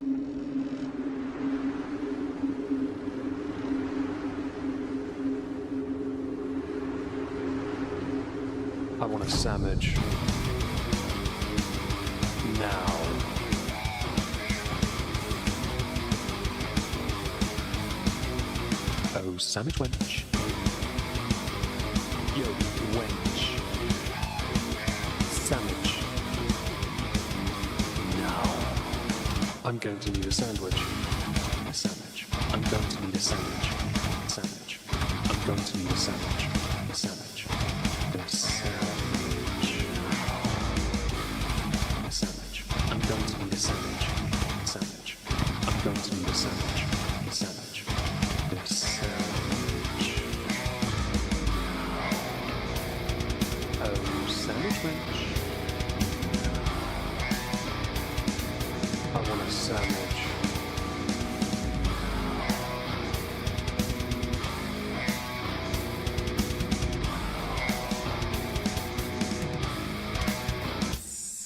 I want a sandwich. Now. Oh, sandwich wench. Yo, wench. Sandwich. Now. I'm going to need a sandwich. A sandwich. I'm going to need a sandwich. A sandwich. I'm going to need a sandwich. A sandwich. A sandwich. A sandwich. I'm going to need a sandwich. A sandwich. I'm going to need a sandwich. A sandwich. A sandwich. Oh, sandwich wench. I want a sandwich.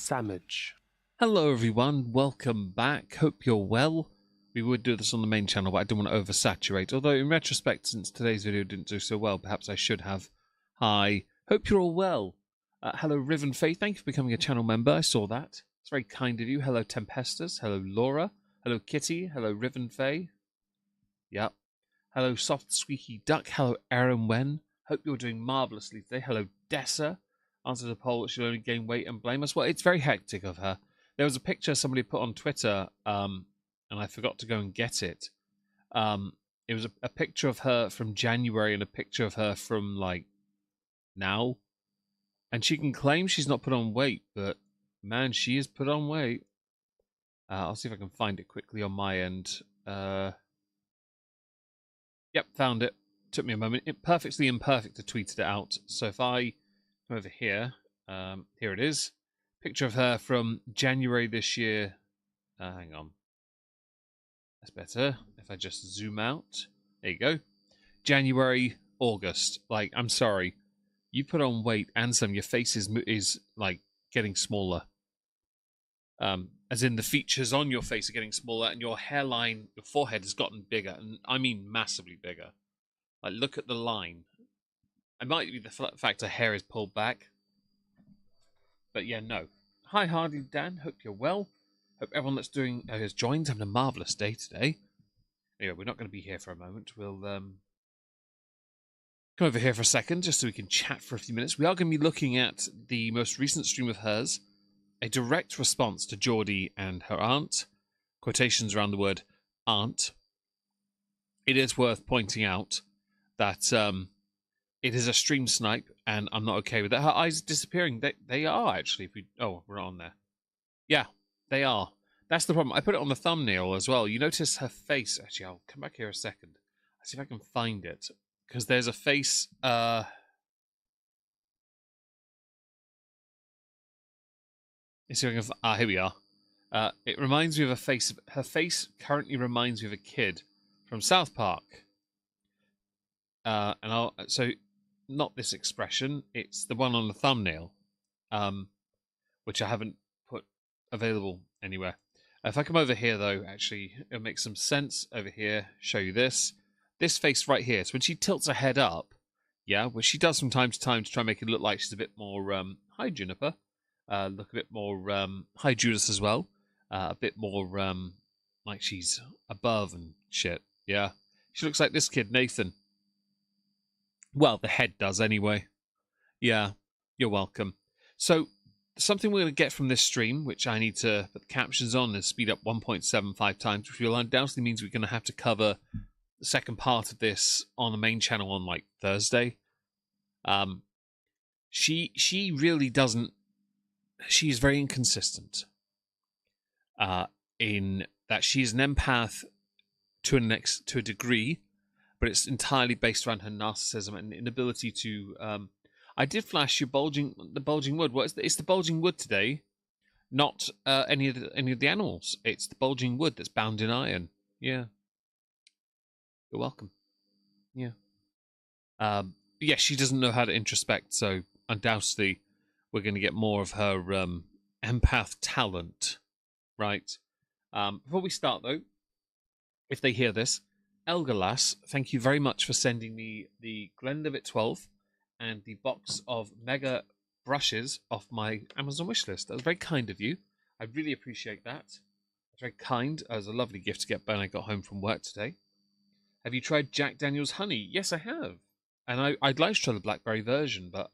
Sandwich. Hello everyone, welcome back. Hope you're well. We would do this on the main channel, but I didn't want to oversaturate. Although in retrospect, since today's video didn't do so well, perhaps I should have. Hi, hope you're all well. Hello Riven Faith, thank you for becoming a channel member. I saw that. It's very kind of you. Hello Tempestus. Hello Laura. Hello Kitty. Hello Riven Fae. Yep. Hello Soft Squeaky Duck. Hello Aaron Wen. Hope you're doing marvellously today. Hello Dessa. Answer the poll that she'll only gain weight and blame us. Well, it's very hectic of her. There was a picture somebody put on Twitter, and I forgot to go and get it. It was a picture of her from January and a picture of her from, like, now. And she can claim she's not put on weight, but, man, she is put on weight. I'll see if I can find it quickly on my end. Yep, found it. Took me a moment. Perfectly imperfect to tweeted it out. So if I come over here, here it is. Picture of her from January this year. Hang on. That's better. If I just zoom out. There you go. January, August. Like, I'm sorry. You put on weight and some. Your face is like, getting smaller. As in the features on your face are getting smaller and your hairline, your forehead has gotten bigger. And I mean massively bigger. Like, look at the line. It might be the fact her hair is pulled back. But yeah, no. Hi, Hardy Dan. Hope you're well. Hope everyone that's has joined having a marvellous day today. Anyway, we're not going to be here for a moment. We'll come over here for a second just so we can chat for a few minutes. We are going to be looking at the most recent stream of hers. A direct response to Jordy and her aunt. Quotations around the word aunt. It is worth pointing out that it is a stream snipe, and I'm not okay with that. Her eyes are disappearing. They are, actually. Oh, we're on there. Yeah, they are. That's the problem. I put it on the thumbnail as well. You notice her face. Actually, I'll come back here a second. Let's see if I can find it. Because there's a face... Let's see if I can... here we are. It reminds me of a face... Her face currently reminds me of a kid from South Park. So... Not this expression, it's the one on the thumbnail, which I haven't put available anywhere. If I come over here, though, actually, it'll make some sense over here, show you this. This face right here, so when she tilts her head up, yeah, which she does from time to time to try and make it look like she's a bit more, hi, Juniper, look a bit more, hi, Judas as well, a bit more, like she's above and shit, yeah. She looks like this kid, Nathan. Well, the head does anyway. Yeah, you're welcome. So, something we're going to get from this stream, which I need to put the captions on and speed up 1.75 times, which will undoubtedly means we're going to have to cover the second part of this on the main channel on, like, Thursday. She really doesn't... She's very inconsistent. In that she's an empath to a degree, but it's entirely based around her narcissism and inability to... I did flash you the bulging wood. It's the bulging wood today, not any of the animals. It's the bulging wood that's bound in iron. Yeah. You're welcome. Yeah. Yeah, she doesn't know how to introspect, so undoubtedly we're going to get more of her empath talent, right? Before we start, though, if they hear this, Elgalas, thank you very much for sending me the Glenlivet 12 and the box of mega brushes off my Amazon wishlist. That was very kind of you. I really appreciate that. It's very kind. It was a lovely gift to get when I got home from work today. Have you tried Jack Daniel's honey? Yes, I have. And I'd like to try the blackberry version, but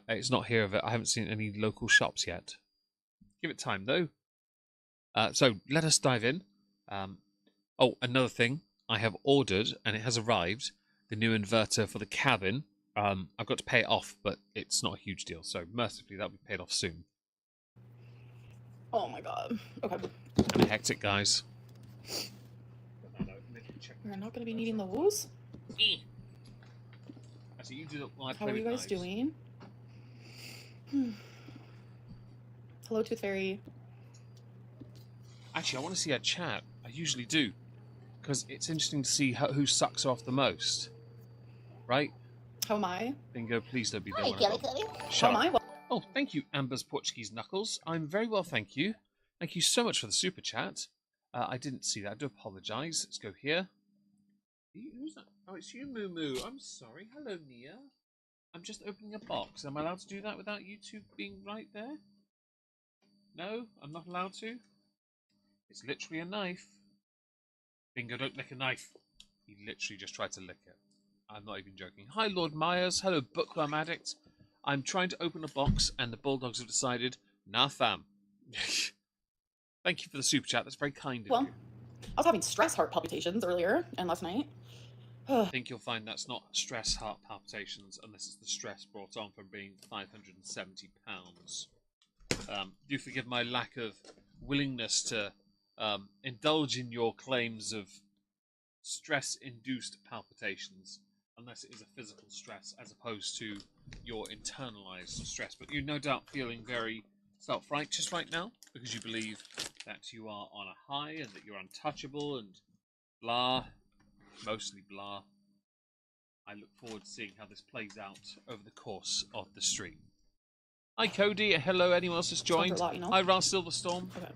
it's not here. I haven't seen any local shops yet. Give it time, though. So let us dive in. Oh, another thing. I have ordered, and it has arrived, the new inverter for the cabin. I've got to pay it off, but it's not a huge deal. So mercifully, that'll be paid off soon. Oh my god. Okay. I'm hectic, guys. We're not going to be needing those. Actually, you do while I play How are you with guys knives. doing? Hello, Tooth Fairy. Actually, I want to see her chat. I usually do. Because it's interesting to see who sucks her off the most. Right? How am I? Bingo, please don't be there. Hi, when I Kelly go. Kelly. How Shut am up. I? Well, Oh, thank you, Amber's Portuguese Knuckles. I'm very well, thank you. Thank you so much for the super chat. I didn't see that. I do apologise. Let's go here. Who's that? Oh, it's you, Moo Moo. I'm sorry. Hello, Nia. I'm just opening a box. Am I allowed to do that without you two being right there? No, I'm not allowed to. It's literally a knife. Bingo, don't lick a knife. He literally just tried to lick it. I'm not even joking. Hi, Lord Myers. Hello, Bookworm Addict. I'm trying to open a box, and the Bulldogs have decided, nah, fam. Thank you for the super chat. That's very kind of well, you. I was having stress heart palpitations earlier and last night. I think you'll find that's not stress heart palpitations unless it's the stress brought on from being £570. Do forgive my lack of willingness to indulge in your claims of stress-induced palpitations, unless it is a physical stress as opposed to your internalized stress. But you're no doubt feeling very self-righteous right now because you believe that you are on a high and that you're untouchable and blah, mostly blah. I look forward to seeing how this plays out over the course of the stream. Hi, Cody. Hello, anyone else that's joined? A lot, you know? Hi, Ral Silverstorm. Okay.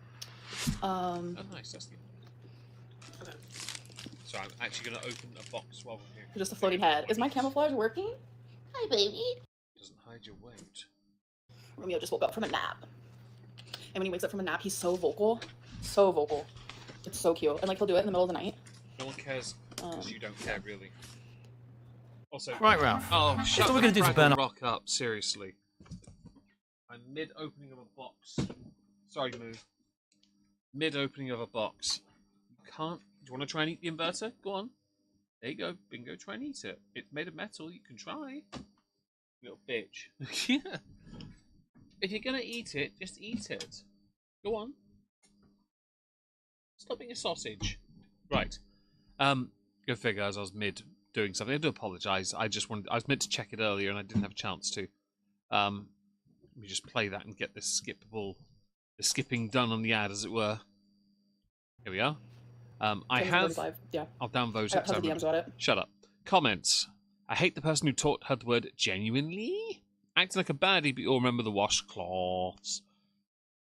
Oh, nice. That's the okay. So I'm actually going to open a box while we're here. Just a floating head. Is my camouflage working? Hi, baby. Doesn't hide your weight. Romeo just woke up from a nap. And when he wakes up from a nap, he's so vocal. So vocal. It's so cute. And like he'll do it in the middle of the night. No one cares because you don't care, really. Also, Right, Ralph. oh, shut what we're the gonna do to Fraggle burn up- Rock up, seriously. I'm mid-opening of a box. Sorry, Moo. Mid-opening of a box. You can't... Do you want to try and eat the inverter? Go on. There you go. Bingo, try and eat it. It's made of metal. You can try. Little bitch. Yeah. If you're going to eat it, just eat it. Go on. Stop being a sausage. Right. Go figure, as I was mid doing something. I do apologise. I was meant to check it earlier and I didn't have a chance to. Let me just play that and get the skipping done on the ad, as it were. Here we are. I have... 35, yeah. I'll downvote I it. got tons of DMs about it. Shut up. Comments. I hate the person who taught her the word genuinely. Acting like a baddie, but you'll remember the washcloths.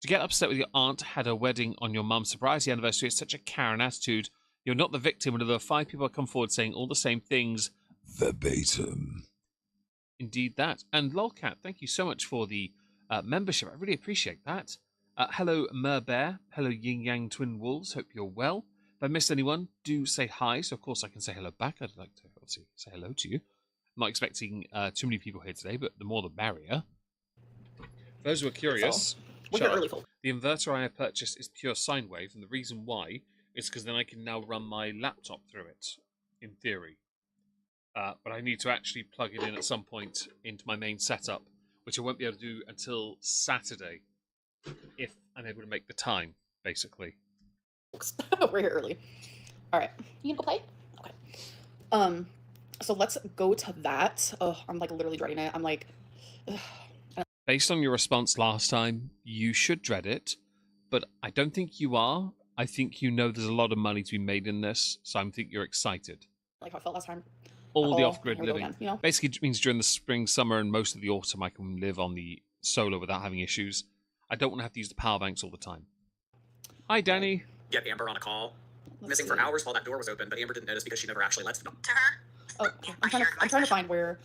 To get upset with your aunt had her wedding on your mum's surprise anniversary is such a Karen attitude. You're not the victim when there are 5 people come forward saying all the same things verbatim. Indeed that. And Lolcat, thank you so much for the membership. I really appreciate that. Hello, Merbear. Hello, Yin Yang Twin Wolves. Hope you're well. If I missed anyone, do say hi. So, of course, I can say hello back. I'd like to obviously say hello to you. I'm not expecting too many people here today, but the more the merrier. For those who are curious, We're here early, folks. the inverter I have purchased is pure sine wave, and the reason why is because then I can now run my laptop through it, in theory. But I need to actually plug it in at some point into my main setup, which I won't be able to do until Saturday, if I'm able to make the time, basically. We're here early. All right. You gonna go play? Okay. So let's go to that. Oh, I'm like literally dreading it. I'm like, ugh. Based on your response last time, you should dread it, but I don't think you are. I think you know there's a lot of money to be made in this, so I think you're excited. Like how I felt last time. All the Oh, off-grid here we go living. again, you know? Basically, it means during the spring, summer, and most of the autumn, I can live on the solar without having issues. I don't want to have to use the power banks all the time. Hi, Danny. Get Amber on a call. Let's Missing see. for hours while that door was open, but Amber didn't notice because she never actually lets them to her. Oh, okay. I'm trying to find where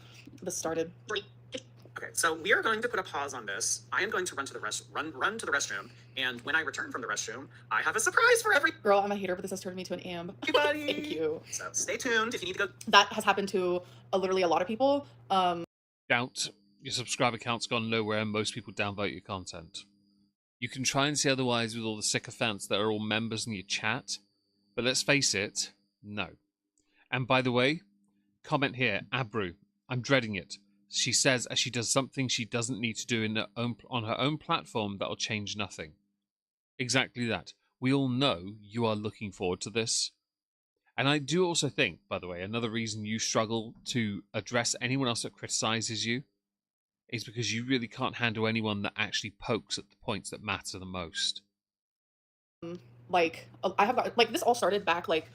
this started. Okay, so we are going to put a pause on this. I am going to run to the restroom, and when I return from the restroom, I have a surprise for Girl, I'm a hater, but this has turned me to an amp. everybody. Thank you. So stay tuned if you need to go. That has happened to literally a lot of people. Doubt your subscriber count's gone nowhere and most people downvote your content. You can try and say otherwise with all the sycophants that are all members in your chat, but let's face it, no. And by the way, comment here, Abru, I'm dreading it. She says as she does something she doesn't need to do on her own platform that'll change nothing. Exactly that. We all know you are looking forward to this. And I do also think, by the way, another reason you struggle to address anyone else that criticizes you is because you really can't handle anyone that actually pokes at the points that matter the most. Like, I have got, like, this all started back, like,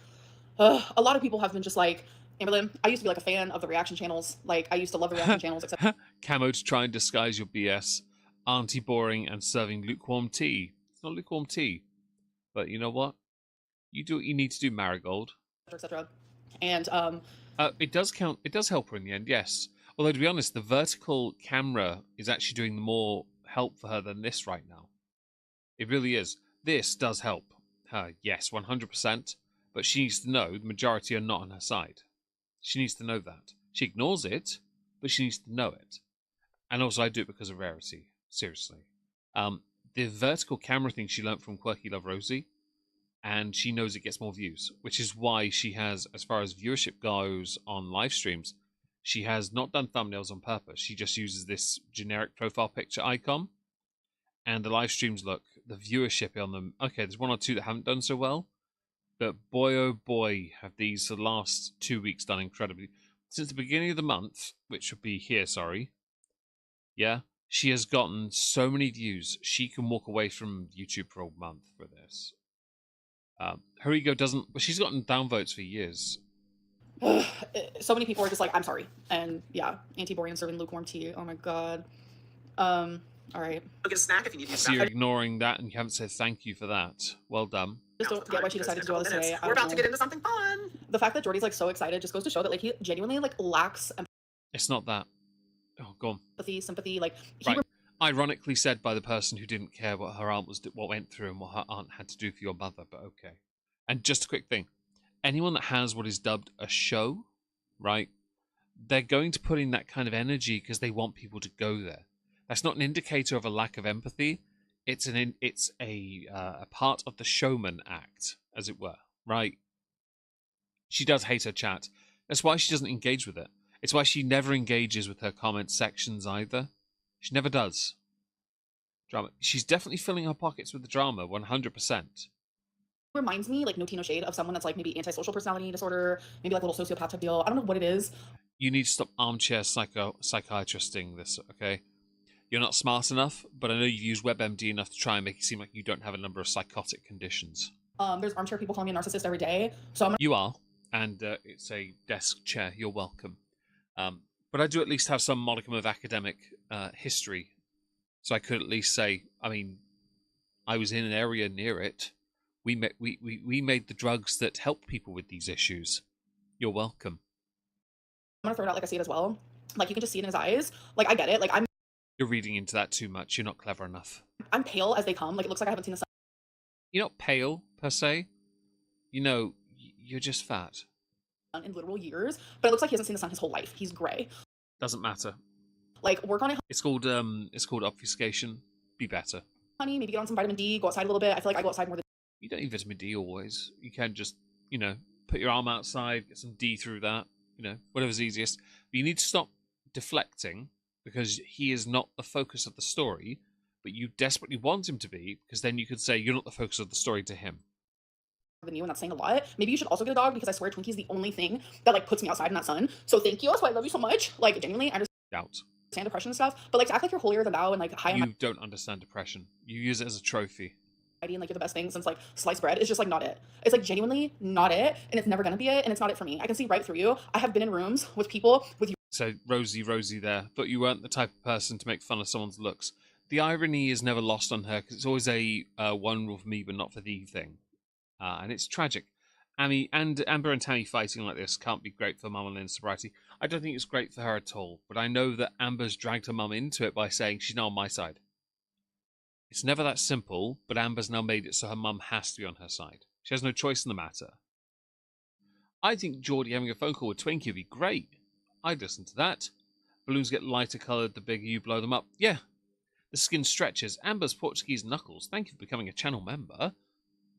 a lot of people have been just like, Amberlynn, I used to be like a fan of the reaction channels. Like, I used to love the reaction channels, except Camo to try and disguise your BS. Auntie boring and serving lukewarm tea. It's not lukewarm tea. But you know what? You do what you need to do, Marigold. etc. And it does count. It does help her in the end, yes. Although, to be honest, the vertical camera is actually doing more help for her than this right now. It really is. This does help her, yes, 100%. But she needs to know the majority are not on her side. She needs to know that. She ignores it, but she needs to know it. And also, I do it because of Rarity. Seriously. The vertical camera thing she learnt from Quirky Love Rosie, and she knows it gets more views, which is why she has, as far as viewership goes on live streams, she has not done thumbnails on purpose. She just uses this generic profile picture icon, and the live streams look, the viewership on them, okay, there's one or two that haven't done so well, but boy oh boy have these the last 2 weeks done incredibly. Since the beginning of the month, which would be here, sorry, yeah, she has gotten so many views, she can walk away from YouTube for a month for this. Her ego doesn't, she's gotten downvotes for years. so many people are just like, I'm sorry. And yeah, anti-boring and serving lukewarm tea. Oh my god. All right. Go get a snack if you need to. So you're ignoring that and you haven't said thank you for that. Well done. Just don't get why she decided to do all this today. We're about to get into something fun. The fact that Jordy's like so excited just goes to show that like he genuinely like lacks It's not that. Oh, go on. empathy, sympathy. Like he Right. Ironically said by the person who didn't care what her aunt what went through and what her aunt had to do for your mother, but okay. And just a quick thing. Anyone that has what is dubbed a show, right, they're going to put in that kind of energy because they want people to go there. That's not an indicator of a lack of empathy. It's a part of the showman act, as it were, right? She does hate her chat. That's why she doesn't engage with it. It's why she never engages with her comment sections either. She never does. Drama. She's definitely filling her pockets with the drama, 100%. reminds me, like, no tea, no shade, of someone that's like maybe antisocial personality disorder, maybe like a little sociopath type deal. I don't know what it is. You need to stop armchair psychiatristing this, okay? You're not smart enough, but I know you've used WebMD enough to try and make it seem like you don't have a number of psychotic conditions. There's armchair people calling me a narcissist every day, so I'm gonna You are, and it's a desk chair. You're welcome. But I do at least have some modicum of academic history, so I could at least say, I mean, I was in an area near it. We made the drugs that help people with these issues. You're welcome. gonna throw it out like I see it as well. Like, you can just see it in his eyes. Like, I get it. Like, You're reading into that too much. You're not clever enough. I'm pale as they come. Like, it looks like I haven't seen the sun You're not pale, per se. You know, you're just fat. in literal years, but it looks like he hasn't seen the sun his whole life. He's gray. Doesn't matter. Like, work on it, It's called obfuscation. Be better. honey. Maybe get on some vitamin D, go outside a little bit. I feel like I go outside more than You don't need vitamin D always. You can just, put your arm outside, get some D through that, whatever's easiest. But you need to stop deflecting because he is not the focus of the story, but you desperately want him to be because then you could say you're not the focus of the story to him. you, and that's saying a lot. Maybe you should also get a dog because I swear Twinkie's the only thing that like puts me outside in that sun. So thank you. That's why I love you so much. Like, genuinely, I Doubt. understand depression and stuff, but like to act like you're holier than thou and like high on You don't understand depression. You use it as a trophy. and like you're the best thing since like sliced bread is just like not it. It's like genuinely not it, and it's never gonna be it, and it's not it for me. I can see right through you. I have been in rooms with people with So Rosie there, but you weren't the type of person to make fun of someone's looks. the irony is never lost on her because it's always a one rule for me but not for thee thing, and it's tragic. Amy and Amber and Tammy fighting like this can't be great for Mum and Lynn's sobriety. I don't think it's great for her at all, but I know that Amber's dragged her mum into it by saying she's now on my side. It's never that simple, but Amber's now made it so her mum has to be on her side. She has no choice in the matter. I think Jordy having a phone call with Twinkie would be great. I'd listen to that. Balloons get lighter coloured the bigger you blow them up. Yeah. The skin stretches. Amber's Portuguese knuckles. Thank you for becoming a channel member.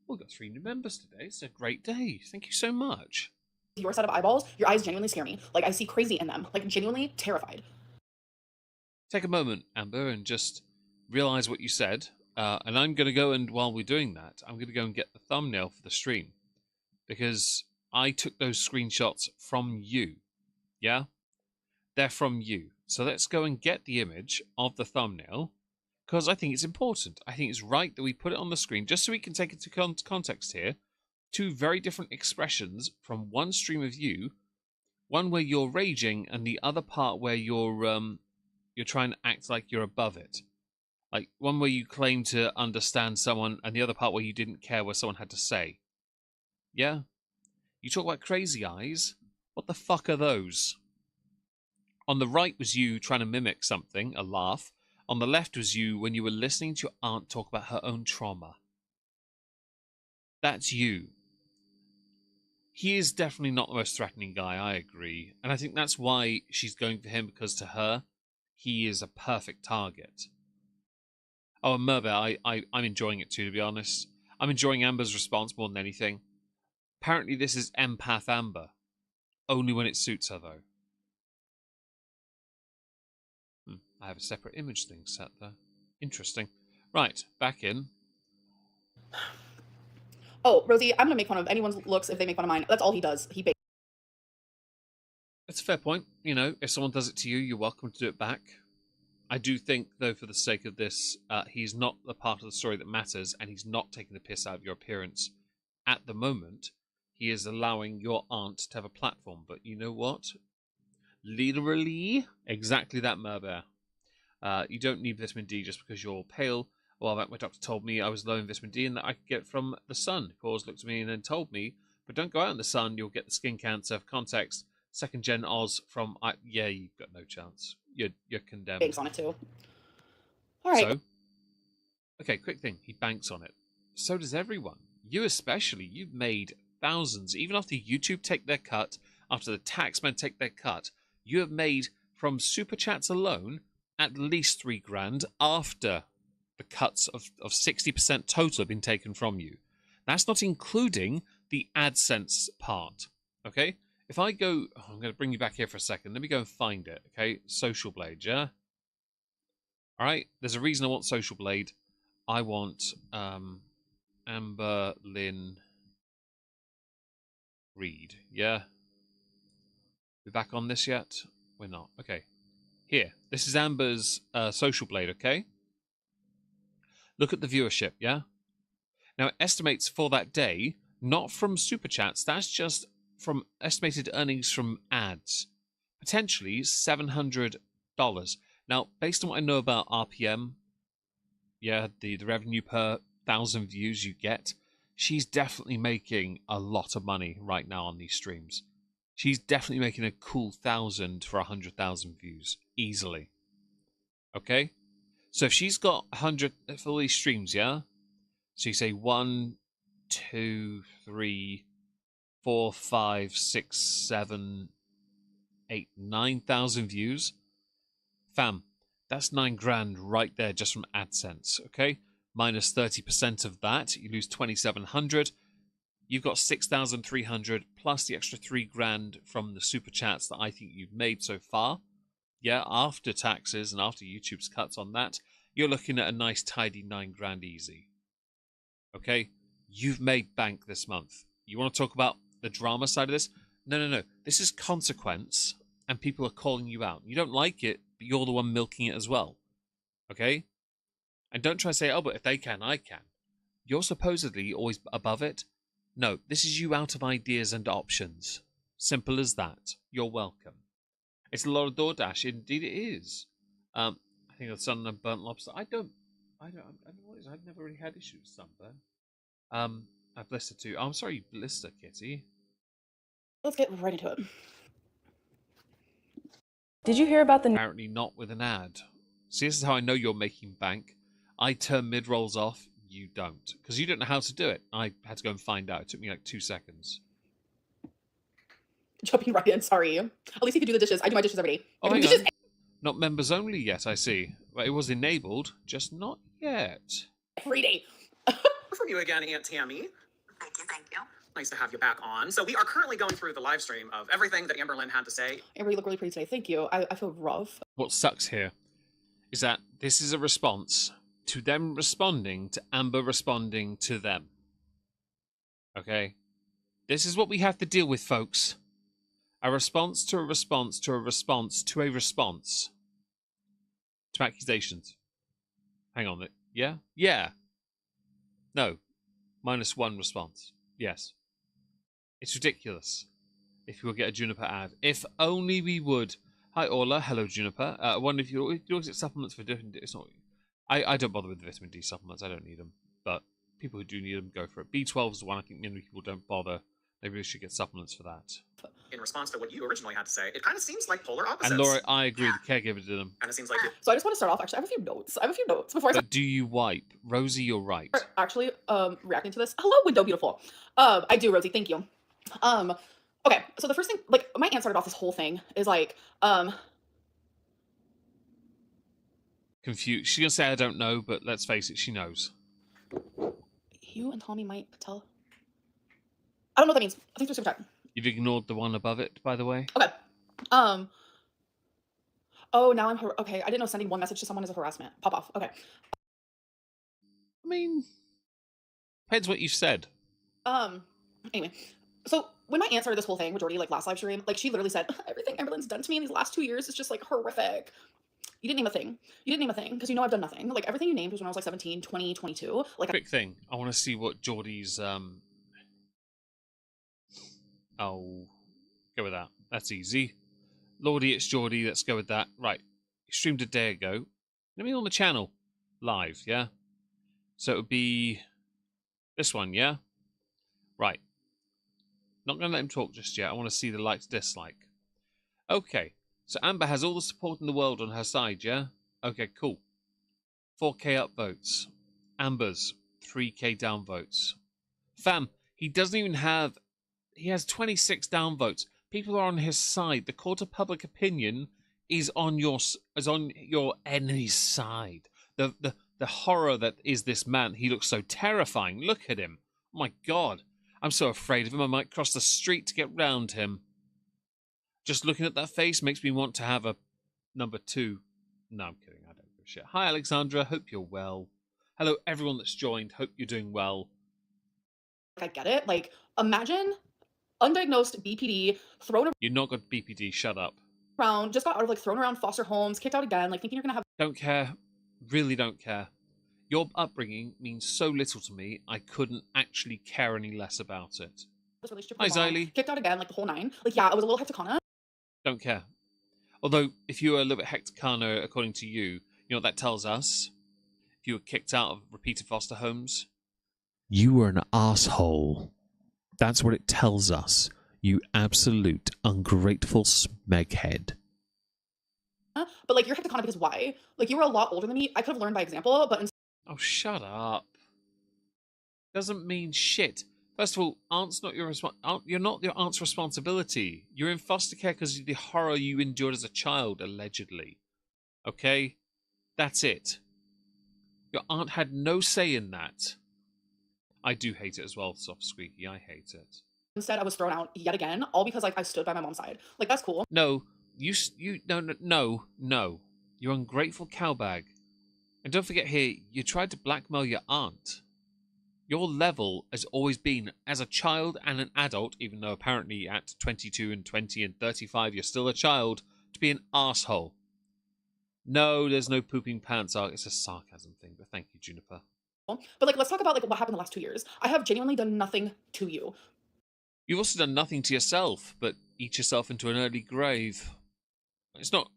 We've got 3 new members today. It's a great day. Thank you so much. Your set of eyeballs, your eyes genuinely scare me. Like, I see crazy in them. Like, genuinely terrified. Take a moment, Amber, and just realise what you said. And I'm going to go and, while we're doing that, I'm going to go and get the thumbnail for the stream. Because I took those screenshots from you. Yeah? They're from you. So let's go and get the image of the thumbnail. Because I think it's important. I think it's right that we put it on the screen just so we can take it to context here. 2 very different expressions from one stream of you. One where you're raging and the other part where you're trying to act like you're above it. Like one where you claim to understand someone and the other part where you didn't care what someone had to say. Yeah? You talk about crazy eyes. What the fuck are those? On the right was you trying to mimic something, a laugh. On the left was you when you were listening to your aunt talk about her own trauma. That's you. He is definitely not the most threatening guy, I agree. And I think that's why she's going for him, because to her, he is a perfect target. Oh, and Merva, I'm enjoying it too, to be honest. I'm enjoying Amber's response more than anything. Apparently this is empath Amber. Only when it suits her, though. I have a separate image thing set there. Interesting. Right, back in. Oh, Rosie, I'm gonna make fun of anyone's looks if they make fun of mine. That's all he does. He That's a fair point. You know, if someone does it to you, you're welcome to do it back. I do think, though, for the sake of this, he's not the part of the story that matters, and he's not taking the piss out of your appearance at the moment. He is allowing your aunt to have a platform. But you know what? Literally, exactly that, Merbear. You don't need vitamin D just because you're pale. Well, my doctor told me I was low in vitamin D and that I could get it from the sun. He always looked at me and then told me, but don't go out in the sun, you'll get the skin cancer. For context, 2nd gen Oz from... yeah, you've got no chance. You're condemned. banks on it too. All right. So, okay, quick thing. He banks on it. So does everyone. You especially. You've made thousands. Even after YouTube take their cut, after the taxmen take their cut, you have made, from Super Chats alone, at least $3,000 after the cuts of 60% total have been taken from you. That's not including the AdSense part. Okay? If I go... Oh, I'm going to bring you back here for a second. Let me go and find it. Okay? Social Blade, yeah? Alright? There's a reason I want Social Blade. I want Amberlynn Reid, yeah? We back on this yet? We're not. Okay. Here. This is Amber's Social Blade, okay? Look at the viewership, yeah? Now, it estimates for that day, not from Super Chats, that's just from estimated earnings from ads. Potentially $700. Now, based on what I know about RPM, yeah, the revenue per 1,000 views you get, she's definitely making a lot of money right now on these streams. She's definitely making a cool 1,000 for 100,000 views, easily. Okay? So if she's got 100 for all these streams, yeah? So you say 1, 2, 3, 4, 5, 6, 7, 8, 9,000 views. Fam, that's $9,000 right there just from AdSense, okay? Minus 30% of that, you lose 2,700. You've got 6,300 plus the extra $3,000 from the super chats that I think you've made so far. Yeah, after taxes and after YouTube's cuts on that, you're looking at a nice tidy $9,000 easy. Okay? You've made bank this month. You want to talk about the drama side of this? No. This is consequence, and people are calling you out. You don't like it, but you're the one milking it as well. Okay? And don't try to say, oh, but if they can, I can. You're supposedly always above it. No, this is you out of ideas and options. Simple as that. You're welcome. It's a lot of DoorDash. Indeed it is. I think of sun and burnt lobster. I don't know what it is. I've never really had issues with sunburn. I blister too. Oh, I'm sorry, you blister, kitty. Let's get right into it. Did you hear about the Apparently not with an ad. See, this is how I know you're making bank. I turn mid-rolls off, you don't. Because you don't know how to do it. I had to go and find out. It took me like 2 seconds. Jumping right in, sorry. At least you could do the dishes. I do my dishes every day. I Oh, do hang dishes on. Not members only yet, I see. But it was enabled, just not yet. every day. From you again, Aunt Tammy. Thank you, thank you. Nice to have you back on. So we are currently going through the live stream of everything that Amberlynn had to say. Amber, you look really pretty today. Thank you. I feel rough. What sucks here is that this is a response to them responding to Amber responding to them. Okay? This is what we have to deal with, folks. A response to a response to a response to a response to accusations. Hang on. Yeah? Yeah. No. -1 response. Yes. It's ridiculous. If we will get a Juniper ad. If only we would. Hi, Orla. Hello, Juniper. I wonder if you look at supplements for different... It's not... I don't bother with the vitamin D supplements. I don't need them. But people who do need them, go for it. B12 is the one I think many people don't bother. They really should get supplements for that. In response to what you originally had to say, it kind of seems like polar opposites. And Laura, I agree. The caregiver did them. Kind of seems like you. So I just want to start off, actually, I have a few notes before I start. But do you wipe? Rosie, you're right. Actually, reacting to this. Hello, window beautiful. I do, Rosie, thank you. Okay, so the first thing, like, my aunt started off this whole thing is like, Confused. She's going to say I don't know, but let's face it, she knows. you and Tommy might tell. I don't know what that means. I think there's super chat. You've ignored the one above it, by the way. Okay. Oh, now I'm okay. I didn't know sending one message to someone is a harassment. Pop off. Okay. I mean, depends what you've said. Anyway, so when my aunt started this whole thing with Jordy, like last live stream, like she literally said, everything Amberlynn's done to me in these last 2 years is just like horrific. You didn't name a thing. You didn't name a thing because you know I've done nothing. Like everything you named was when I was like 17, 20, 22. Like Quick thing. I want to see what Jordy's, Oh, go with that. That's easy. Lordy, it's Jordy. Let's go with that. Right. You streamed a day ago. Let me on the channel. Live, yeah? So it would be this one, yeah? Right. Not going to let him talk just yet. I want to see the likes, dislike. Okay. So Amber has all the support in the world on her side, yeah? Okay, cool. 4K upvotes. Amber's 3K downvotes. Fam, he doesn't even have... He has 26 downvotes. People are on his side. The court of public opinion is on your enemy's side. The horror that is this man. He looks so terrifying. Look at him. Oh my God. I'm so afraid of him. I might cross the street to get round him. Just looking at that face makes me want to have a number 2. No, I'm kidding. I don't give a shit. Hi, Alexandra. Hope you're well. Hello, everyone that's joined. Hope you're doing well. I get it. Like imagine undiagnosed BPD thrown You're not got BPD. Shut up. around, just got out of like thrown around foster homes, kicked out again, like thinking you're gonna have Don't care. Really don't care. Your upbringing means so little to me, I couldn't actually care any less about it. this relationship Hi, with your mom, Xylee. kicked out again, like the whole 9. Like yeah, it was a little hecticana. Don't care. Although, if you were a little bit hecticana, according to you, you know what that tells us? If you were kicked out of repeated foster homes, you were an asshole. That's what it tells us. You absolute ungrateful smeghead. But like you're hecticana because why? Like you were a lot older than me. I could have learned by example, but Oh, shut up. Doesn't mean shit. First of all, aunt's not your you're not your aunt's responsibility. You're in foster care because of the horror you endured as a child, allegedly. Okay? That's it. Your aunt had no say in that. I do hate it as well, soft squeaky. I hate it. instead I was thrown out yet again, all because like I stood by my mom's side. Like that's cool. No, no. You ungrateful cowbag. And don't forget here, you tried to blackmail your aunt. Your level has always been, as a child and an adult, even though apparently at 22 and 20 and 35 you're still a child, to be an arsehole. No, there's no pooping pants. It's a sarcasm thing, but thank you, Juniper. But like let's talk about like what happened the last 2 years. I have genuinely done nothing to you. You've also done nothing to yourself, but eat yourself into an early grave. It's not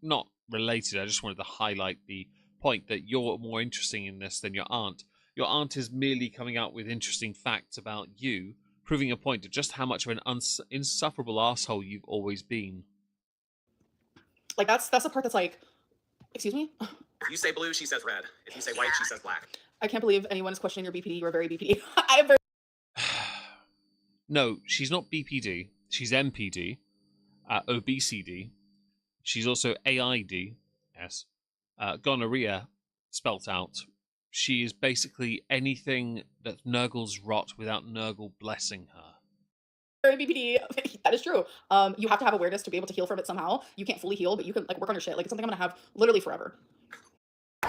related. I just wanted to highlight the point that you're more interesting in this than your aunt. Your aunt is merely coming out with interesting facts about you, proving a point of just how much of an insufferable asshole you've always been. Like that's the part that's like, excuse me? If you say blue, she says red. If you say white, she says black. I can't believe anyone is questioning your BPD. You are very BPD. I am very No, she's not BPD. She's MPD, OBCD. She's also AID, yes. Gonorrhea, spelt out. She is basically anything that Nurgle's rot without Nurgle blessing her. BPD. That is true. You have to have awareness to be able to heal from it somehow. You can't fully heal, but you can like work on your shit. Like it's something I'm gonna have literally forever.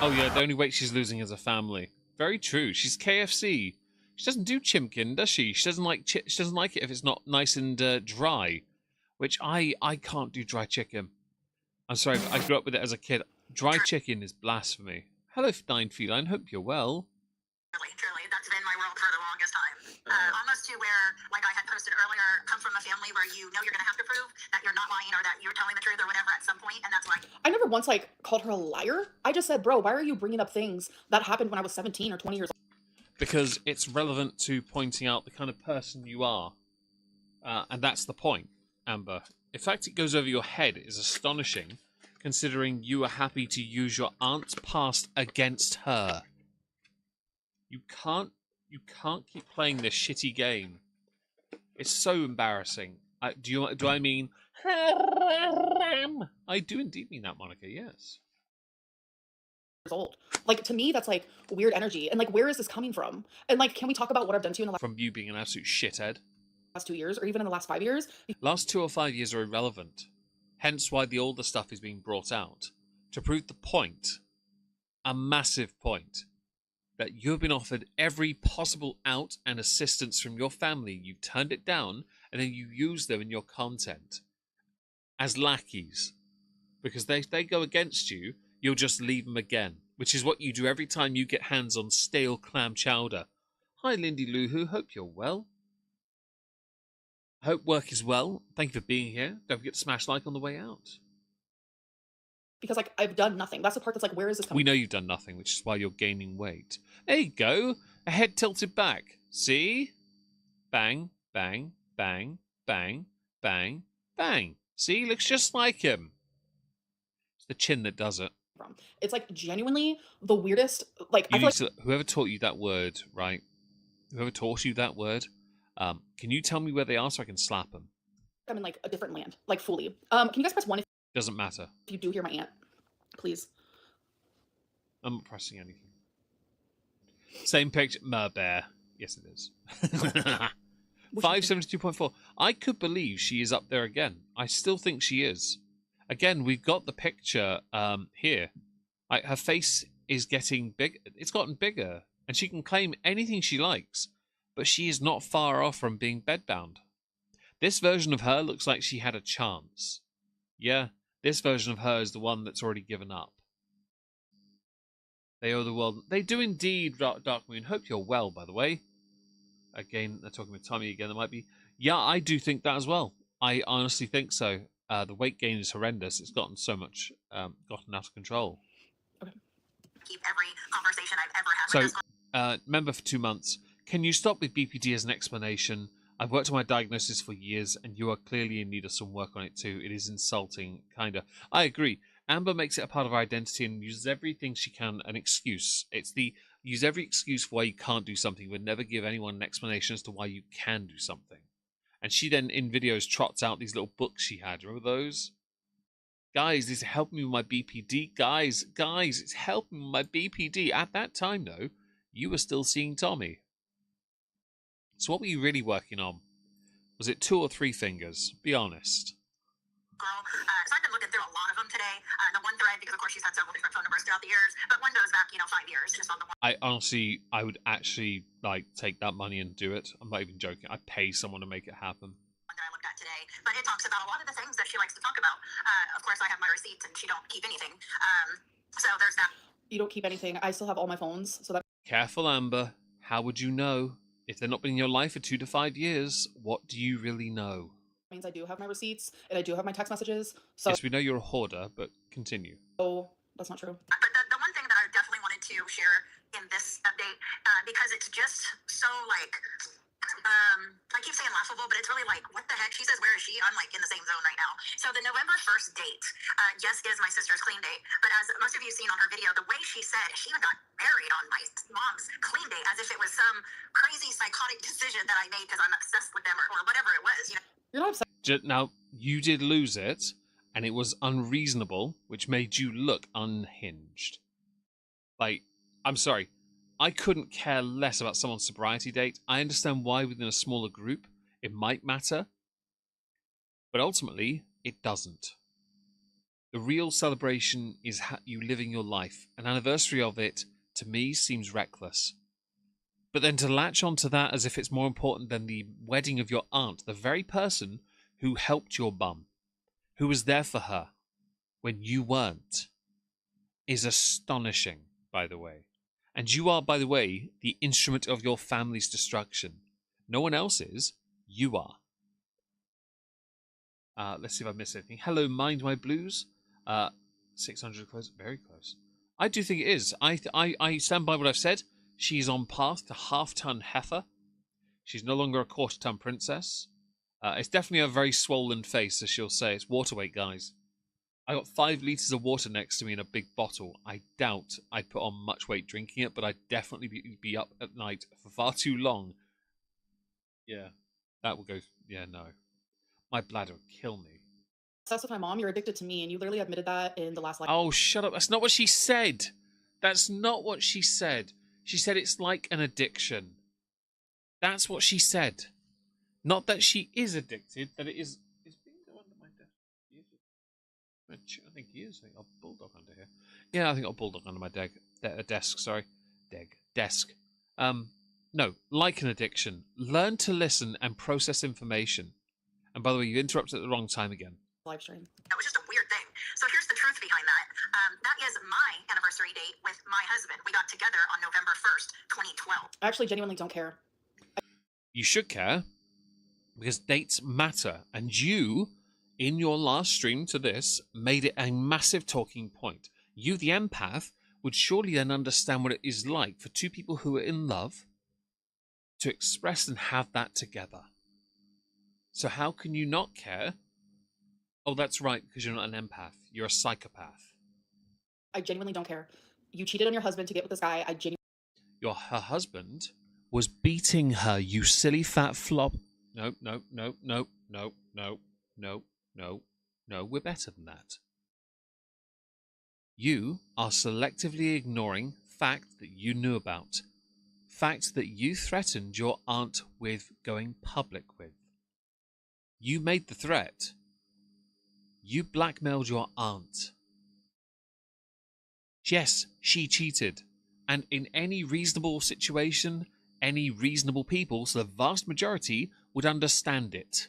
Oh yeah, the only weight she's losing is a family. Very true. She's KFC. She doesn't do chimkin, does she? She doesn't like she doesn't like it if it's not nice and dry, which I can't do dry chicken. I'm sorry, I grew up with it as a kid. Dry chicken is blasphemy. Hello, Nine Feline. Hope you're well. Truly, that's been my world for the longest time. Almost to where, like I had posted earlier, come from a family where you know you're going to have to prove that you're not lying or that you're telling the truth or whatever at some point, and that's why. I never once like called her a liar. I just said, bro, why are you bringing up things that happened when I was 17 or 20 years old? Because it's relevant to pointing out the kind of person you are. And that's the point, Amber. The fact it goes over your head is astonishing, considering you are happy to use your aunt's past against her. You can't keep playing this shitty game. It's so embarrassing. Do I mean... I do indeed mean that, Monica, yes. Old. Like to me, that's like weird energy. And like, where is this coming from? And like, can we talk about what I've done to you in the From you being an absolute shithead. last 2 years or even in the last 5 years? Last 2 or 5 years are irrelevant. Hence why the older stuff is being brought out. To prove the point, a massive point, that you have been offered every possible out and assistance from your family. You've turned it down, and then you use them in your content as lackeys. Because they go against you, you'll just leave them again, which is what you do every time you get hands on stale clam chowder. Hi, Lindy Loohoo. Hope you're well. Hope work is well. Thank you for being here. Don't forget to smash like on the way out. Because like I've done nothing. That's the part that's like, where is this coming We know you've done nothing, which is why you're gaining weight. There you go. A head tilted back. See? Bang, bang, bang, bang, bang, bang. See? Looks just like him. It's the chin that does it. from? It's like genuinely the weirdest. Like I feel like Whoever taught you that word, right? Whoever taught you that word, can you tell me where they are so I can slap them? I'm in like a different land, like fully. Can you guys press 1 if Doesn't matter. you do hear my aunt, please? I'm not pressing anything. Same picture. Bear. Yes, it is. 572.4. I could believe she is up there again. I still think she is. Again, we've got the picture here. Her face is getting big. It's gotten bigger, and she can claim anything she likes, but she is not far off from being bedbound. This version of her looks like she had a chance. Yeah, this version of her is the one that's already given up. They owe the world. They do indeed, Dark Moon. Hope you're well, by the way. Again, they're talking with Tommy again. There might be. Yeah, I do think that as well. I honestly think so. The weight gain is horrendous. It's gotten so much, gotten out of control. Keep every conversation I've ever had with So, member for 2 months. Can you stop with BPD as an explanation? I've worked on my diagnosis for years, and you are clearly in need of some work on it too. It is insulting, kinda. I agree. Amber makes it a part of her identity and uses everything she can an excuse. It's the use every excuse for why you can't do something, but never give anyone an explanation as to why you can do something. And she then, in videos, trots out these little books she had. Remember those? Guys, this is helping me with my BPD. Guys, it's helping me with my BPD. At that time, though, you were still seeing Tommy. So what were you really working on? Was it 2 or 3 fingers? Be honest. girl. So I've been looking through a lot of them today. The one thread, because of course she's had several different phone numbers throughout the years, but one goes back, 5 years, just on the one. I would actually take that money and do it. I'm not even joking. I'd pay someone to make it happen. That I looked at today, but it talks about a lot of the things that she likes to talk about. Of course, I have my receipts, and she don't keep anything. So there's that. You don't keep anything. I still have all my phones, so that Careful, Amber. How would you know? If they're not been in your life for 2 to 5 years, what do you really know? means I do have my receipts and I do have my text messages. So Yes, we know you're a hoarder, but continue. that's not true. But the one thing that I because it's just so like, I keep saying laughable, but it's really like, what the heck? She says, where is she? I'm like in the same zone right now. So the November 1st date, yes, is my sister's clean date. But as most of you have seen on her video, the way she said she even got married on my mom's clean date, as if it was some crazy psychotic decision that I made because I'm obsessed with them or whatever it was. You know? You're not obsessed. Now, you did lose it, and it was unreasonable, which made you look unhinged. Like, I'm sorry. I couldn't care less about someone's sobriety date. I understand why within a smaller group it might matter, but ultimately it doesn't. The real celebration is you living your life. An anniversary of it, to me, seems reckless. But then to latch onto that as if it's more important than the wedding of your aunt, the very person who helped your bum, who was there for her when you weren't, is astonishing, by the way. And you are, by the way, the instrument of your family's destruction. No one else is. You are. Let's see if I missed anything. Hello, Mind My Blues. 600 close. Very close. I do think it is. I stand by what I've said. She's on path to half-ton heifer. She's no longer a quarter-ton princess. It's definitely a very swollen face, as she'll say. It's water weight, guys. I got 5 litres of water next to me in a big bottle. I doubt I'd put on much weight drinking it, but I'd definitely be up at night for far too long. Yeah, that will go... Yeah, no. My bladder would kill me. Obsessed with my mom. You're addicted to me, and you literally admitted that in the last live. Oh, shut up. That's not what she said. That's not what she said. She said it's like an addiction. That's what she said. Not that she is addicted, that it is... Is Bingo under my desk? I think he is. I think I'll bulldog under here. Yeah, I think I'll bulldog under my desk. Sorry, desk. No, like an addiction. Learn to listen and process information. And by the way, you interrupted at the wrong time again. Live stream. That was just a weird thing. So here's the truth behind that. That is my anniversary date with my husband. We got together on November 1st, 2012. I actually genuinely don't care. You should care, because dates matter. And you, in your last stream to this, made it a massive talking point. You, the empath, would surely then understand what it is like for two people who are in love to express and have that together. So how can you not care? Oh, that's right, because you're not an empath. You're a psychopath. I genuinely don't care. You cheated on your husband to get with this guy. Her husband was beating her, you silly fat flop. No, we're better than that. You are selectively ignoring fact that you knew about. Fact that you threatened your aunt with going public with. You made the threat. You blackmailed your aunt. Yes, she cheated. And in any reasonable situation, any reasonable people, so the vast majority, would understand it.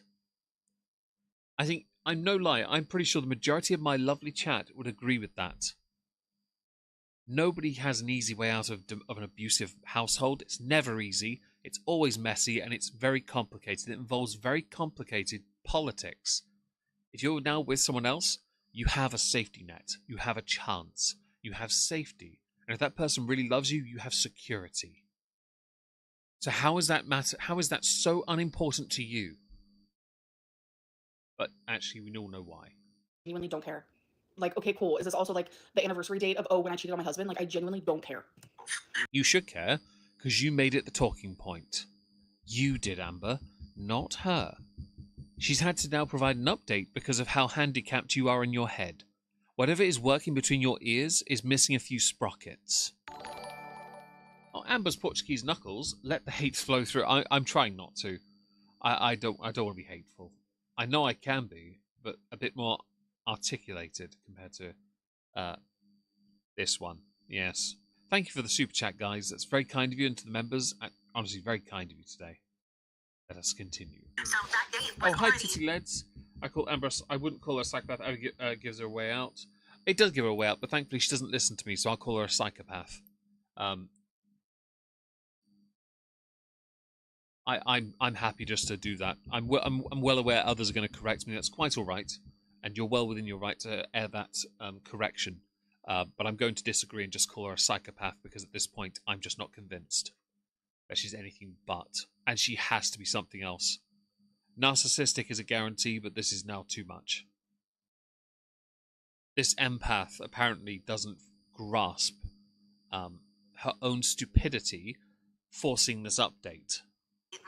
I think, I'm no lie, I'm pretty sure the majority of my lovely chat would agree with that. Nobody has an easy way out of an abusive household. It's never easy. It's always messy, and it's very complicated. It involves very complicated politics. If you're now with someone else, you have a safety net. You have a chance. You have safety. And if that person really loves you, you have security. So how is that matter? How is that so unimportant to you? But actually, we all know why. Genuinely don't care. Like, okay, cool. Is this also like the anniversary date of, oh, when I cheated on my husband? Like, I genuinely don't care. You should care, because you made it the talking point. You did, Amber, not her. She's had to now provide an update because of how handicapped you are in your head. Whatever is working between your ears is missing a few sprockets. Oh, Amber's Portuguese knuckles. Let the hate flow through. I'm trying not to. I don't want to be hateful. I know I can be, but a bit more articulated compared to this one. Yes. Thank you for the super chat, guys. That's very kind of you, and to the members, honestly, very kind of you today. Let us continue. So that date was Oh, hi, already... Titty Leds. I call Amber. I wouldn't call her a psychopath. Gives her a way out. It does give her a way out, but thankfully she doesn't listen to me, so I'll call her a psychopath. I'm happy just to do that. I'm well aware others are going to correct me. That's quite all right, and you're well within your right to air that correction. But I'm going to disagree and just call her a psychopath because at this point I'm just not convinced. that she's anything but, and she has to be something else. Narcissistic is a guarantee, but this is now too much. This empath apparently doesn't grasp her own stupidity, forcing this update.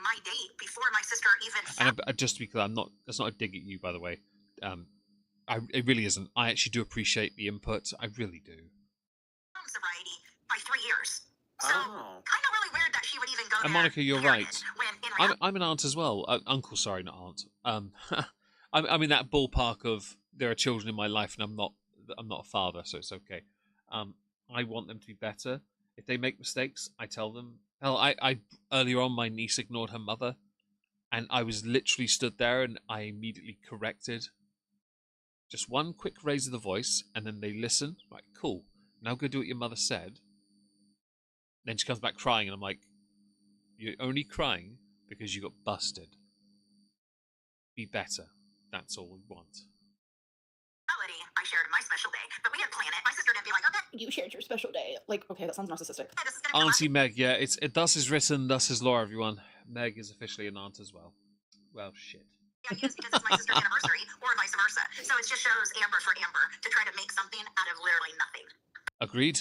My date before my sister even found And just to be clear, that's not a dig at you, by the way. It really isn't. I actually do appreciate the input. I really do. sobriety by 3 years. So, Oh. kind of really weird that she would even go And there. Monica, you're period, right. When in reality, I'm an aunt as well. Uncle, sorry, not aunt. I'm in that ballpark of there are children in my life, and I'm not a father, so it's okay. I want them to be better. If they make mistakes, I tell them. Hell, I earlier on, my niece ignored her mother, and I was literally stood there, and I immediately corrected. Just one quick raise of the voice, and then they listen. Right, cool. Now go do what your mother said. Then she comes back crying, and I'm like, you're only crying because you got busted. Be better. That's all we want. I shared my special day, but we didn't plan it. My sister didn't be like, okay, You shared your special day. Like, okay, that sounds narcissistic. this is gonna Auntie Meg, yeah, thus is written, thus is law, everyone. Meg is officially an aunt as well. Well, shit. be used because it's my sister's anniversary, or vice versa. So it just shows Amber for Amber to try to make something out of literally nothing. Agreed.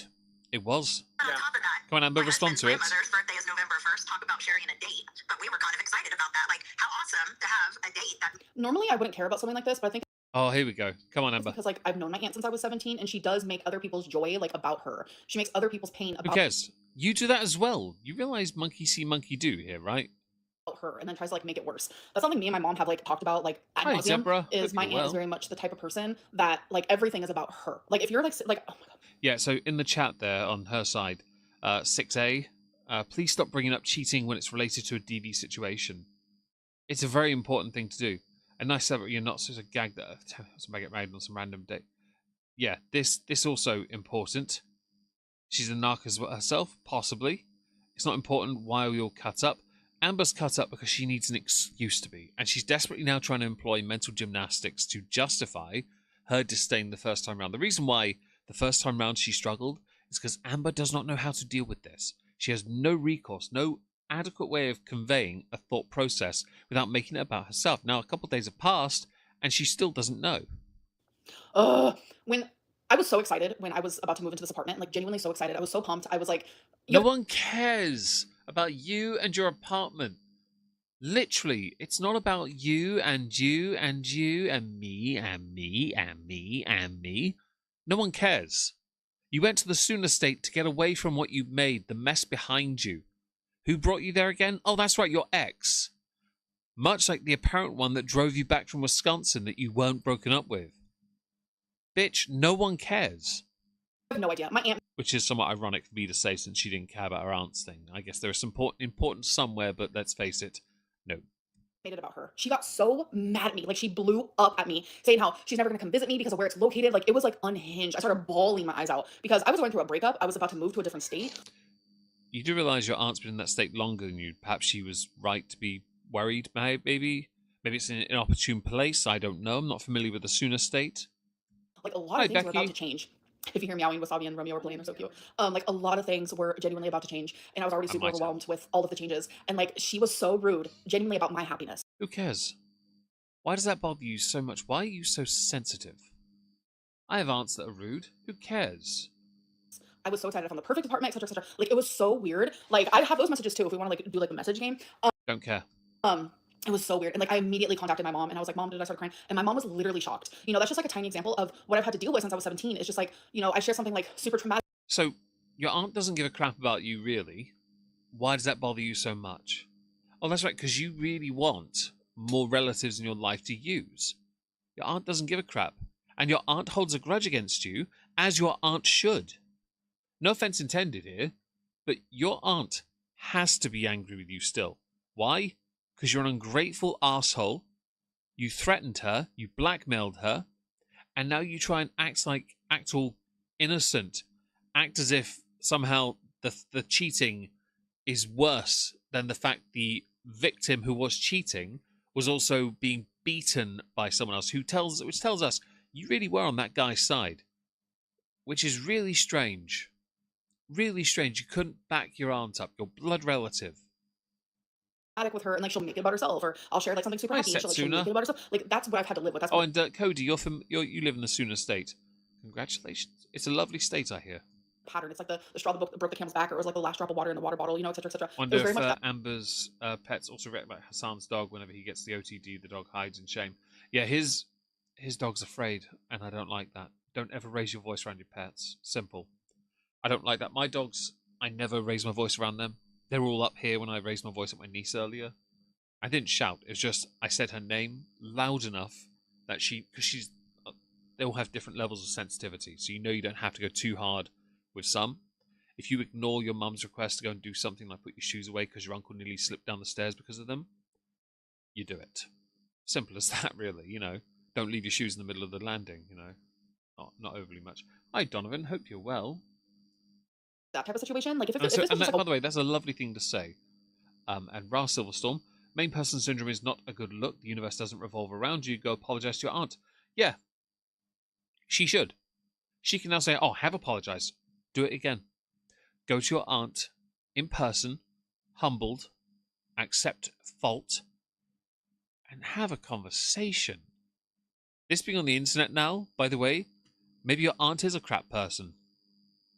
It was. But Yeah. on top of that, Come on, Amber, my respond to husband's it. grandmother's birthday is November 1st. Talk about sharing a date. But we were kind of excited about that. Like, how awesome to have a date that Normally, I wouldn't care about something like this, but I think Oh, here we go. Come on, it's Amber. because like I've known my aunt since I was 17, and she does make other people's joy like about her. She makes other people's pain Who about cares? You do that as well. You realize monkey see, monkey do here, right? her, and then tries to like make it worse. That's something me and my mom have like talked about like ad Hi, nauseam. Zebra. Is Hope my you're aunt is well. very much the type of person that like everything is about her. Like if you're like oh my god, Yeah, so in the chat there on her side, 6A, please stop bringing up cheating when it's related to a DV situation. It's a very important thing to do. And nice that you're not such a gag that somebody get married on some random day. Yeah, this also important. She's a narc as well herself, possibly. It's not important why we all cut up. Amber's cut up because she needs an excuse to be, and she's desperately now trying to employ mental gymnastics to justify her disdain the first time round. The reason why the first time round she struggled is because Amber does not know how to deal with this. She has no recourse, no adequate way of conveying a thought process without making it about herself. Now, a couple of days have passed, and she still doesn't know. when I was so excited when I was about to move into this apartment, like genuinely so excited. I was so pumped. I was like, No one cares about you and your apartment. Literally, it's not about you and you and you and me and me and me and me. No one cares. You went to the Sooner State to get away from what you made, the mess behind you. Who brought you there again? Oh, that's right, your ex. Much like the apparent one that drove you back from Wisconsin that you weren't broken up with. Bitch, no one cares. I have no idea. My aunt Which is somewhat ironic for me to say since she didn't care about her aunt's thing. I guess there is some importance somewhere, but let's face it, no. made it about her. She got so mad at me. Like she blew up at me saying how she's never gonna come visit me because of where it's located. Like it was like unhinged. I started bawling my eyes out because I was going through a breakup. I was about to move to a different state. You do realize your aunt's been in that state longer than you. Perhaps she was right to be worried, maybe? Maybe it's in an inopportune place. I don't know. I'm not familiar with the Sooner State. Like a lot Hi, of things were Becky. about to change. If you hear meowing, Wasabi and Romeo are playing, they're so cute. Like a lot of things were genuinely about to change, and I was already I super might have. overwhelmed with all of the changes. And like she was so rude, genuinely about my happiness. Who cares? Why does that bother you so much? Why are you so sensitive? I have aunts that are rude. Who cares? I was so excited. I found the perfect apartment, etc., etc. Like it was so weird. Like I have those messages too. If we want to like do like a message game. Don't care. It was so weird. And like I immediately contacted my mom and I was like, Mom, did I start crying? And my mom was literally shocked. You know, that's just like a tiny example of what I've had to deal with since I was 17. It's just like, you know, I share something like super traumatic. So, your aunt doesn't give a crap about you, really. Why does that bother you so much? Oh, that's right, because you really want more relatives in your life to use. Your aunt doesn't give a crap. And your aunt holds a grudge against you, as your aunt should. No offense intended here, but your aunt has to be angry with you still. Why? Because you're an ungrateful asshole. You threatened her, you blackmailed her, and now you try and act all innocent, act as if somehow the cheating is worse than the fact the victim who was cheating was also being beaten by someone else, which tells us you really were on that guy's side, which is really strange. Really strange. You couldn't back your aunt up, your blood relative. with her, and like she'll make it about herself, or I'll share like something super Hi, happy, and she'll make Setsuna. it about herself. Like that's what I've had to live with. That's Oh, what and Cody, you live in the Suna state. Congratulations. It's a lovely state, I hear. pattern. It's like the straw that broke the camel's back, or it was like the last drop of water in the water bottle, you know, etc., etc. It Wonder was very if much that. Amber's pets also react like Hassan's dog whenever he gets the OTD. The dog hides in shame. Yeah, his dog's afraid, and I don't like that. Don't ever raise your voice around your pets. Simple. I don't like that. My dogs, I never raise my voice around them. They were all up here when I raised my voice at my niece earlier. I didn't shout. It was just I said her name loud enough that because they all have different levels of sensitivity, so you know you don't have to go too hard with some. If you ignore your mum's request to go and do something like put your shoes away because your uncle nearly slipped down the stairs because of them, you do it. Simple as that, really. You know, don't leave your shoes in the middle of the landing. You know, not overly much. Hi, Donovan. Hope you're well. That type of situation. Like if And, this was just by like the way, that's a lovely thing to say. And Ra Silverstorm, main person syndrome is not a good look. The universe doesn't revolve around you. Go apologize to your aunt. Yeah, she should. She can now say, "Oh, have apologized. Do it again. Go to your aunt in person, humbled, accept fault, and have a conversation." This being on the internet now, by the way, maybe your aunt is a crap person,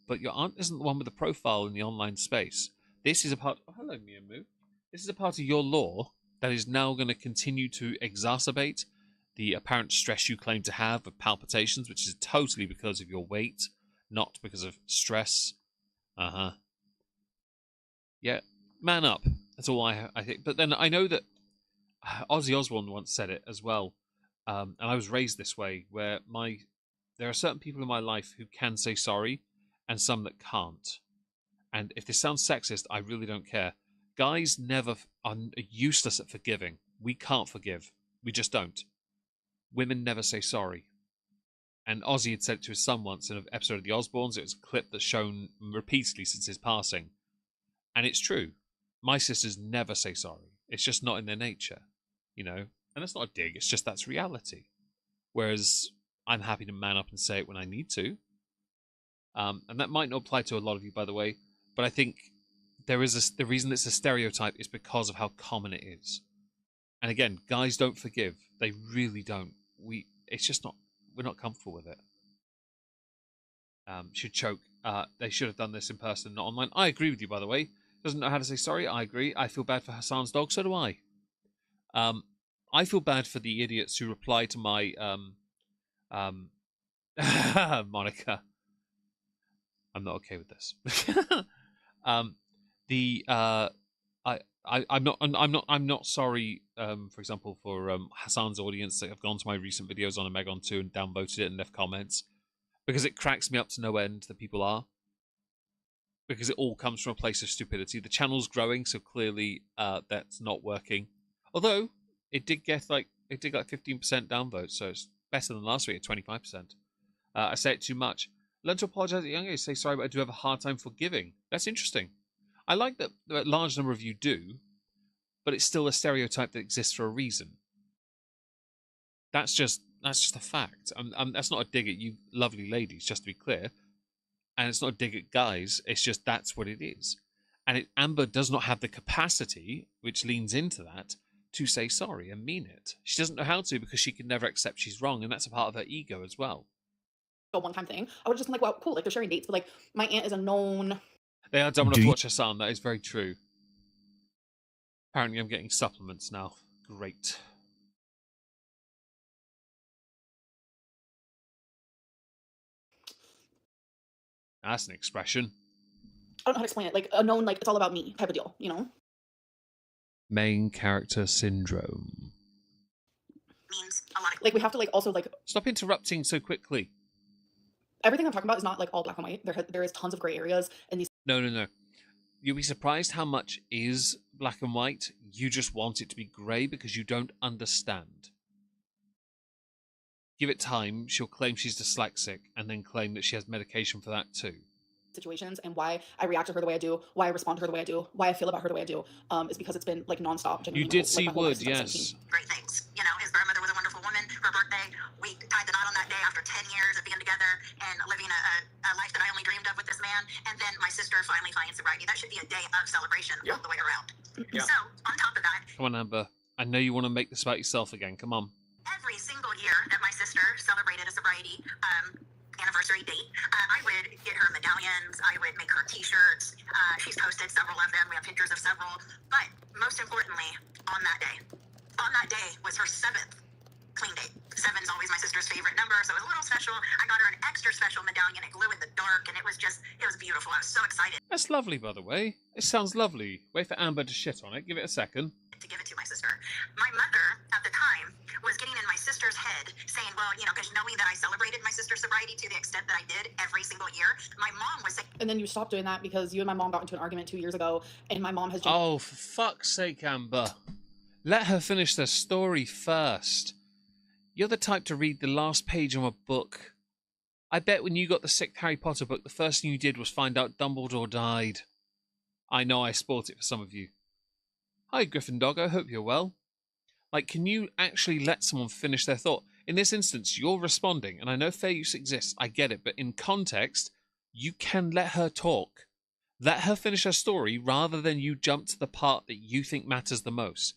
but your aunt isn't the one with the profile in the online space. This is a part. Oh, hello, Miamu. This is a part of your law that is now going to continue to exacerbate the apparent stress you claim to have of palpitations, which is totally because of your weight, not because of stress. Yeah, man up. That's all I think. But then I know that Ozzy Osbourne once said it as well, and I was raised this way, where there are certain people in my life who can say sorry, and some that can't. And if this sounds sexist, I really don't care. Guys never are useless at forgiving. We can't forgive. We just don't. Women never say sorry. And Ozzy had said it to his son once in an episode of The Osbournes. It was a clip that's shown repeatedly since his passing. And it's true. My sisters never say sorry. It's just not in their nature, you know? And that's not a dig. It's just that's reality. Whereas I'm happy to man up and say it when I need to. And that might not apply to a lot of you, by the way. But I think the reason it's a stereotype is because of how common it is. And again, guys don't forgive. They really don't. It's just not. We're not comfortable with it. Should choke. They should have done this in person, not online. I agree with you, by the way. Doesn't know how to say sorry. I agree. I feel bad for Hassan's dog. So do I. I feel bad for the idiots who reply to my Monica. I'm not okay with this. I'm not sorry. For example, for Hassan's audience that have gone to my recent videos on Omegon 2 and downvoted it and left comments, because it cracks me up to no end that people are. Because it all comes from a place of stupidity. The channel's growing, so clearly that's not working. Although it did get like 15% downvotes, so it's better than last week at 25%. I say it too much. Learn to apologize at a young age. Say sorry, but I do have a hard time forgiving. That's interesting. I like that a large number of you do, but it's still a stereotype that exists for a reason. That's just a fact. That's not a dig at you lovely ladies, just to be clear. And it's not a dig at guys. It's just that's what it is. And Amber does not have the capacity, which leans into that, to say sorry and mean it. She doesn't know how to because she can never accept she's wrong, and that's a part of her ego as well. a one-time thing. I would just been like, wow, cool, like they're sharing dates, but like my aunt is a known. They are dumb enough to watch Hassan. That is very true. Apparently, I'm getting supplements now. Great. That's an expression. I don't know how to explain it. Like a known, like it's all about me type of deal, you know? Main character syndrome. Means a lot of Like we have to like also like Stop interrupting so quickly. everything I'm talking about is not like all black and white. There is tons of gray areas in these. No. You'll be surprised how much is black and white. You just want it to be grey because you don't understand. Give it time, she'll claim she's dyslexic and then claim that she has medication for that too. Situations and why I react to her the way I do, why I respond to her the way I do, why I feel about her the way I do, is because it's been like nonstop. You did see Wood, yes. great things. You know, his grandmother was a wonderful woman. Her birthday, we tied the knot on that day after 10 years of being together and living a life that I only dreamed of with this man. And then my sister finally finds sobriety. That should be a day of celebration all the way around. Yeah. So, on top of that, Come on, Amber. I know you want to make this about yourself again. Come on. Every single year that my sister celebrated a sobriety anniversary date, I would get her medallions. I would make her T-shirts. She's posted several of them. We have pictures of several. But most importantly, on that day was her 7th clean date. 7's always my sister's favorite number, so it was a little special. I got her an extra special medallion. It glue in the dark, and it was beautiful. I was so excited That's lovely, by the way. It sounds lovely. Wait for Amber to shit on it. Give it a second. to give it to my sister. My mother, at the time, was getting in my sister's head, saying, well, because knowing that I celebrated my sister's sobriety to the extent that I did every single year, my mom was saying... And then you stopped doing that because you and my mom got into an argument 2 years ago, and my mom has... Oh, for fuck's sake, Amber. Let her finish the story first. You're the type to read the last page of a book. I bet when you got the 6th Harry Potter book, the first thing you did was find out Dumbledore died. I know I spoilt it for some of you. Hi, Griffin Dog, I hope you're well. Like, can you actually let someone finish their thought? In this instance, you're responding, and I know fair use exists, I get it, but in context, you can let her talk. Let her finish her story rather than you jump to the part that you think matters the most.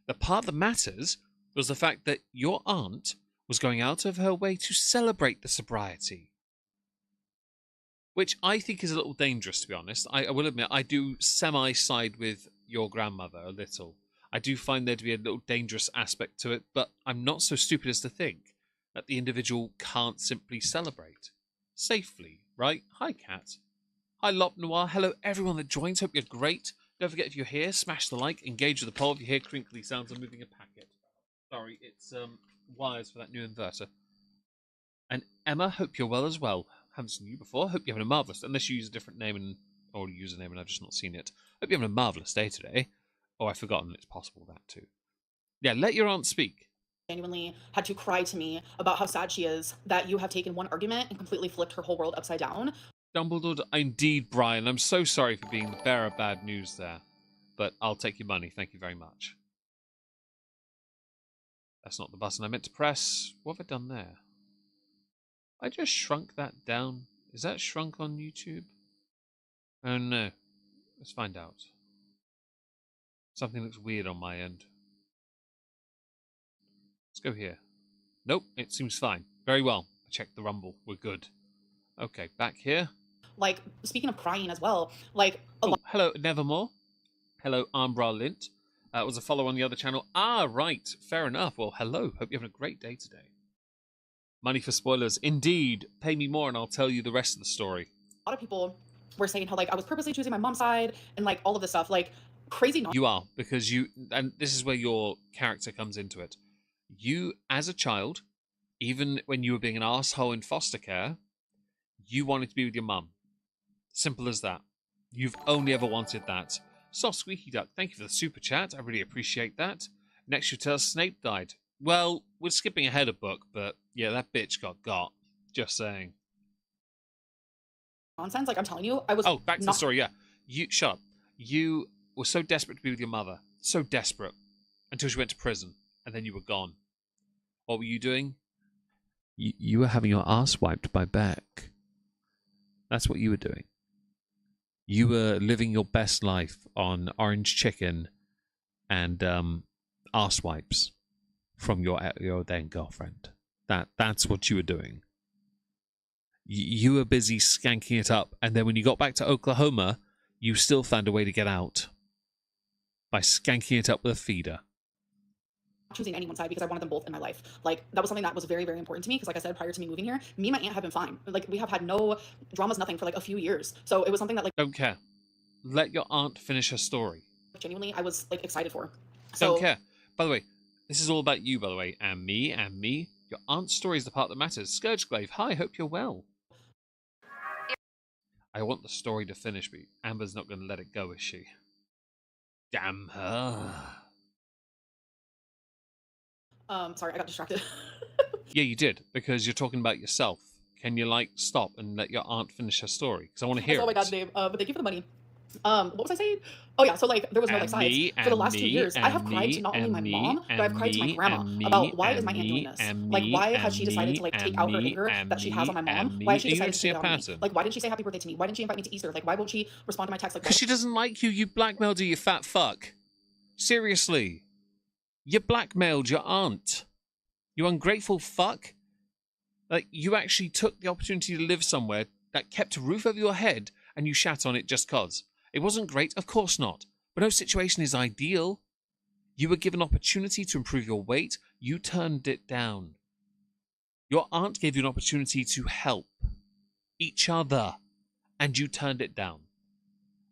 The part that matters was the fact that your aunt was going out of her way to celebrate the sobriety. Which I think is a little dangerous, to be honest. I will admit, I do semi-side with your grandmother a little. I do find there to be a little dangerous aspect to it, but I'm not so stupid as to think that the individual can't simply celebrate. Safely, right? Hi, Kat. Hi, Lop Noir. Hello, everyone that joins. Hope you're great. Don't forget, if you're here, smash the like, engage with the poll. If you hear crinkly sounds, I'm moving a packet. Sorry, it's wires for that new inverter. And Emma, hope you're well as well. Haven't seen you before. Hope you're having a marvellous, unless you use a different name or username and I've just not seen it. Hope you're having a marvellous day today. Oh, I've forgotten it's possible that too. Yeah, let your aunt speak. Genuinely had to cry to me about how sad she is that you have taken one argument and completely flipped her whole world upside down. Dumbledore, indeed, Brian. I'm so sorry for being the bearer of bad news there. But I'll take your money. Thank you very much. That's not the button I meant to press. What have I done there? I just shrunk that down. Is that shrunk on YouTube? Oh no. Let's find out. Something looks weird on my end. Let's go here. Nope, it seems fine. Very well. I checked the rumble. We're good. Okay, back here. Like, speaking of crying as well, like... Hello, Nevermore. Hello, Amberlynn. Was a follow on the other channel. Ah, right. Fair enough. Well, hello. Hope you're having a great day today. Money for spoilers. Indeed. Pay me more and I'll tell you the rest of the story. A lot of people were saying how, like, I was purposely choosing my mom's side and, like, all of this stuff. Like, crazy nonsense. You are, because you... And this is where your character comes into it. You, as a child, even when you were being an arsehole in foster care, you wanted to be with your mum. Simple as that. You've only ever wanted that. Soft Squeaky Duck, thank you for the super chat. I really appreciate that. Next you tell us Snape died. Well, we're skipping ahead a book, but yeah, that bitch got. Just saying. Nonsense, like I'm telling you, I was... Oh, back to the story, yeah. You shut up. You were so desperate to be with your mother. So desperate. Until she went to prison. And then you were gone. What were you doing? You were having your ass wiped by Beck. That's what you were doing. You were living your best life on orange chicken and arse wipes from your then girlfriend. That's what you were doing. You were busy skanking it up, and then when you got back to Oklahoma, you still found a way to get out by skanking it up with a feeder. Choosing anyone's side because I wanted them both in my life. Like, that was something that was very, very important to me because, like I said, prior to me moving here, me and my aunt have been fine. Like, we have had no dramas, nothing for like a few years. So it was something that, like... Don't care. Let your aunt finish her story. Genuinely, I was, like, excited for. So... Don't care. By the way, this is all about you, by the way, and me. Your aunt's story is the part that matters. Scourgeglaive, hi, hope you're well. I want the story to finish, but Amber's not going to let it go, is she? Damn her. Sorry, I got distracted. Yeah, you did, because you're talking about yourself. Can you, like, stop and let your aunt finish her story? Because I want to hear it. Oh my god, Dave. But thank you for the money. What was I saying? Oh yeah, so like there was no like sides for the last 2 years. I have cried to not only my mom, but I've cried to my grandma about why is my aunt doing this? Like why has she decided to like take out her anger that she has on my mom? Why has she decided to take it on me? Like why didn't she say happy birthday to me? Why didn't she invite me to Easter? Like why won't she respond to my text? Like because she doesn't like you, you blackmailed her, you fat fuck. Seriously. You blackmailed your aunt. You ungrateful fuck. Like, you actually took the opportunity to live somewhere that kept a roof over your head and you shat on it just cause. It wasn't great, of course not. But no situation is ideal. You were given opportunity to improve your weight. You turned it down. Your aunt gave you an opportunity to help each other, and you turned it down.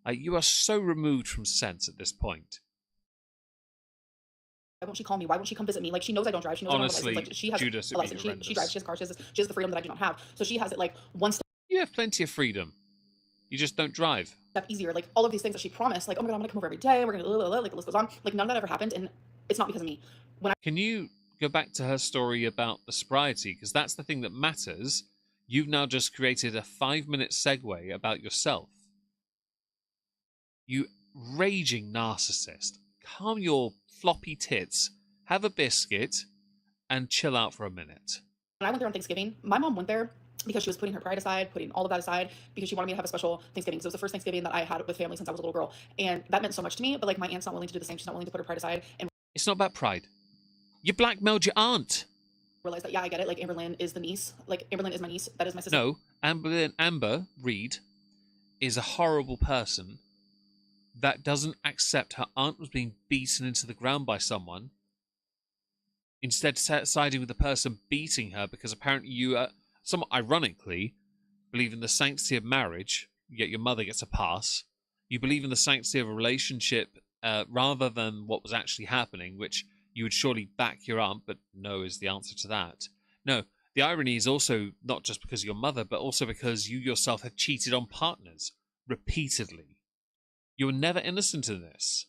You are so removed from sense at this point. Why won't she call me? Why won't she come visit me? Like, she knows I don't drive. She knows Honestly, I don't have a license. Like, she has Judas, a license. She drives. She has a car. She has the freedom that I do not have. So she has it like one step You have plenty of freedom. You just don't drive. easier. Like, all of these things that she promised, like, oh my God, I'm gonna come over every day. We're gonna like, the list goes on. Like, none of that ever happened, and it's not because of me. Can you go back to her story about the sobriety? Because that's the thing that matters. You've now just created a 5-minute segue about yourself. You raging narcissist. Calm your floppy tits, have a biscuit, and chill out for a minute. When I went there on Thanksgiving, my mom went there because she was putting her pride aside, putting all of that aside, because she wanted me to have a special Thanksgiving. Because it was the first Thanksgiving that I had with family since I was a little girl. And that meant so much to me, but like, my aunt's not willing to do the same. She's not willing to put her pride aside and It's not about pride. You blackmailed your aunt. realize that, yeah, I get it. Like, Amberlynn is the niece. Like, Amberlynn is my niece. That is my sister. No, Amber Reid is a horrible person that doesn't accept her aunt was being beaten into the ground by someone, instead siding with the person beating her because apparently you, somewhat ironically, believe in the sanctity of marriage, yet your mother gets a pass. You believe in the sanctity of a relationship rather than what was actually happening, which you would surely back your aunt, but no is the answer to that. No, the irony is also not just because of your mother, but also because you yourself have cheated on partners repeatedly. You were never innocent in this.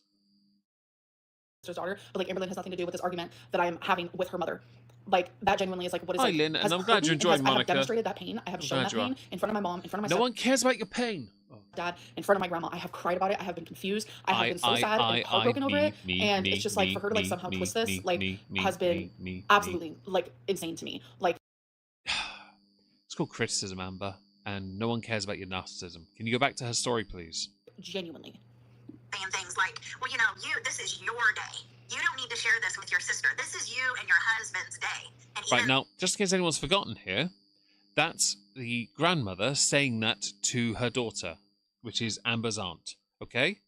Sister's daughter, but like, Amberlynn has nothing to do with this argument that I am having with her mother. Like, that genuinely is like what is Hi, like, Lynn, has and I'm hurt glad me you're and enjoying I have Monica. demonstrated that pain. I have shown glad that you are. pain in front of my mom, in front of my No one cares about your pain. dad, in front of my grandma. I have cried about it. I have been confused. I have been so sad and heartbroken over it. And it's just like, for her to like somehow twist this, like, has been absolutely like insane to me. Like, It's called criticism, Amber, and no one cares about your narcissism. Can you go back to her story, please? genuinely. Saying things like, well, you know, this is your day. You don't need to share this with your sister. This is you and your husband's day. And Right, now, just in case anyone's forgotten here, that's the grandmother saying that to her daughter, which is Amber's aunt, okay?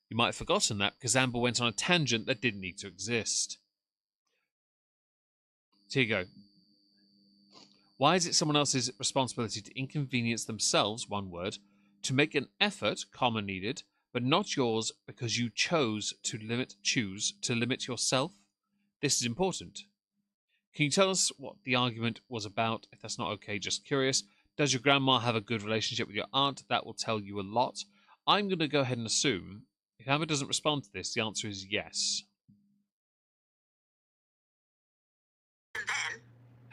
You might have forgotten that because Amber went on a tangent that didn't need to exist. So here you go. Why is it someone else's responsibility to inconvenience themselves, one word, to make an effort, comma needed, but not yours because you choose to limit yourself? This is important. Can you tell us what the argument was about? If that's not okay, just curious. Does your grandma have a good relationship with your aunt? That will tell you a lot. I'm going to go ahead and assume, if Amber doesn't respond to this, the answer is yes.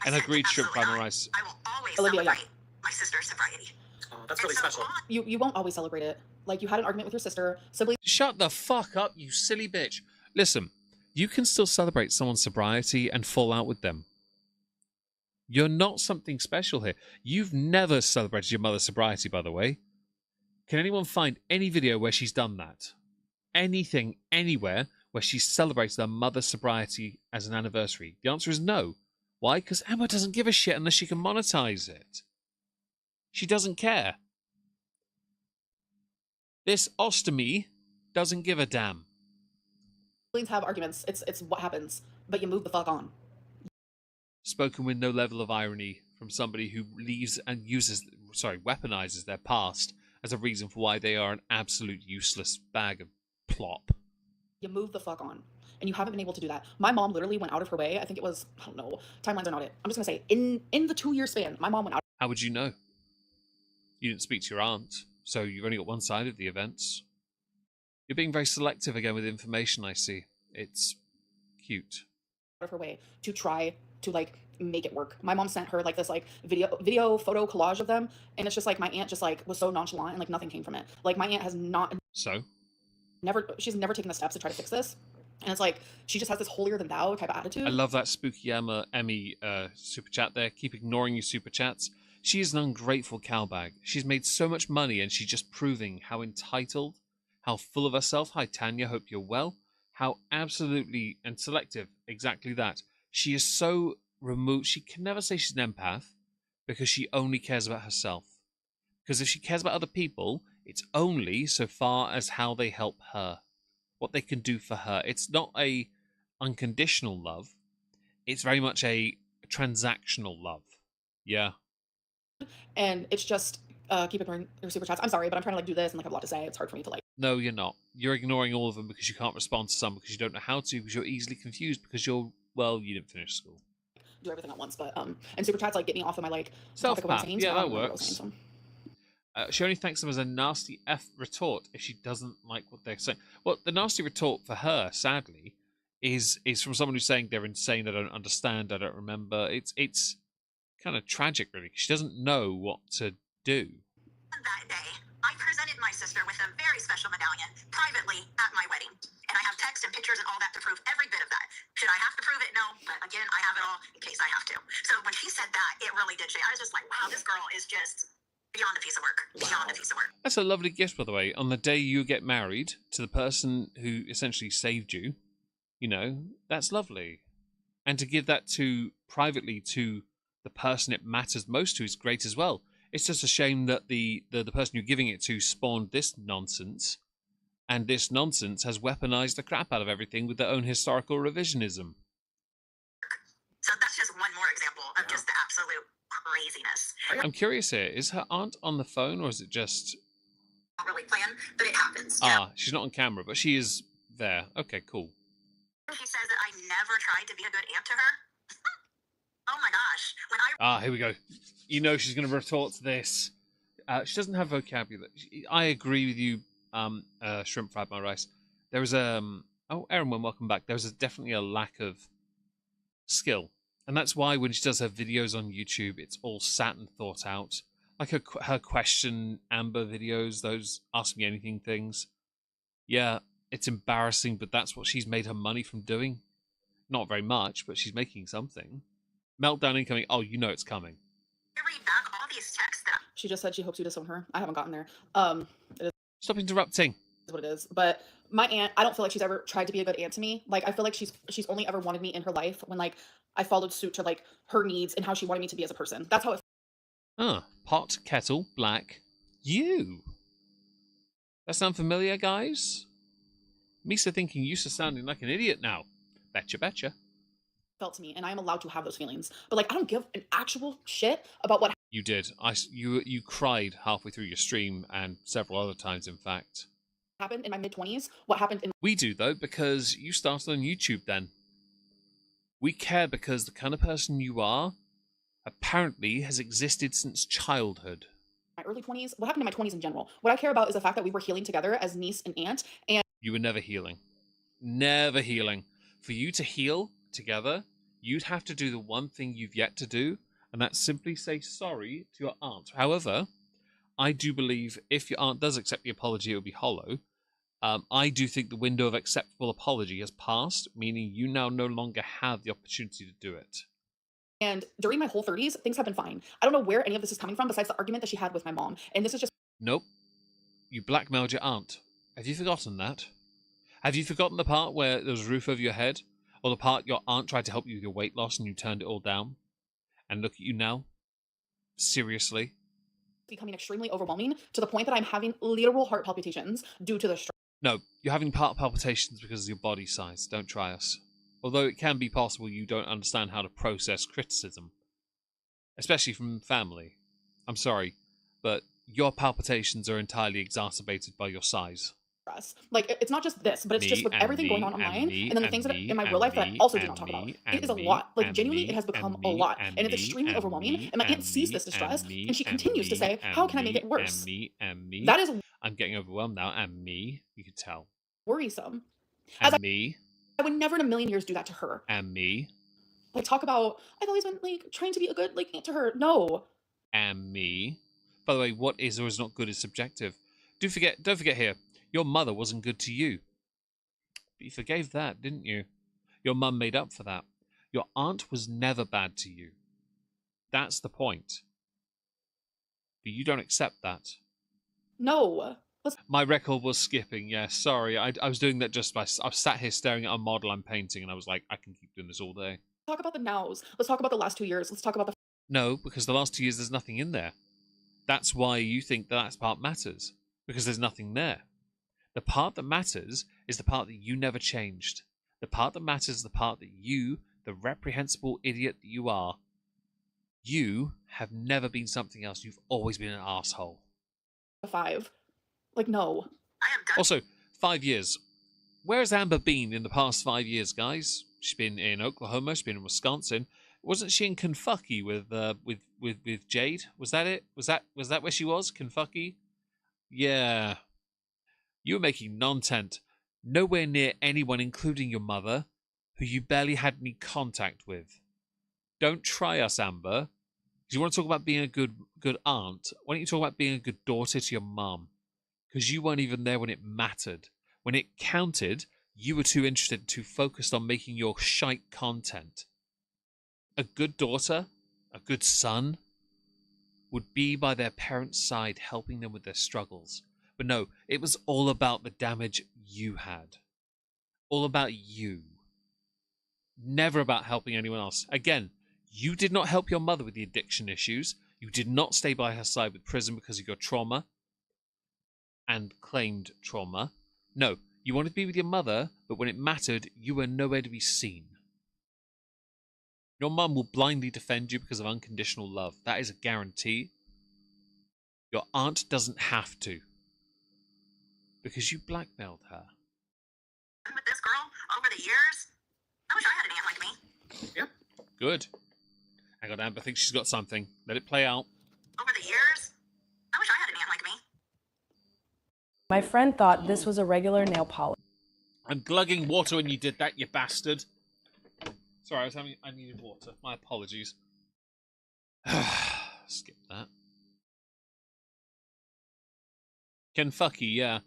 And agreed shrimp fried rice. I will always Olivia, celebrate my sister's sobriety. Oh, that's really special. You won't always celebrate it. Like, you had an argument with your sister. Siblings Shut the fuck up, you silly bitch. Listen, you can still celebrate someone's sobriety and fall out with them. You're not something special here. You've never celebrated your mother's sobriety, by the way. Can anyone find any video where she's done that? Anything, anywhere, where she's celebrated her mother's sobriety as an anniversary? The answer is no. Why? Because Emma doesn't give a shit unless she can monetize it. She doesn't care. This ostomy doesn't give a damn. have arguments. It's what happens. But you move the fuck on. Spoken with no level of irony from somebody who leaves and weaponizes their past as a reason for why they are an absolute useless bag of plop. You move the fuck on. And you haven't been able to do that. My mom literally went out of her way. I think it was, I don't know, timelines are not it. I'm just going to say, in the 2-year span, my mom went out. How would you know? You didn't speak to your aunt, so you've only got one side of the events. You're being very selective again with information, I see. It's cute. Out of her way to try to, like, make it work. My mom sent her, like, this, like, video photo collage of them, and it's just, like, my aunt just, like, was so nonchalant, and, like, nothing came from it. Like, my aunt has not... So? She's never taken the steps to try to fix this. And it's like, she just has this holier-than-thou type of attitude. I love that Spooky Emmy super chat there. Keep ignoring your super chats. She is an ungrateful cowbag. She's made so much money and she's just proving how entitled, how full of herself. Hi, Tanya. Hope you're well. how absolutely and selective, exactly that. She is so removed. She can never say she's an empath because she only cares about herself. Because if she cares about other people, it's only so far as how they help her, what they can do for her. It's not a unconditional love. It's very much a transactional love. Yeah. And it's just keep ignoring your super chats. I'm sorry, but I'm trying to like do this and like I have a lot to say. It's hard for me to like. No, you're not. You're ignoring all of them because you can't respond to some because you don't know how to, because you're easily confused because you didn't finish school. Do everything at once, but and super chats like get me off of my like topic of Self-pat. insane. Yeah, so I that don't remember what I was works. saying, so. She only thanks them as a nasty F retort if she doesn't like what they're saying. Well, the nasty retort for her, sadly, is from someone who's saying they're insane, I don't understand, I don't remember. It's kind of tragic, really. She doesn't know what to do. That day, I presented my sister with a very special medallion privately at my wedding. And I have text and pictures and all that to prove every bit of that. Should I have to prove it? No. But again, I have it all in case I have to. So when she said that, it really did shake. I was just like, wow, this girl is just beyond a piece of work. Beyond a piece of work. That's a lovely gift, by the way. On the day you get married to the person who essentially saved you, that's lovely. And to give that privately to the person it matters most to is great as well. It's just a shame that the person you're giving it to spawned this nonsense, and this nonsense has weaponized the crap out of everything with their own historical revisionism. So that's just one more example of just the absolute craziness. I'm curious here, is her aunt on the phone or is it just... Not really planned, but it happens. She's not on camera, but she is there. Okay, cool. He says that I never tried to be a good aunt to her. Oh my gosh. Here we go. She's going to retort to this. She doesn't have vocabulary. I agree with you, Shrimp Fried My Rice. There was Erin, welcome back. There was definitely a lack of skill. And that's why when she does her videos on YouTube, it's all sat and thought out. Like her question Amber videos, those Ask Me Anything things. Yeah, it's embarrassing, but that's what she's made her money from doing. Not very much, but she's making something. Meltdown incoming. Oh, it's coming. I read back all these texts that She just said she hopes you disown her. I haven't gotten there. It Stop interrupting. is what it is. But my aunt, I don't feel like she's ever tried to be a good aunt to me. Like I feel like she's only ever wanted me in her life when like I followed suit to like her needs and how she wanted me to be as a person. That's how it. Pot, kettle, black. You. That sound familiar, guys? Misa thinking you sounding like an idiot now. Betcha. Felt to me, and I am allowed to have those feelings. But like I don't give an actual shit about what You did. You cried halfway through your stream and several other times, in fact. happened in my mid-20s, what happened in We do, though, because you started on YouTube then. We care because the kind of person you are apparently has existed since childhood. my early 20s, what happened in my 20s in general. What I care about is the fact that we were healing together as niece and aunt, and You were never healing. Never healing. For you to heal together, you'd have to do the one thing you've yet to do, and that's simply say sorry to your aunt. However, I do believe if your aunt does accept the apology, it will be hollow. I do think the window of acceptable apology has passed, meaning you now no longer have the opportunity to do it. and during my whole 30s, things have been fine. I don't know where any of this is coming from besides the argument that she had with my mom. And this is just Nope. You blackmailed your aunt. Have you forgotten that? Have you forgotten the part where there was a roof over your head? Or the part your aunt tried to help you with your weight loss and you turned it all down? And look at you now? Seriously? becoming extremely overwhelming to the point that I'm having literal heart palpitations due to the stress. No, you're having heart palpitations because of your body size. Don't try us. Although it can be possible you don't understand how to process criticism. Especially from family. I'm sorry, but your palpitations are entirely exacerbated by your size. Like, it's not just this, but it's just with everything going on online, and then the things that in my real life that I also do not talk about. It is a lot. Like, genuinely, it has become a lot, and it's extremely overwhelming, and my aunt sees this distress, and she continues to say, how can I make it worse? That is I'm getting overwhelmed now, and me, you could tell. worrisome. And As me, I would never in a million years do that to her. and me, Like, talk about, I've always been, like, trying to be a good, like, aunt to her. No. and me. By the way, what is or is not good is subjective. Don't forget here, your mother wasn't good to you. But you forgave that, didn't you? Your mum made up for that. Your aunt was never bad to you. That's the point. But you don't accept that. No. My record was skipping, yeah, sorry. I was doing that just by... I was sat here staring at a model I'm painting, and I was like, I can keep doing this all day. Talk about the nows. Let's talk about the last 2 years. Let's talk about the No, because the last 2 years there's nothing in there. That's why you think that part matters, because there's nothing there. The part that matters is the part that you never changed. The part that matters is the part that you, the reprehensible idiot that you are, you have never been something else. You've always been an asshole. 5. Like, no. I am done. Also, 5 years. Where has Amber been in the past 5 years, guys? She's been in Oklahoma. She's been in Wisconsin. Wasn't she in Kentucky with Jade? Was that it? Was that where she was? Kentucky? Yeah. You were making content nowhere near anyone, including your mother, who you barely had any contact with. Don't try us, Amber. Do you want to talk about being a good aunt? Why don't you talk about being a good daughter to your mum? Because you weren't even there when it mattered. When it counted, you were too interested, too focused on making your shite content. A good daughter, a good son, would be by their parents' side helping them with their struggles. But no, it was all about the damage you had. All about you. Never about helping anyone else. Again, you did not help your mother with the addiction issues. You did not stay by her side with prison because of your trauma and claimed trauma. No, you wanted to be with your mother, but when it mattered, you were nowhere to be seen. Your mum will blindly defend you because of unconditional love. That is a guarantee. Your aunt doesn't have to. Because you blackmailed her. With this girl over the years, I wish I had an aunt like me. Yep. Good. Hang on, Amber. I think she's got something. Let it play out. Over the years, I wish I had an aunt like me. My friend thought this was a regular nail polish. I'm glugging water when you did that, you bastard. Sorry, I needed water. My apologies. Skip that. Kentucky, yeah.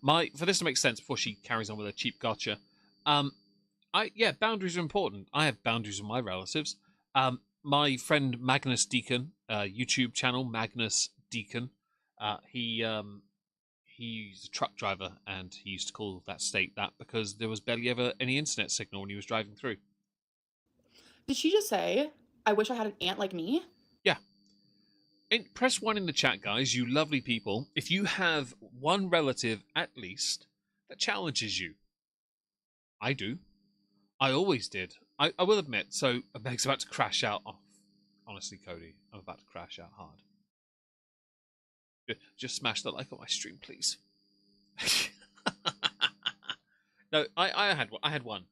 For this to make sense before she carries on with her cheap gotcha. Boundaries are important. I have boundaries with my relatives. My friend Magnus Deacon, YouTube channel Magnus Deacon, he's a truck driver, and he used to call that state that because there was barely ever any internet signal when he was driving through. Did she just say, I wish I had an aunt like me? Yeah. Press 1 in the chat, guys, you lovely people, if you have one relative, at least, that challenges you. I do. I always did. I will admit, so Meg's about to crash out. Oh, honestly, Cody, I'm about to crash out hard. Just smash the like on my stream, please. No, I had one.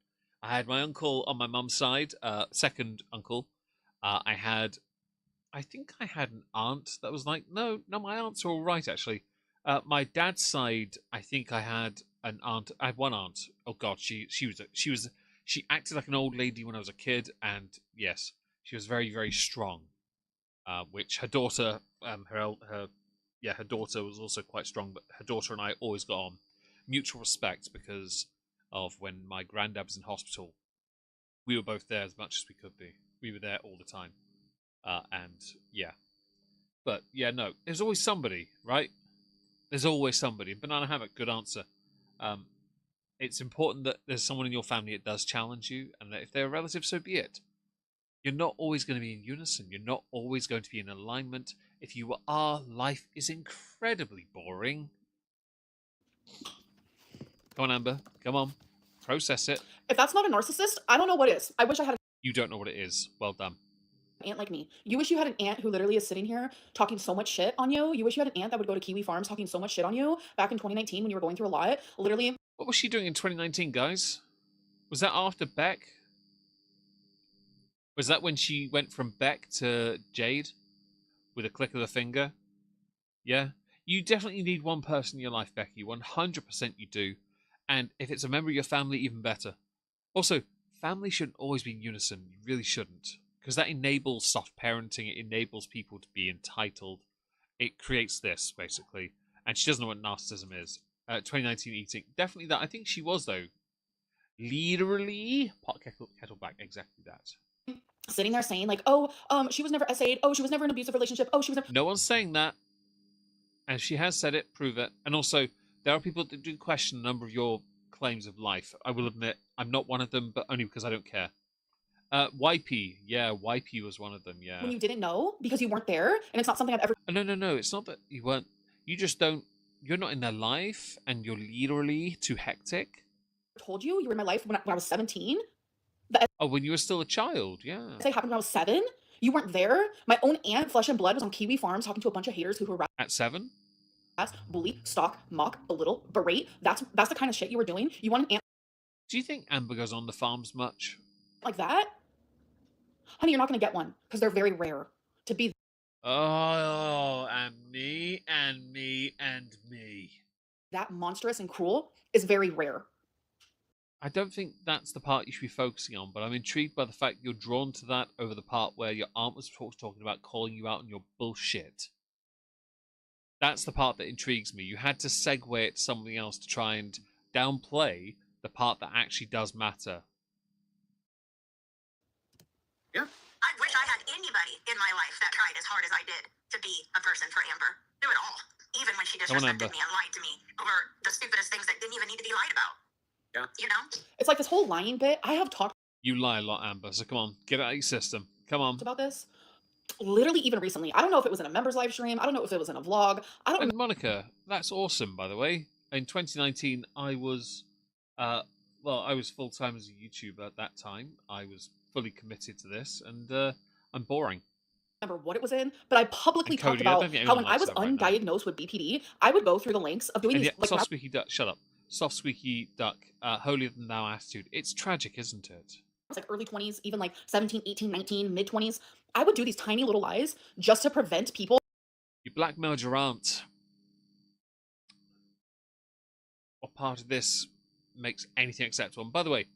I had my uncle on my mum's side, second uncle. I think I had an aunt that was like, no, my aunts are all right, actually. My dad's side, I think I had an aunt. I had one aunt. Oh God, she acted like an old lady when I was a kid, and yes, she was very, very strong. Which her daughter, her daughter was also quite strong, but her daughter and I always got on. Mutual respect because of when my granddad was in hospital. We were both there as much as we could be. We were there all the time. But yeah, no, there's always somebody, right? There's always somebody. Banana Hammock, good answer. It's important that there's someone in your family that does challenge you, and that if they're a relative, so be it. You're not always going to be in unison. You're not always going to be in alignment. If you are, life is incredibly boring. Come on, Amber. Come on. Process it. If that's not a narcissist, I don't know what is. I wish I had You don't know what it is. Well done. an aunt like me. You wish you had an aunt who literally is sitting here talking so much shit on you. You wish you had an aunt that would go to Kiwi Farms talking so much shit on you back in 2019 when you were going through a lot. Literally. What was she doing in 2019, guys? Was that after Beck? Was that when she went from Beck to Jade? With a click of the finger? Yeah? You definitely need one person in your life, Becky. 100% you do. And if it's a member of your family, even better. Also, family shouldn't always be in unison. You really shouldn't. Because that enables soft parenting. It enables people to be entitled. It creates this, basically. And she doesn't know what narcissism is. 2019 eating. Definitely that. I think she was, though. Literally. Pot kettle back. Exactly that. Sitting there saying like, oh, she was never essayed. Oh, she was never in an abusive relationship. Oh, she was never. No one's saying that. And if she has said it, prove it. And also, there are people that do question a number of your claims of life. I will admit, I'm not one of them, but only because I don't care. YP, yeah, YP was one of them, yeah. when you didn't know because you weren't there, and it's not something I've ever No, it's not that you weren't. You just don't. You're not in their life, and you're literally too hectic. told you. You were in my life when I was 17. Oh, when you were still a child, yeah. Say happened when I was 7. You weren't there. My own aunt, flesh and blood, was on Kiwi Farms talking to a bunch of haters who harass, At 7? bully, stalk, mock, belittle, berate. That's the kind of shit you were doing. You want an aunt Do you think Amber goes on the farms much? like that? Honey, you're not gonna get one because they're very rare to be Oh, and me, and me, and me. that monstrous and cruel is very rare. I don't think that's the part you should be focusing on, but I'm intrigued by the fact you're drawn to that over the part where your aunt was talking about calling you out on your bullshit. That's the part that intrigues me. You had to segue it to something else to try and downplay the part that actually does matter. Yeah. I wish I had anybody in my life that tried as hard as I did to be a person for Amber. Do it all. Even when she Come on, disrespected Amber. me and lied to me over the stupidest things that didn't even need to be lied about. Yeah. You know? It's like this whole lying bit. I have talked You lie a lot, Amber, so come on, get it out of your system. Come on. about this literally even recently. I don't know if it was in a members live stream. I don't know if it was in a vlog. I don't And Monica, that's awesome, by the way. In 2019, I was, I was full-time as a YouTuber at that time. I was fully committed to this, and I'm boring. remember what it was in, but I publicly And Cody, talked I about don't think how anyone when I likes was that right now. undiagnosed with BPD, I would go through the links of doing And these yet, like Soft Squeaky Duck, shut up. Soft Squeaky Duck, holier than thou attitude. It's tragic, isn't it? like early 20s, even like 17, 18, 19, mid 20s. I would do these tiny little lies just to prevent people. You blackmailed your aunt. What part of this makes anything acceptable? And by the way, it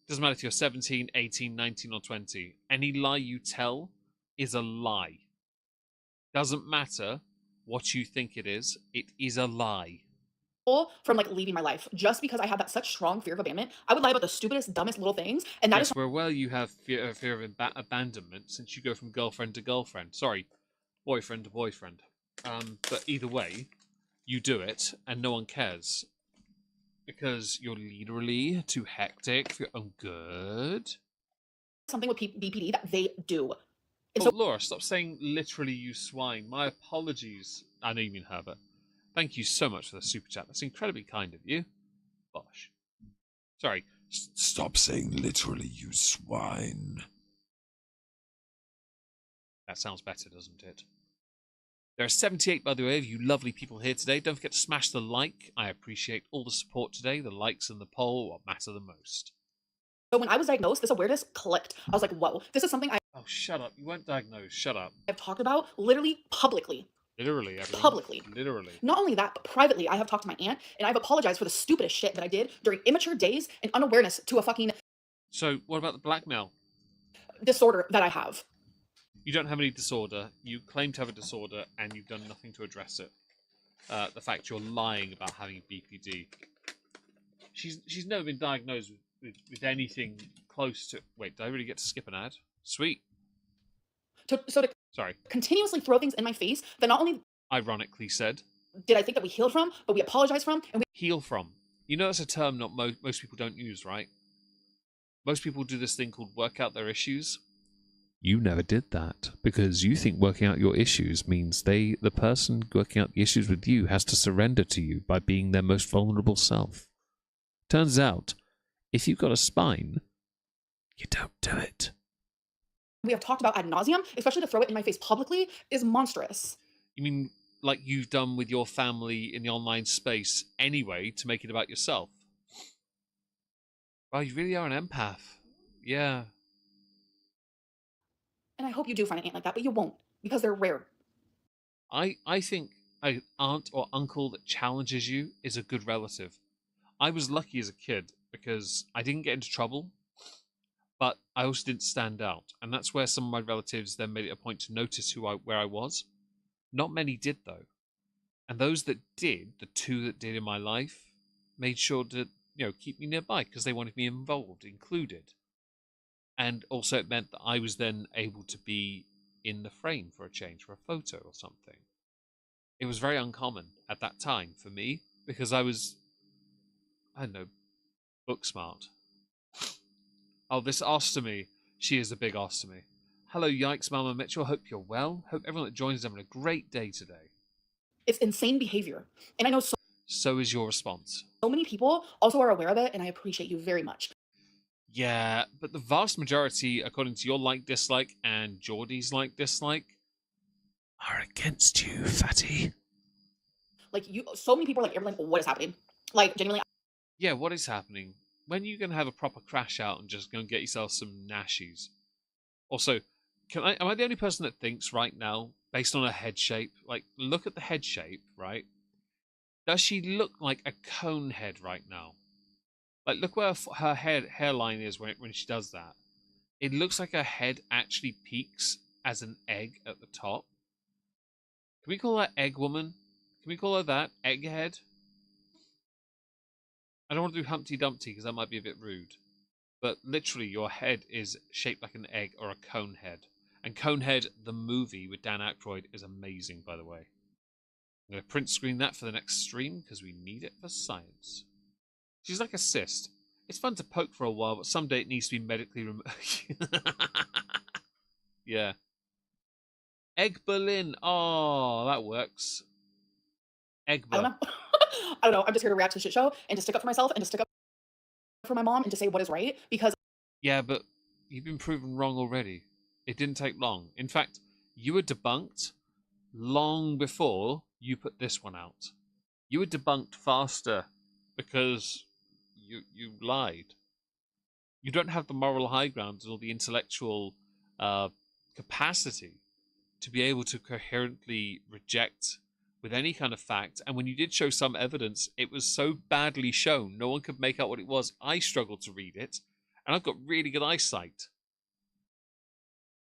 doesn't matter if you're 17, 18, 19, or 20. Any lie you tell is a lie. Doesn't matter what you think it is a lie. From like leaving my life just because I had that such strong fear of abandonment. I would lie about the stupidest, dumbest little things, and that is Yes, we're aware you have fear of abandonment since you go from girlfriend to girlfriend. Sorry, boyfriend to boyfriend. But either way, you do it, and no one cares. Because you're literally too hectic for your own good. something with BPD that they do. And Oh, so Laura, stop saying literally, you swine. My apologies. I know you mean Herbert. Thank you so much for the super chat. That's incredibly kind of you. Bosh. Sorry. Stop saying literally, you swine. That sounds better, doesn't it? There are 78, by the way, of you lovely people here today. Don't forget to smash the like. I appreciate all the support today. The likes and the poll what matter the most. when I was diagnosed, this awareness clicked. I was like, whoa, this is something Oh, shut up. You weren't diagnosed. Shut up. I've talked about literally publicly. Literally, everyone. Publicly. Literally. Not only that, but privately, I have talked to my aunt and I've apologized for the stupidest shit that I did during immature days and unawareness to a fucking So, what about the blackmail? disorder that I have. You don't have any disorder. You claim to have a disorder, and you've done nothing to address it. The fact you're lying about having BPD. She's never been diagnosed with anything close to. Wait, did I really get to skip an ad? Sweet. To Sorry. continuously throw things in my face that not only Ironically said. did I think that we healed from, but we apologized from, and we Heal from. You know that's a term not most people don't use, right? Most people do this thing called work out their issues. You never did that because you think working out your issues means the person working out the issues with you has to surrender to you by being their most vulnerable self. Turns out, if you've got a spine, you don't do it. have talked about ad nauseum, especially to throw it in my face publicly, is monstrous. You mean like you've done with your family in the online space anyway to make it about yourself? Wow, you really are an empath. Yeah. And I hope you do find an aunt like that, but you won't, because they're rare. I think an aunt or uncle that challenges you is a good relative. I was lucky as a kid because I didn't get into trouble, but I also didn't stand out. And that's where some of my relatives then made it a point to notice where I was. Not many did, though. And those that did, the two that did in my life, made sure to, keep me nearby because they wanted me involved, included. And also it meant that I was then able to be in the frame for a change, for a photo or something. it was very uncommon at that time for me because I was, I don't know, book smart. Oh, this ostomy. She is a big ostomy. Hello, Yikes, Mama Mitchell. Hope you're well. Hope everyone that joins is having a great day today. It's insane behavior. And I know So is your response. so many people also are aware of it, and I appreciate you very much. Yeah, but the vast majority, according to your like-dislike and Jordy's like-dislike, are against you, fatty. Like, so many people are like, Amberlynn, what is happening? Like, genuinely, Yeah, what is happening? When are you going to have a proper crash out and just go and get yourself some nashies? Also, am I the only person that thinks right now, based on her head shape, like, look at the head shape, right? Does she look like a cone head right now? Like, look where her hairline is when she does that. It looks like her head actually peaks as an egg at the top. Can we call her Egg Woman? Can we call her that? Egghead? I don't want to do Humpty Dumpty because that might be a bit rude. But literally, your head is shaped like an egg or a cone head. And Conehead, the movie with Dan Aykroyd, is amazing, by the way. I'm going to print screen that for the next stream because we need it for science. She's like a cyst. It's fun to poke for a while, but someday it needs to be medically removed. Yeah. Amberlynn. Oh, that works. I don't know. I don't know. I'm just here to react to the shit show and to stick up for myself and to stick up for my mom and to say what is right because Yeah, but you've been proven wrong already. It didn't take long. In fact, you were debunked long before you put this one out. You were debunked faster because you lied. You don't have the moral high ground or the intellectual capacity to be able to coherently reject with any kind of fact. And when you did show some evidence, it was so badly shown, no one could make out what it was. I struggled to read it, and I've got really good eyesight.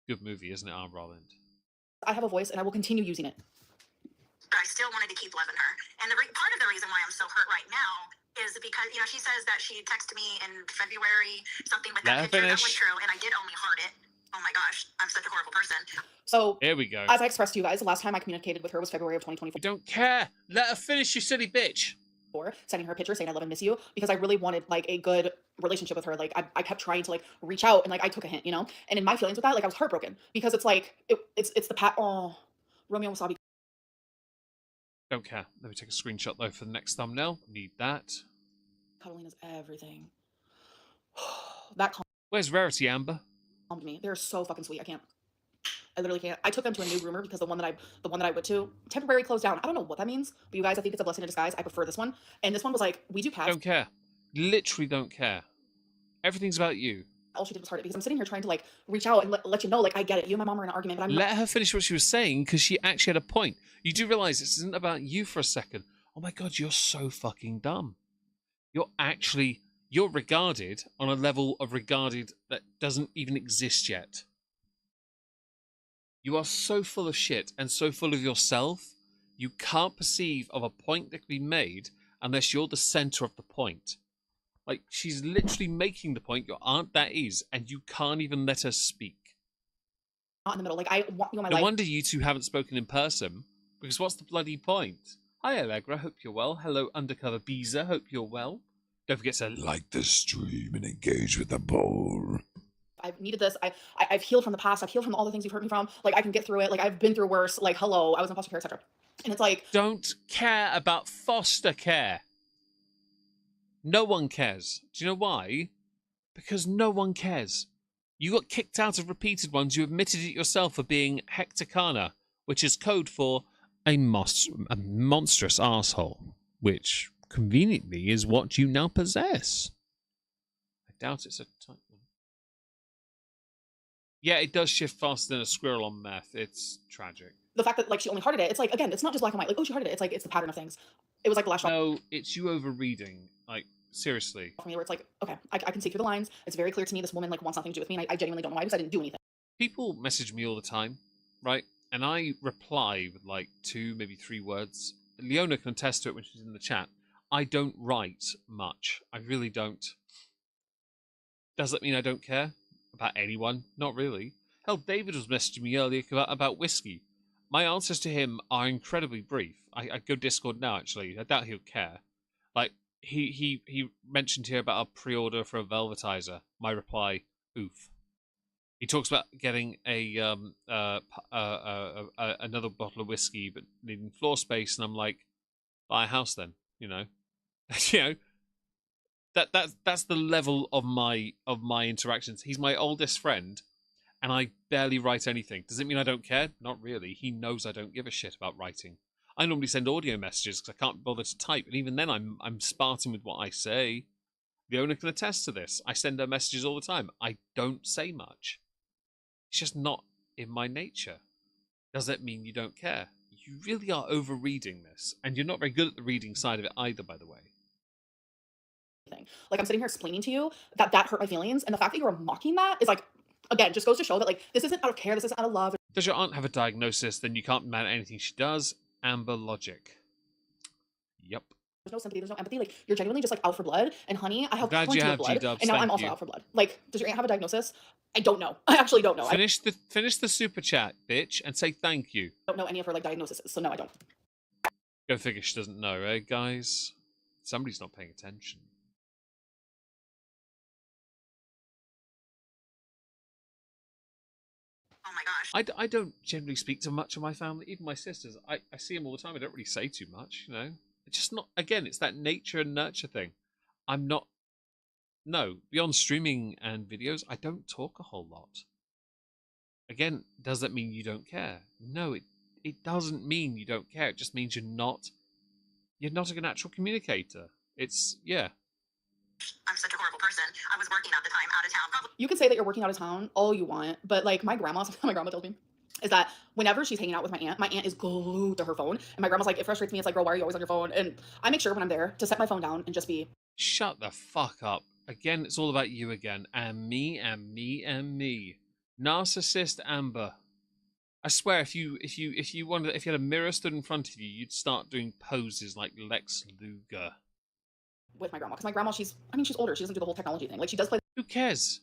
Good movie, isn't it, Amberlynn? I have a voice and I will continue using it. But I still wanted to keep loving her. And part of the reason why I'm so hurt right now is because, you know, she says that she texted me in February, something with that picture. That was true, and I did only heart it. Oh my gosh, I'm such a horrible person. So, here we go. As I expressed to you guys, the last time I communicated with her was February of 2024. We don't care. Let her finish, you silly bitch. Sending her a picture saying I love and miss you because I really wanted like a good relationship with her. Like I kept trying to like reach out and like I took a hint, you know? And in my feelings with that, like I was heartbroken because it's like, it's the Romeo Wasabi. Don't care. Let me take a screenshot though for the next thumbnail. Need that. Cuddling is everything. That Where's Rarity, Amber? calmed me. They're so fucking sweet. I literally can't. I took them to a new groomer because the one that I went to temporarily closed down. I don't know what that means, but you guys, I think it's a blessing in disguise. I prefer this one. And this one was like, we do cats. Don't care. Literally don't care. Everything's about you. All she did was heart it because I'm sitting here trying to like reach out and let you know, like I get it. You and my mom are in an argument, but I'm Let her finish what she was saying because she actually had a point. You do realize this isn't about you for a second. Oh my god, you're so fucking dumb. You're regarded on a level of regarded that doesn't even exist yet. You are so full of shit and so full of yourself, you can't perceive of a point that can be made unless you're the center of the point. Like, she's literally making the point, your aunt that is, and you can't even let her speak. not in the middle. Like I want you in my No life. wonder you two haven't spoken in person, because what's the bloody point? Hi Allegra, hope you're well. Hello Undercover Beezer, hope you're well. Don't forget to like the stream and engage with the poll. I've needed this. I've healed from the past. I've healed from all the things you've hurt me from. Like I can get through it. Like I've been through worse. Like hello, I was in foster care, etc. And it's like don't care about foster care. No one cares. Do you know why? Because no one cares. You got kicked out of repeated ones. You admitted it yourself for being hectocana, which is code for a monstrous asshole, which conveniently is what you now possess. I doubt it's a type one. Yeah, it does shift faster than a squirrel on meth. It's tragic. the fact that like she only hearted it. It's like again, it's not just black and white. Like oh, she hearted it. It's like it's the pattern of things. It was like the last straw No, it's you overreading. Like seriously. for me, where it's like okay, I can see through the lines. It's very clear to me this woman like wants nothing to do with me. And I genuinely don't know why because I didn't do anything. People message me all the time, right? And I reply with like 2, maybe 3 words. Leona can attest to it when she's in the chat. I don't write much. I really don't. Does that mean I don't care about anyone? Not really. Hell, David was messaging me earlier about whiskey. my answers to him are incredibly brief. I go Discord now, actually. I doubt he'll care. Like, he mentioned here about a pre-order for a Velvetizer. My reply, oof. He talks about getting another bottle of whiskey, but needing floor space, and I'm like, buy a house then, you know. You know, that's the level of my interactions. He's my oldest friend, and I barely write anything. Does it mean I don't care? Not really. He knows I don't give a shit about writing. I normally send audio messages because I can't bother to type, and even then I'm Spartan with what I say. The owner can attest to this. I send her messages all the time. I don't say much. It's just not in my nature. Does that mean you don't care? You really are over-reading this, and you're not very good at the reading side of it either, by the way. Like, I'm sitting here explaining to you that hurt my feelings, and the fact that you're mocking that is like, again, just goes to show that like this isn't out of care, this isn't out of love. Does your aunt have a diagnosis? Then you can't demand anything she does. Amber logic. Yep. There's no sympathy, there's no empathy. Like, you're genuinely just like out for blood. And honey, I have Glad plenty you of have blood, G-dubs, and now thank I'm also you. out for blood. Like, does your aunt have a diagnosis? I don't know. I actually don't know. I Finish the super chat, bitch, and say thank you. don't know any of her like diagnoses, so no, I don't. Go figure she doesn't know, eh, guys? Somebody's not paying attention. Oh my gosh. I don't generally speak to much of my family, even my sisters. I see them all the time. I don't really say too much, you know. It's just not. Again, it's that nature and nurture thing. I'm not. No, beyond streaming and videos, I don't talk a whole lot. Again, does that mean you don't care? No, it doesn't mean you don't care. It just means you're not a natural communicator. It's yeah. I'm such a horrible person. I was working at the time out of town. Probably You can say that you're working out of town all you want, but like my grandma, something my grandma tells me is that whenever she's hanging out with my aunt is glued to her phone. And my grandma's like, it frustrates me. It's like, girl, why are you always on your phone? And I make sure when I'm there to set my phone down and just be. Shut the fuck up. Again, it's all about you again. And me, and me, and me. Narcissist Amber. I swear, if you had a mirror stood in front of you, you'd start doing poses like Lex Luger. With my grandma, because my grandma, she's older. She doesn't do the whole technology thing. Like, she does play Who cares?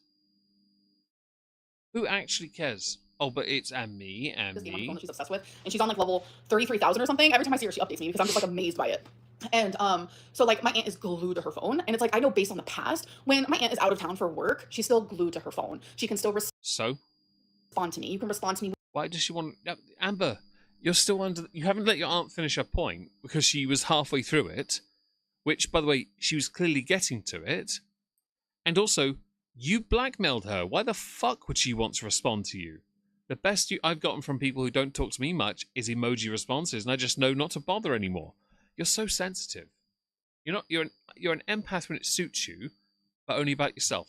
Who actually cares? Oh, but it's and me, and this game on her phone me. that she's obsessed with, and she's on like level 33,000 or something. Every time I see her, she updates me because I'm just like amazed by it. And so like my aunt is glued to her phone, and it's like I know based on the past, when my aunt is out of town for work, she's still glued to her phone. She can still So, respond to me. You can respond to me. why does she want... Amber, you're still under... You haven't let your aunt finish her point because she was halfway through it, which, by the way, she was clearly getting to it. And also, you blackmailed her. Why the fuck would she want to respond to you? The best I've gotten from people who don't talk to me much is emoji responses, and I just know not to bother anymore. You're so sensitive. You're an empath when it suits you, but only about yourself.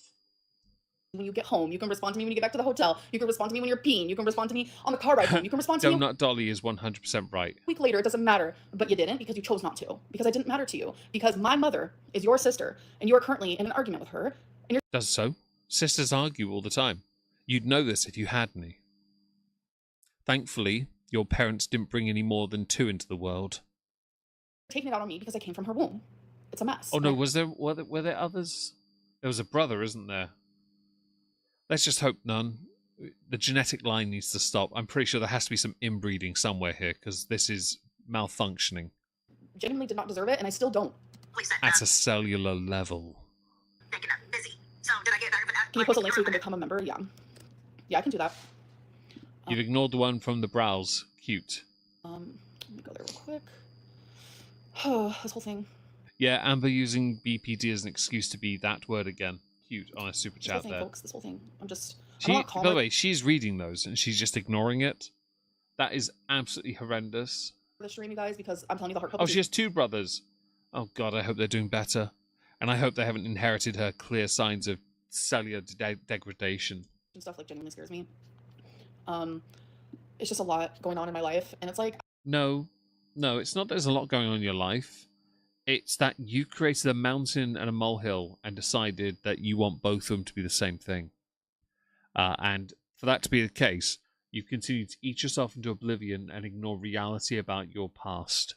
When you get home, you can respond to me when you get back to the hotel. You can respond to me when you're peeing. You can respond to me on the car ride home. You can respond to me Donut Dolly is 100% right. a week later. It doesn't matter. But you didn't because you chose not to. Because I didn't matter to you. Because my mother is your sister, and you are currently in an argument with her. And you're Does so. Sisters argue all the time. You'd know this if you had any. Thankfully, your parents didn't bring any more than 2 into the world. taking it out on me because I came from her womb. It's a mess. Oh no, were there others? There was a brother, isn't there? Let's just hope none. The genetic line needs to stop. I'm pretty sure there has to be some inbreeding somewhere here because this is malfunctioning. Genuinely did not deserve it, and I still don't. Please said At a cellular level. taking up busy. So did I get back? Can you post a link so you can become a member? Yeah. Yeah, I can do that. You've ignored the one from the browse. Cute. Let me go there real quick. This whole thing. Yeah, Amber using BPD as an excuse to be that word again. Cute on a super This whole chat thing, there. folks. This whole thing. I don't She, wanna by call the her- way, she's reading those and she's just ignoring it. That is absolutely horrendous. the stream, you guys, because I'm telling you the hard Oh, she has 2 brothers. Oh god, I hope they're doing better. And I hope they haven't inherited her clear signs of cellular degradation. and stuff like genuinely scares me. It's just a lot going on in my life, and it's like No, it's not there's a lot going on in your life. It's that you created a mountain and a molehill and decided that you want both of them to be the same thing. And for that to be the case, you've continued to eat yourself into oblivion and ignore reality about your past.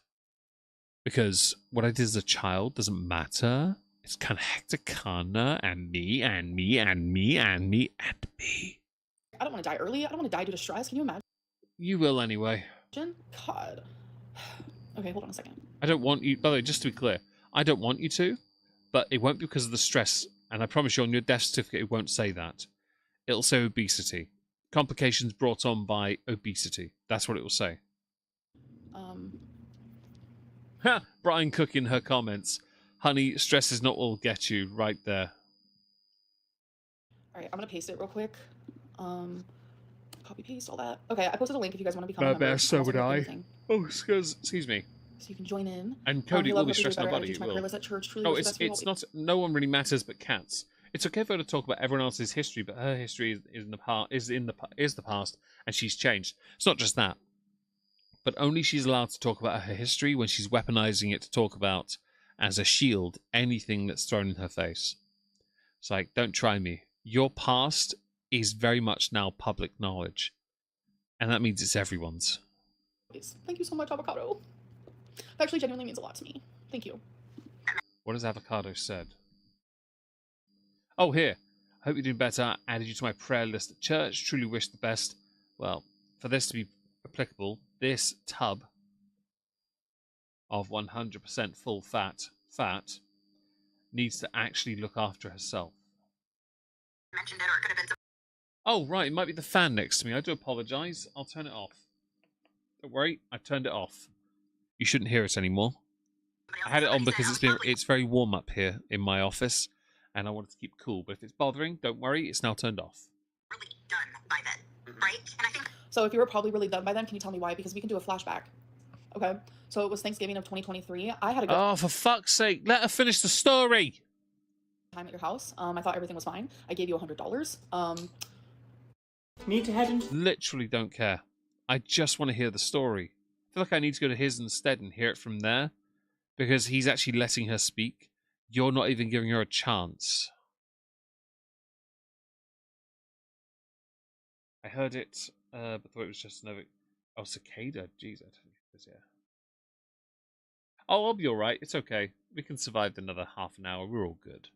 Because what I did as a child doesn't matter. It's kind of Hecticana and me and me and me and me and me. I don't want to die early. I don't want to die due to stress. Can you imagine? You will anyway. God. Okay, hold on a second. I don't want you, by the way, just to be clear, I don't want you to, but it won't be because of the stress, and I promise you on your death certificate it won't say that. It'll say obesity. Complications brought on by obesity. That's what it will say. Ha! Brian Cook in her comments. Honey, stress is not what will get you. Right there. All right, I'm gonna paste it real quick. Copy paste all that. Okay, I posted a link if you guys want to become a My member. best, so I'll would send you I. everything. Oh, excuse me. So you can join in. And Cody Your will love be will do stressed better my body. energy to my It prayer will. list at church. Truly Oh, wish the best for you it's all. not. No one really matters but cats. It's okay for her to talk about everyone else's history, but her history is in the past, and she's changed. It's not just that, but only she's allowed to talk about her history when she's weaponizing it to talk about as a shield anything that's thrown in her face. It's like, don't try me. Your past is very much now public knowledge, and that means it's everyone's. Thank you so much, Avocado. That actually genuinely means a lot to me. Thank you. What has Avocado said? Oh, here. Hope you're doing better. Added you to my prayer list at church. Truly wish the best. Well, for this to be applicable, this tub of 100% full fat needs to actually look after herself. Mentioned it, or it could have been. Oh, right. It might be the fan next to me. I do apologize. I'll turn it off. Don't worry. I've turned it off. You shouldn't hear it anymore. I had it on because it's very warm up here in my office, and I wanted to keep cool. But if it's bothering, don't worry. It's now turned off. Really done by then, right? And I think. So if you were probably really done by then, can you tell me why? Because we can do a flashback. Okay. So it was Thanksgiving of 2023. I had a good Oh, for fuck's sake. Let her finish the story. time at your house. I thought everything was fine. I gave you $100. Need to head into Literally don't care. I just want to hear the story. I feel like I need to go to his instead and hear it from there, because he's actually letting her speak. You're not even giving her a chance. I heard it, but thought it was just another... Oh, cicada. Jeez, I don't know if it is, yeah. Oh, I'll be alright. It's okay. We can survive another half an hour. We're all good.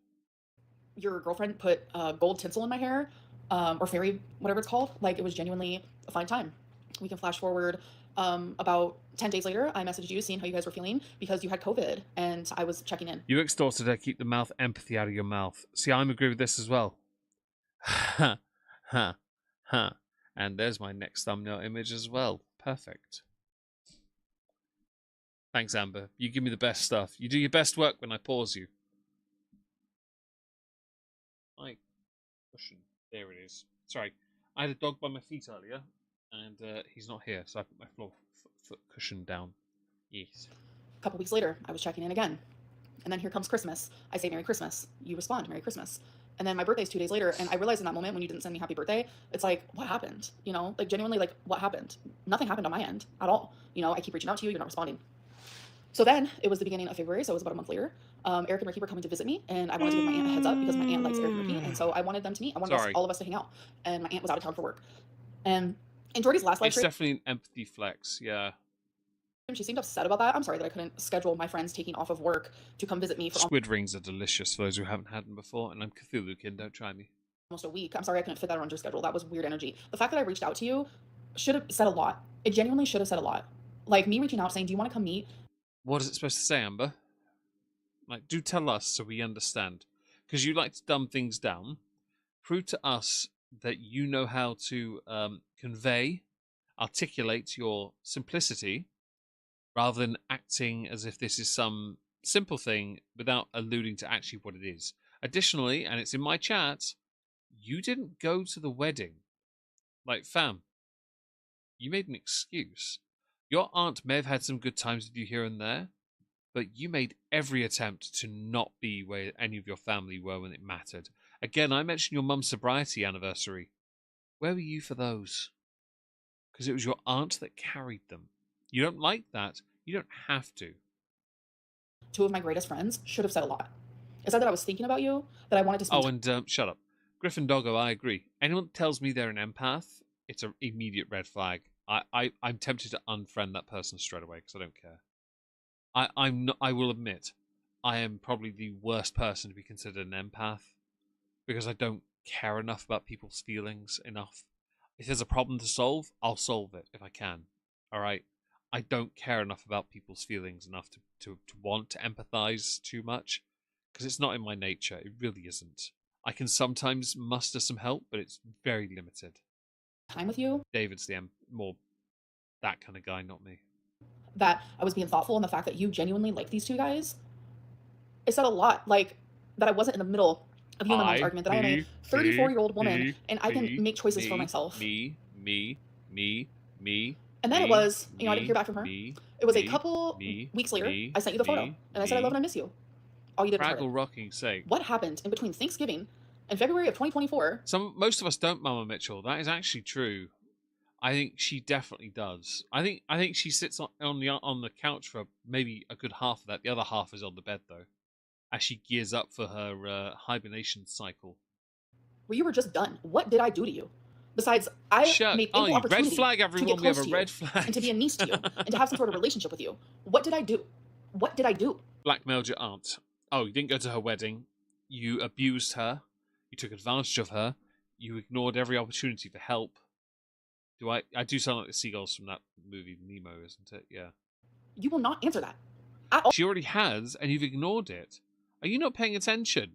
Your girlfriend put gold tinsel in my hair, or fairy, whatever it's called. Like, it was genuinely a fine time. We can flash forward about 10 days later. I messaged you seeing how you guys were feeling because you had COVID, and I was checking in. You extorted her. Keep the mouth empathy out of your mouth. See, I'm agree with this as well. Ha, ha, ha. And there's my next thumbnail image as well. Perfect. Thanks, Amber. You give me the best stuff. You do your best work when I pause you. My cushion. There it is. Sorry. I had a dog by my feet earlier, and he's not here, so I put my floor foot cushion down. Yes. A couple weeks later, I was checking in again. And then here comes Christmas. I say Merry Christmas. You respond, Merry Christmas. And then my birthday's 2 days later, and I realized in that moment when you didn't send me happy birthday, it's like, what happened? You know, like genuinely, like, what happened? Nothing happened on my end at all. You know, I keep reaching out to you, you're not responding. So then it was the beginning of February, so it was about a month later. Eric and Ricky were coming to visit me, and I wanted to give my aunt a heads up because my aunt likes Eric and Ricky, and so I wanted them to meet. I wanted all of us to hang out, and my aunt was out of town for work. And in Jordy's last live It's stream, definitely an empathy flex, yeah. she seemed upset about that. I'm sorry that I couldn't schedule my friends taking off of work to come visit me for Squid rings are delicious for those who haven't had them before, and I'm Cthulhu-kin, don't try me. almost a week. I'm sorry I couldn't fit that around your schedule. That was weird energy. The fact that I reached out to you should have said a lot. It genuinely should have said a lot. Like me reaching out saying, do you want to come meet? What is it supposed to say, Amber? Like, do tell us so we understand. Because you like to dumb things down. Prove to us that you know how to convey, articulate your simplicity, rather than acting as if this is some simple thing without alluding to actually what it is. Additionally, and it's in my chat, you didn't go to the wedding. Like, fam, you made an excuse. Your aunt may have had some good times with you here and there, but you made every attempt to not be where any of your family were when it mattered. Again, I mentioned your mum's sobriety anniversary. Where were you for those? Because it was your aunt that carried them. You don't like that. You don't have to. Two of my greatest friends should have said a lot. It said that I was thinking about you, that I wanted to spend Oh, and shut up. Griffin Doggo, I agree. Anyone that tells me they're an empath, it's an immediate red flag. I'm tempted to unfriend that person straight away because I don't care. I'm not, I will admit, I am probably the worst person to be considered an empath because I don't care enough about people's feelings enough. If there's a problem to solve, I'll solve it if I can. All right. I don't care enough about people's feelings enough to want to empathize too much because it's not in my nature. It really isn't. I can sometimes muster some help, but it's very limited. time with you, David's the more that kind of guy, not me. that I was being thoughtful, and the fact that you genuinely like these two guys, it said a lot. Like, that I wasn't in the middle of you and my mom's argument, that I am a 34-year-old woman and I can make choices for myself. Me. And then it was, I didn't hear back from her. It was a couple weeks later, I sent you the photo, and I said I love and I miss you. All you did was hurt it. Fraggle Rocking's sake. What happened in between Thanksgiving and February of 2024? Most of us don't, Mama Mitchell. That is actually true. I think she definitely does. I think she sits on the couch for maybe a good half of that. The other half is on the bed though, as she gears up for her hibernation cycle. Well, you were just done. What did I do to you? Besides, I made ample opportunity red flag, everyone. to get We have close a to red you flag. and to be a niece to you and to have some sort of relationship with you. What did I do? What did I do? Blackmailed your aunt. Oh, you didn't go to her wedding. You abused her. You took advantage of her. You ignored every opportunity for help. I do sound like the seagulls from that movie Nemo, isn't it? Yeah. You will not answer that at all. She already has, and you've ignored it. Are you not paying attention?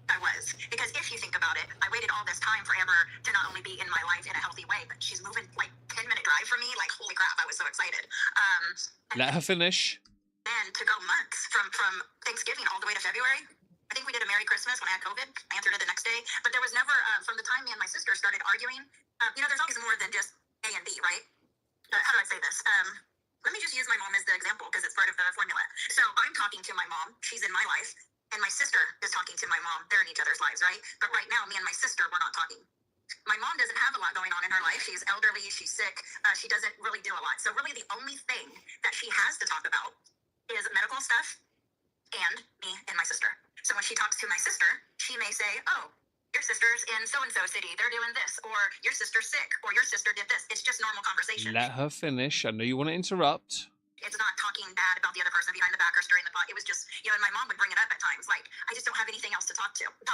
I was. Because if you think about it, I waited all this time for Amber to not only be in my life in a healthy way, but she's moving like 10-minute drive from me. Like, holy crap, I was so excited. Let her finish. Then to go months from Thanksgiving all the way to February. I think we did a Merry Christmas when I had COVID. I answered it the next day. But there was never, from the time me and my sister started arguing, there's always more than just A and B, right? How do I say this? Let me just use my mom as the example because it's part of the formula. So I'm talking to my mom. She's in my life. And my sister is talking to my mom. They're in each other's lives, right? But right now, me and my sister, we're not talking. My mom doesn't have a lot going on in her life. She's elderly. She's sick. She doesn't really do a lot. So really the only thing that she has to talk about is medical stuff and me and my sister. So when she talks to my sister, she may say, oh, your sister's in so-and-so city. They're doing this. Or your sister's sick. Or your sister did this. It's just normal conversation. Let her finish. I know you want to interrupt. It's not talking bad about the other person behind the back or stirring the pot. It was just, and my mom would bring it up at times. Like, I just don't have anything else to talk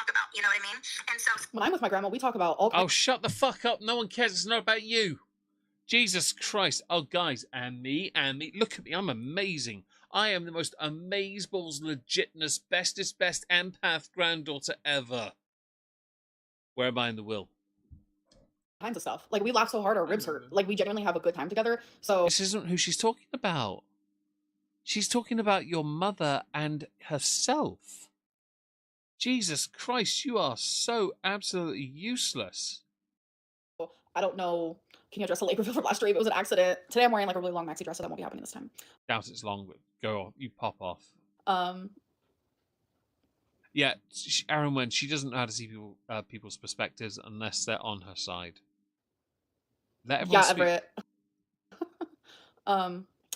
about. You know what I mean? And so when I'm with my grandma, we talk about all Oh, shut the fuck up. No one cares. It's not about you. Jesus Christ. Oh, guys, and me. Look at me. I'm amazing. I am the most amazeballs, legitness, best empath granddaughter ever. Where am I in the will? kinds of stuff. Like, we laugh so hard our ribs hurt. Like, we genuinely have a good time together. So This isn't who she's talking about. She's talking about your mother and herself. Jesus Christ, you are so absolutely useless. I don't know. Can you address the Lakerville from last stream? It was an accident. Today I'm wearing like a really long maxi dress, so that won't be happening this time. Doubt it's long, but go on. You pop off. Um, Yeah, Aaron, when she doesn't know how to see people's perspectives unless they're on her side. Let everyone yeah, speak. Everett.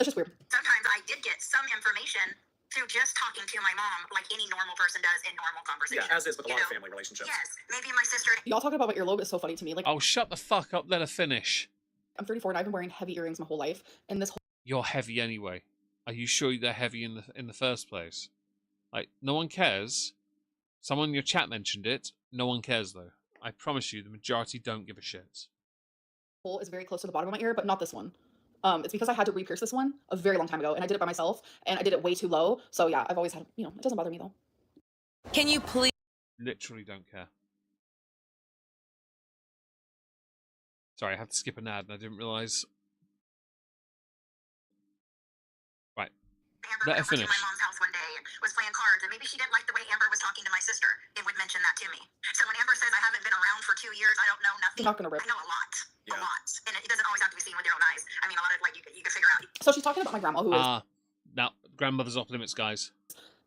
It's just weird. sometimes I did get some information through just talking to my mom, like any normal person does in normal conversation. Yeah, as is with a lot of family relationships. Yes, maybe my sister. Y'all talking about what your logo is so funny to me. Like, Oh, shut the fuck up. Let her finish. I'm 34 and I've been wearing heavy earrings my whole life, and this whole You're heavy anyway. Are you sure they're heavy in the first place? Like, no one cares. Someone in your chat mentioned it. No one cares, though. I promise you, the majority don't give a shit. hole is very close to the bottom of my ear, but not this one. It's because I had to re-pierce this one a very long time ago, and I did it by myself, and I did it way too low. So yeah, I've always had, it doesn't bother me though. Can you please? Literally don't care. Sorry, I have to skip an ad and I didn't realise. Right. Amber Let her went over to finish. my mom's house one day and was playing cards, and maybe she didn't like the way Amber was talking to my sister. It would mention that to me. So when Amber says I haven't been around for 2 years, I don't know nothing. You're not gonna rip. I know a lot, Yeah. a lot, and it doesn't always have to be seen with your own eyes. I mean, a lot of you can figure out. So she's talking about my grandma, who is, Now, grandmother's off limits, guys.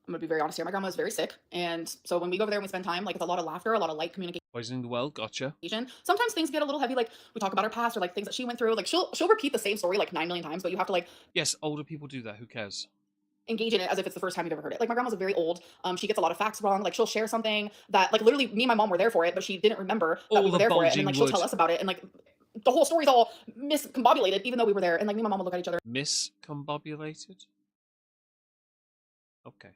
I'm gonna be very honest here, my grandma is very sick, and so when we go over there and we spend time, like, it's a lot of laughter, a lot of light communication. Poisoning the well, gotcha. Sometimes things get a little heavy, like we talk about her past or like things that she went through. Like she'll repeat the same story like 9 million times, but you have to like Yes, older people do that. Who cares? engage in it as if it's the first time you've ever heard it. Like my grandma's very old. She gets a lot of facts wrong. Like she'll share something that like literally me and my mom were there for it, but she didn't remember that All we were the there for it. And bulging then like she'll tell wood. us about it, and like the whole story's all miscombobulated, even though we were there. And like me and my mom would look at each other. Miscombobulated? Okay.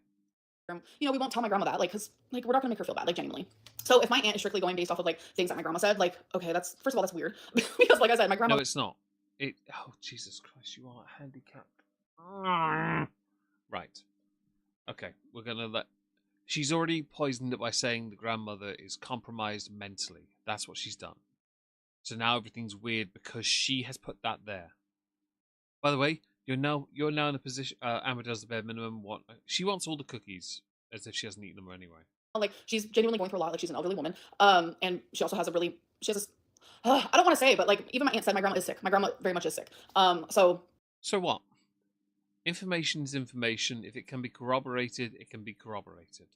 we won't tell my grandma that, like, because like we're not gonna make her feel bad, like genuinely. So if my aunt is strictly going based off of like things that my grandma said, like, okay, that's first of all that's weird because like I said, my grandma. No, it's not. Oh, Jesus Christ, you are handicapped. Right. Okay, we're gonna let. She's already poisoned it by saying the grandmother is compromised mentally. That's what she's done. So now everything's weird because she has put that there. By the way, you're now in a position. Amber does the bare minimum. She wants all the cookies, as if she hasn't eaten them anyway. Like she's genuinely going through a lot. Like she's an elderly woman, and she also has she has this. I don't want to say, but like even my aunt said, my grandma is sick. My grandma very much is sick. So what? Information is information. If it can be corroborated, it can be corroborated.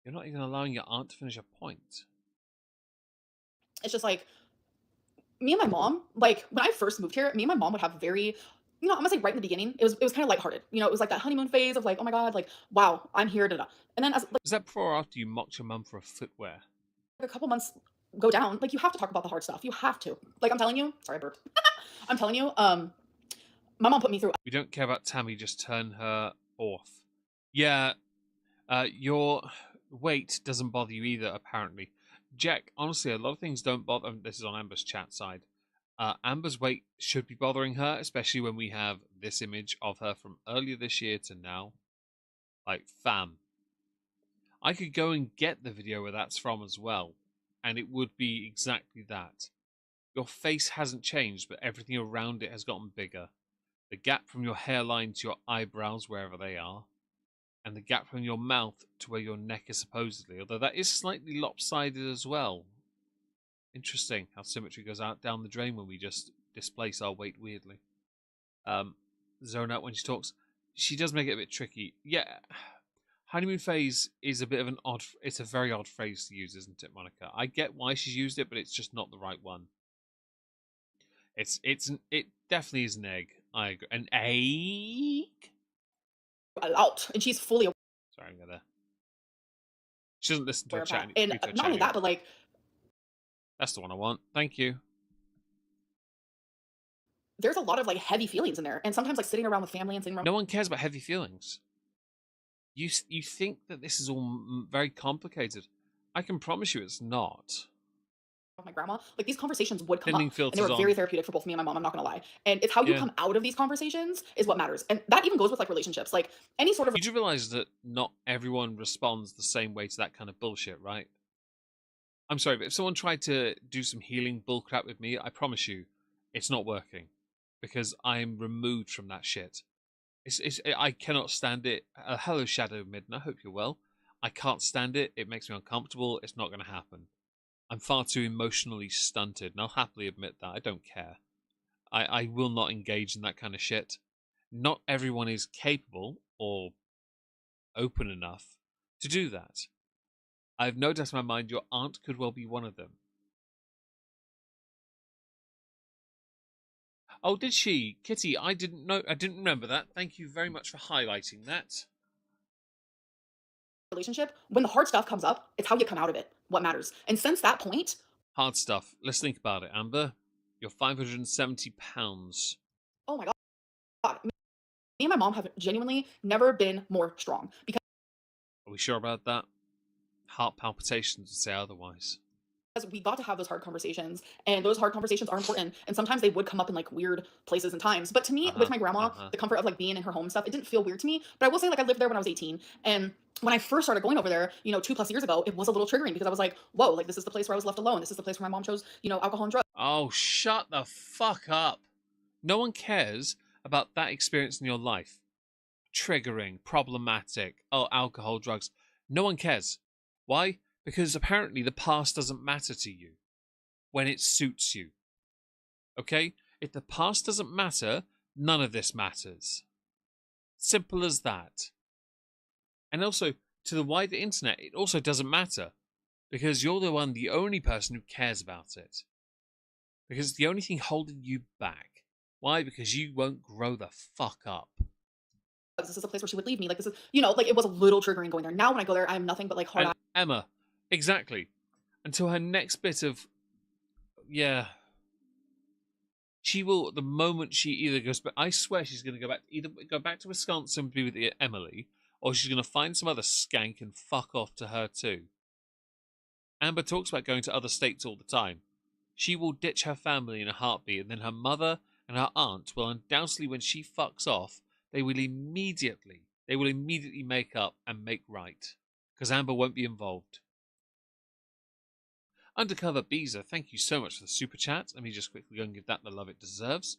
You're not even allowing your aunt to finish a point. It's just like me and my mom. Like when I first moved here, me and my mom would have very. I'm gonna say right in the beginning, it was kind of lighthearted. It was like that honeymoon phase of like, oh my god, like wow, I'm here, da da. And then as like Is that before or after you mocked your mum for a footwear? a couple months go down, like you have to talk about the hard stuff. You have to. Like I'm telling you, sorry, I burped. I'm telling you, my mom put me through. We don't care about Tammy, just turn her off. Yeah, your weight doesn't bother you either, apparently. Jack, honestly, a lot of things don't bother. This is on Amber's chat side. Amber's weight should be bothering her, especially when we have this image of her from earlier this year to now. Like, fam. I could go and get the video where that's from as well, and it would be exactly that. Your face hasn't changed, but everything around it has gotten bigger. The gap from your hairline to your eyebrows, wherever they are, and the gap from your mouth to where your neck is supposedly, although that is slightly lopsided as well. Interesting how symmetry goes out down the drain when we just displace our weight weirdly. Zone out when she talks. She does make it a bit tricky. Yeah, honeymoon phase is a bit of it's a very odd phrase to use, isn't it, Monica? I get why she's used it, but it's just not the right one. It definitely is an egg. I agree. An egg? Out, and she's fully aware. Sorry, I'm gonna. She doesn't listen to her Of chat. that. And not only that, but like that's the one I want. Thank you. there's a lot of like heavy feelings in there, and sometimes like sitting around with family and sitting around. No one cares about heavy feelings. You think that this is all very complicated. I can promise you it's not. My grandma, like these conversations would come Thinning up, and they were filters very on. therapeutic for both me and my mom. I'm not gonna lie, and it's how you Yeah. come out of these conversations is what matters, and that even goes with like relationships, like any sort of. You do realize that not everyone responds the same way to that kind of bullshit, right? I'm sorry, but if someone tried to do some healing bullcrap with me, I promise you, it's not working, because I'm removed from that shit. I cannot stand it. Hello, Shadow Midden. I hope you're well. I can't stand it. It makes me uncomfortable. It's not going to happen. I'm far too emotionally stunted, and I'll happily admit that. I don't care. I will not engage in that kind of shit. Not everyone is capable or open enough to do that. I have no doubt in my mind your aunt could well be one of them. Oh, did she? Kitty, I didn't know. I didn't remember that. Thank you very much for highlighting that. Relationship, when the hard stuff comes up, it's how you come out of it what matters, and since that point. Hard stuff. Let's think about it, Amber. You're £570. Oh my god, me and my mom have genuinely never been more strong because Are we sure about that? Heart palpitations would say otherwise. we got to have those hard conversations, and those hard conversations are important, and sometimes they would come up in like weird places and times, but to me with my grandma, the comfort of like being in her home and stuff, it didn't feel weird to me. But I will say, like, I lived there when I was 18, and when I first started going over there 2+ years ago, it was a little triggering because I was like, whoa, like this is the place where I was left alone, this is the place where my mom chose alcohol and drugs. Oh, shut the fuck up. No one cares about that experience in your life. Triggering, problematic, alcohol, drugs. No one cares. Why? Because apparently the past doesn't matter to you when it suits you. Okay? If the past doesn't matter, none of this matters. Simple as that. And also, to the wider internet, it also doesn't matter. Because you're the only person who cares about it. Because it's the only thing holding you back. Why? Because you won't grow the fuck up. This is a place where she would leave me. Like this is, like it was a little triggering going there. Now when I go there, I'm nothing but like hard. And Emma, exactly. Until her next bit of, she will. The moment she either goes back, I swear she's going to go back. Either go back to Wisconsin to be with Emily, or she's going to find some other skank and fuck off to her too. Amber talks about going to other states all the time. She will ditch her family in a heartbeat, and then her mother and her aunt will undoubtedly, when she fucks off, they will immediately make up and make right, because Amber won't be involved. Undercover Beezer, thank you so much for the super chat. Let me just quickly go and give that the love it deserves.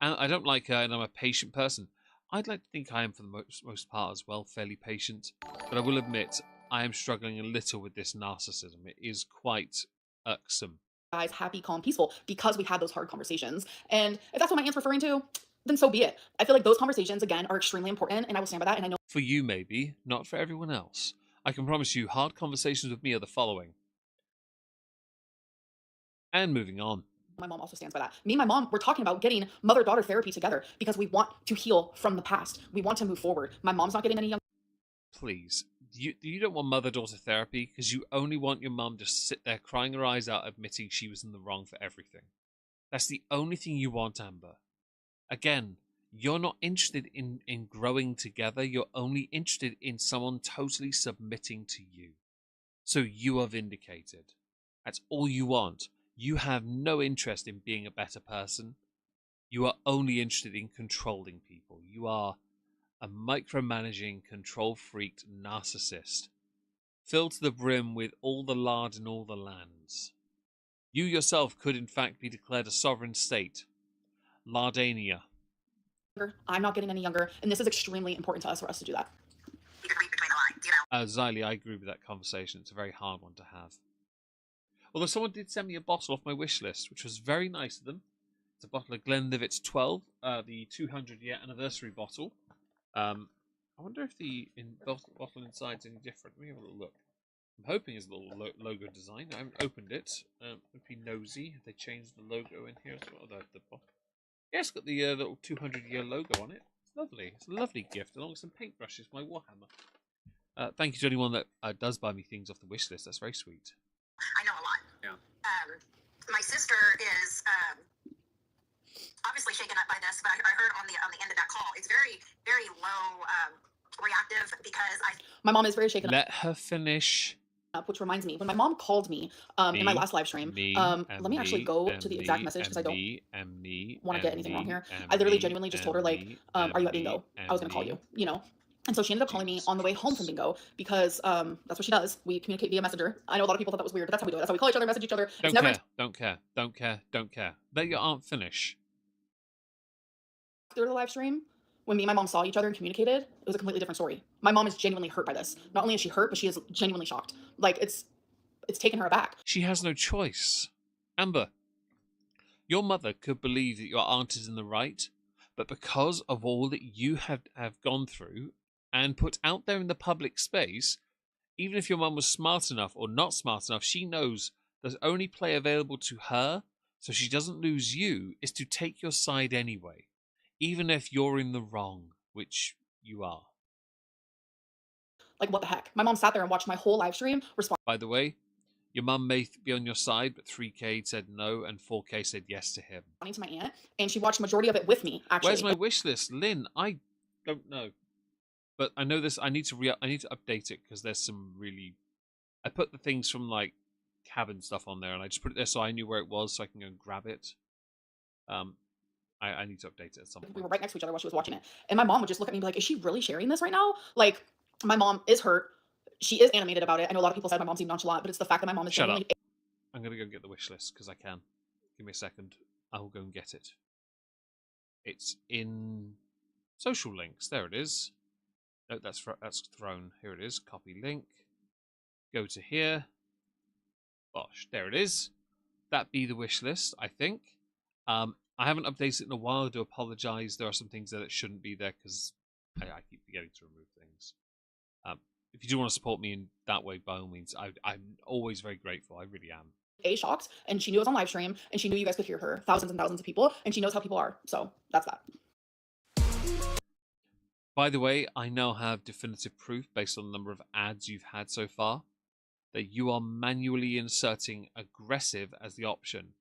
And I don't like her, and I'm a patient person. I'd like to think I am, for the most part as well, fairly patient. But I will admit, I am struggling a little with this narcissism. It is quite irksome. Guys, happy, calm, peaceful, because we had those hard conversations. And if that's what my aunt's referring to, then so be it. I feel like those conversations, again, are extremely important, and I will stand by that. And I know For you, maybe, not for everyone else. I can promise you, hard conversations with me are the following. And moving on. my mom also stands by that. Me and my mom, we're talking about getting mother-daughter therapy together because we want to heal from the past. We want to move forward. My mom's not getting any younger. Please, you don't want mother-daughter therapy because you only want your mum to sit there crying her eyes out admitting she was in the wrong for everything. That's the only thing you want, Amber. Again, you're not interested in growing together. You're only interested in someone totally submitting to you. So you are vindicated. That's all you want. You have no interest in being a better person. You are only interested in controlling people. You are a micromanaging, control-freaked narcissist, filled to the brim with all the lard in all the lands. You yourself could in fact be declared a sovereign state. Lardania. I'm not getting any younger, and this is extremely important to us for us to do that. You can read between the lines, you know? Xylee, I agree with that conversation. It's a very hard one to have. Although someone did send me a bottle off my wish list, which was very nice of them. It's a bottle of Glenlivet's 12, the 200-year anniversary bottle. I wonder if the bottle inside is any different. Let me have a little look. I'm hoping it's a little logo design. I haven't opened it. Would be nosy. Have they changed the logo in here as well? The bottle. Yeah, it's got the little 200-year logo on it. It's lovely. It's a lovely gift, along with some paintbrushes for my Warhammer. Thank you to anyone that does buy me things off the wish list. That's very sweet. I know a lot. Yeah. My sister is obviously shaken up by this, but I heard on the end of that call, it's very, very low reactive because My mom is very shaken Let her finish. up, which reminds me, when my mom called me in my last live stream, let me actually go to the exact message because I don't want to get anything wrong here. I literally genuinely just told her, like, are you at bingo? I was going to call you, you know? And so she ended up calling me on the way home from bingo because that's what she does. We communicate via messenger. I know a lot of people thought that was weird, but that's how we do it. That's how we call each other, message each other. Don't care. Let your aunt finish. After the live stream, when me and my mom saw each other and communicated, it was a completely different story. My mom is genuinely hurt by this. Not only is she hurt, but she is genuinely shocked. Like, it's taken her aback. She has no choice. Amber, your mother could believe that your aunt is in the right, but because of all that you have gone through and put out there in the public space, even if your mum was smart enough or not smart enough, she knows the only play available to her, so she doesn't lose you, is to take your side anyway, even if you're in the wrong, which you are. Like, what the heck? My mom sat there and watched my whole live stream respond By the way, your mum may be on your side, but 3K said no and 4K said yes to him. to my aunt, and she watched majority of it with me, actually. Where's my wish list, Lynn? I don't know, but I know this. I need to update it because there's some really. I put the things from like cabin stuff on there, and I just put it there so I knew where it was, so I can go and grab it. I need to update it at some point. We were right next to each other while she was watching it, and my mom would just look at me and be like, "Is she really sharing this right now?" Like, my mom is hurt. She is animated about it. I know a lot of people said my mom seemed nonchalant, but it's the fact that my mom is Shut up. genuinely. I'm gonna go get the wish list because I can. Give me a second. I will go and get it. It's in social links. There it is. No, that's thrown. Here it is. Copy link. Go to here. Bosh. There it is. That be the wish list, I think. I haven't updated it in a while. I do apologize. There are some things that it shouldn't be there because I keep forgetting to remove things. If you do want to support me in that way, by all means, I'm always very grateful. I really am. Shocked, and she knew it was on live stream, and she knew you guys could hear her, thousands and thousands of people, and she knows how people are. So that's that. By the way, I now have definitive proof based on the number of ads you've had so far that you are manually inserting aggressive as the option.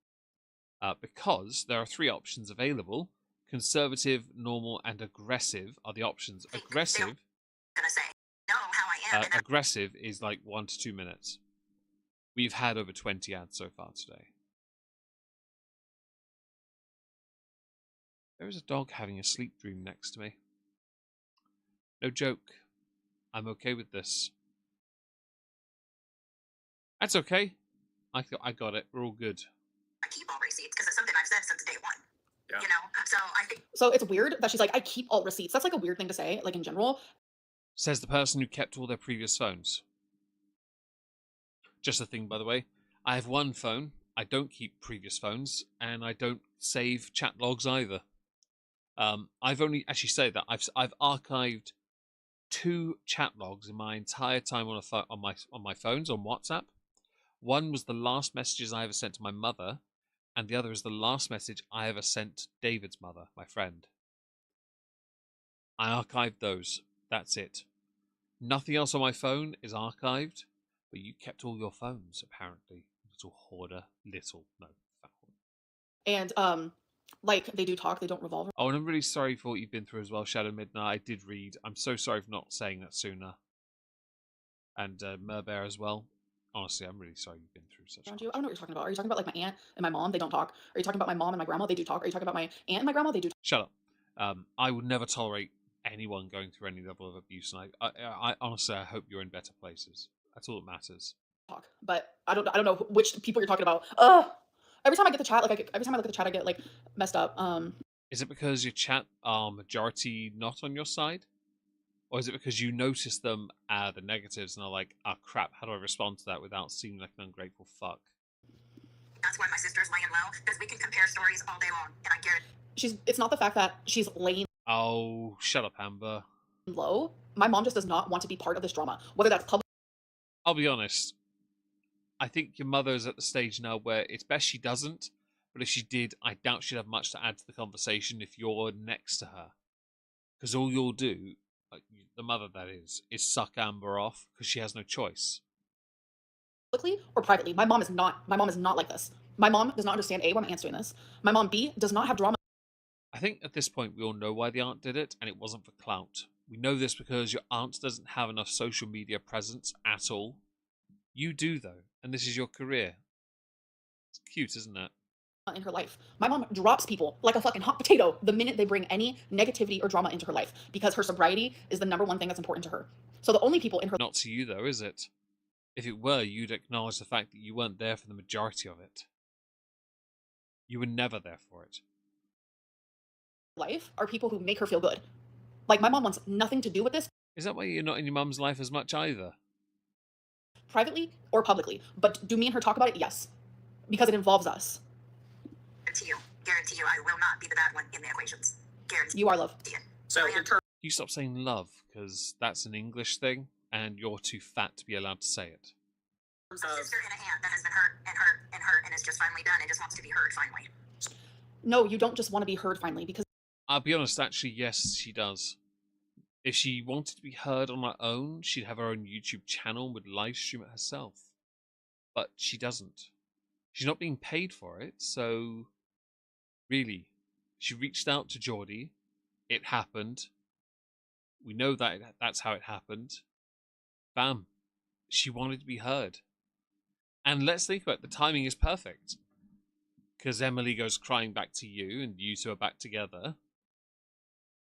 Because there are 3 options available. Conservative, normal, and aggressive are the options. Aggressive. Gonna say. am. And Aggressive is like 1 to 2 minutes. We've had over 20 ads so far today. There is a dog having a sleep dream next to me. No joke. I'm okay with this. That's okay. I got it. We're all good. I keep all receipts because it's something I've said since day one. Yeah. You know, so I think So it's weird that she's like, I keep all receipts. That's like a weird thing to say, like in general. Says the person who kept all their previous phones. Just a thing, by the way. I have one phone. I don't keep previous phones, and I don't save chat logs either. I've only actually said that I've archived 2 chat logs in my entire time on my phones on WhatsApp. One was the last messages I ever sent to my mother, and the other is the last message I ever sent to David's mother, my friend. I archived those. That's it. Nothing else on my phone is archived, but you kept all your phones, apparently. Little hoarder. Little. No. Fat one. And like they do talk, they don't revolve. Oh, and I'm really sorry for what you've been through as well, Shadow Midnight. I did read. I'm so sorry for not saying that sooner. And Merbear as well. Honestly, I'm really sorry you've been through such. Around you. I don't know what you're talking about. Are you talking about like my aunt and my mom? They don't talk. Are you talking about my mom and my grandma? They do talk. Are you talking about my aunt and my grandma? They do Shut up. I would never tolerate anyone going through any level of abuse, and I honestly, I hope you're in better places. That's all that matters. talk. But I don't know which people you're talking about. Every time I get the chat, like every time I look at the chat, I get like messed up. Is it because your chat are majority not on your side? Or is it because you notice them the negatives and are like, oh crap, how do I respond to that without seeming like an ungrateful fuck? that's why my sister's laying low, because we can compare stories all day long, and I guarantee. It's not the fact that she's laying Oh, shut up, Amber. low. My mom just does not want to be part of this drama, whether that's public. I'll be honest. I think your mother is at the stage now where it's best she doesn't, but if she did, I doubt she'd have much to add to the conversation if you're next to her. Because all you'll do, like the mother that is suck Amber off because she has no choice. Publicly or privately. My mom is not like this. My mom does not understand A, why my aunt's doing this. My mom B does not have drama. I think at this point we all know why the aunt did it, and it wasn't for clout. We know this because your aunt doesn't have enough social media presence at all. You do, though, and this is your career. It's cute, isn't it? In her life. My mom drops people like a fucking hot potato the minute they bring any negativity or drama into her life, because her sobriety is the #1 thing that's important to her. So the only people in her Not to you, though, is it? If it were, you'd acknowledge the fact that you weren't there for the majority of it. You were never there for it. life are people who make her feel good. Like, my mom wants nothing to do with this, Is that why you're not in your mum's life as much either? privately or publicly. But do me and her talk about it? Yes. Because it involves us. Guarantee you, I will not be the bad one in the equations. Guarantee You are love. it. So in terms You stop saying love, because that's an English thing, and you're too fat to be allowed to say it. A sister and an aunt that has been hurt and hurt and hurt and is just finally done and just wants to be heard finally. No, you don't just want to be heard finally, because I'll be honest, actually, yes, she does. If she wanted to be heard on her own, she'd have her own YouTube channel and would live stream it herself. But she doesn't. She's not being paid for it, so really, she reached out to Jordy. It happened. We know that that's how it happened. Bam. She wanted to be heard. And let's think about it, the timing is perfect. Because Emily goes crying back to you, and you two are back together.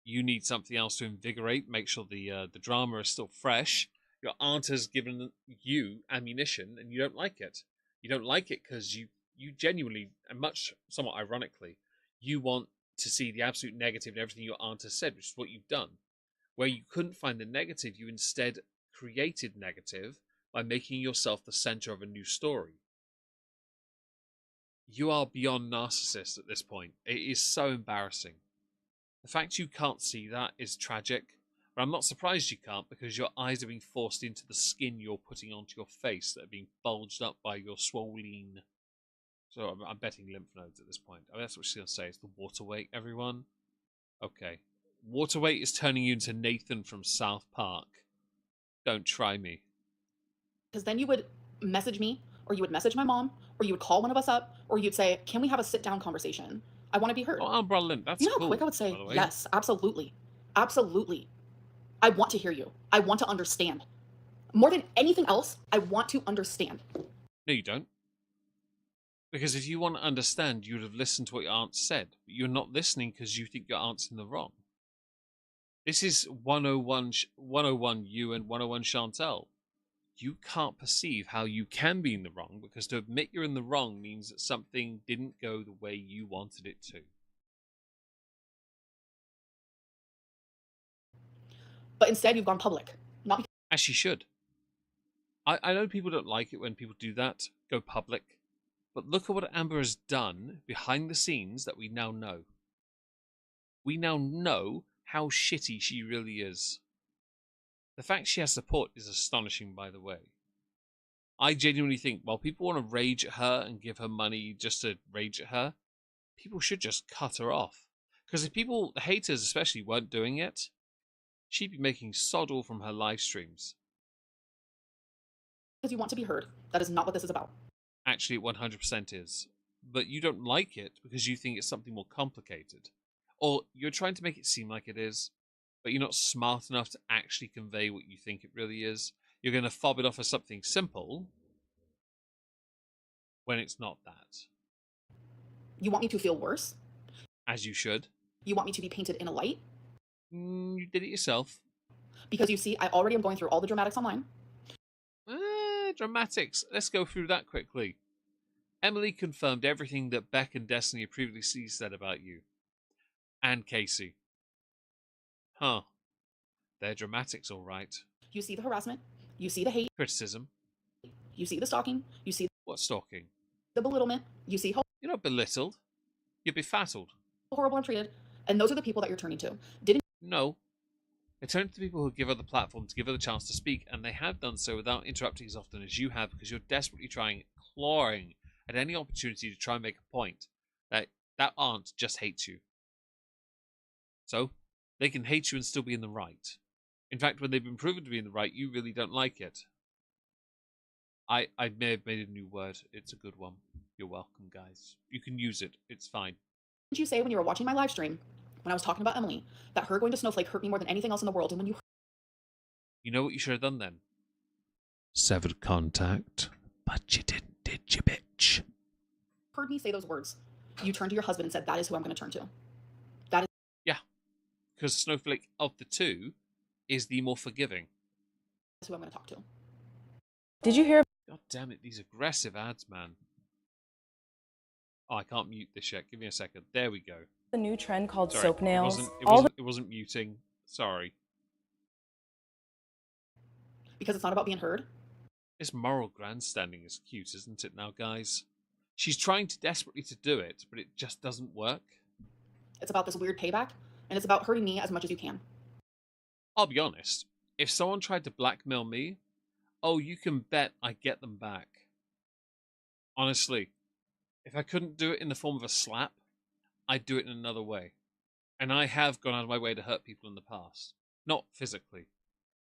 You need something else to invigorate, make sure the drama is still fresh. Your aunt has given you ammunition, and you don't like it. You don't like it because you genuinely, and somewhat ironically, you want to see the absolute negative in everything your aunt has said, which is what you've done. Where you couldn't find the negative, you instead created negative by making yourself the center of a new story. You are beyond narcissist at this point. It is so embarrassing. The fact you can't see that is tragic, but I'm not surprised you can't, because your eyes are being forced into the skin you're putting onto your face that are being bulged up by your swollen... So I'm betting lymph nodes at this point. I mean, that's what she's going to say. It's the water weight, everyone. Okay. Water weight is turning you into Nathan from South Park. Don't try me. because then you would message me, or you would message my mom, or you would call one of us up, or you'd say, can we have a sit-down conversation? I want to be heard. Oh, Amberlynn, that's You know how cool, quick I would say, by the way. yes, absolutely. Absolutely. I want to hear you. I want to understand. More than anything else, I want to understand. No, you don't. Because if you want to understand, you would have listened to what your aunt said. But you're not listening because you think your aunt's in the wrong. This is 101 you and 101 Chantel. You can't perceive how you can be in the wrong, because to admit you're in the wrong means that something didn't go the way you wanted it to. But instead, you've gone public. Not because As she should. I know people don't like it when people do that, go public. But look at what Amber has done behind the scenes that we now know. We now know how shitty she really is. The fact she has support is astonishing, by the way. I genuinely think while people want to rage at her and give her money just to rage at her, people should just cut her off. Because if people, the haters especially, weren't doing it, she'd be making sod all from her live streams. you want to be heard. That is not what this is about. Actually, it 100% is. But you don't like it because you think it's something more complicated. Or you're trying to make it seem like it is, but you're not smart enough to actually convey what you think it really is. You're going to fob it off as something simple when it's not that. You want me to feel worse? As you should. You want me to be painted in a light? You did it yourself. Because you see, I already am going through all the dramatics online. Dramatics. Let's go through that quickly. Emily confirmed everything that Beck and Destiny previously said about you. And Casey. Huh. They're dramatics, all right. You see the harassment. You see the hate. Criticism. You see the stalking. You see What stalking? the belittlement. You see how You're not belittled. You're befattled. horrible I'm treated. And those are the people that you're turning to. Didn't No. They turn to the people who give her the platform to give her the chance to speak, and they have done so without interrupting as often as you have, because you're desperately clawing at any opportunity to try and make a point that that aunt just hates you. So, they can hate you and still be in the right. In fact, when they've been proven to be in the right, you really don't like it. I may have made a new word. It's a good one. You're welcome, guys. You can use it. It's fine. you say when you were watching my live stream, when I was talking about Emily, that her going to Snowflake hurt me more than anything else in the world? And when you You know what you should have done then? Severed contact. But you didn't, did you, bitch? heard me say those words, you turned to your husband and said, that is who I'm going to turn to. That is Because Snowflake of the two is the more forgiving. who I'm going to talk to. Did you hear God damn it, these aggressive ads, man. Oh, I can't mute this yet. Give me a second. There we go. the new trend called Sorry, soap nails? It wasn't muting. Sorry. Because it's not about being heard. This moral grandstanding is cute, isn't it now, guys? She's trying desperately to do it, but it just doesn't work. It's about this weird payback, and it's about hurting me as much as you can. I'll be honest. If someone tried to blackmail me, oh, you can bet I get them back. Honestly, if I couldn't do it in the form of a slap, I'd do it in another way. And I have gone out of my way to hurt people in the past. Not physically.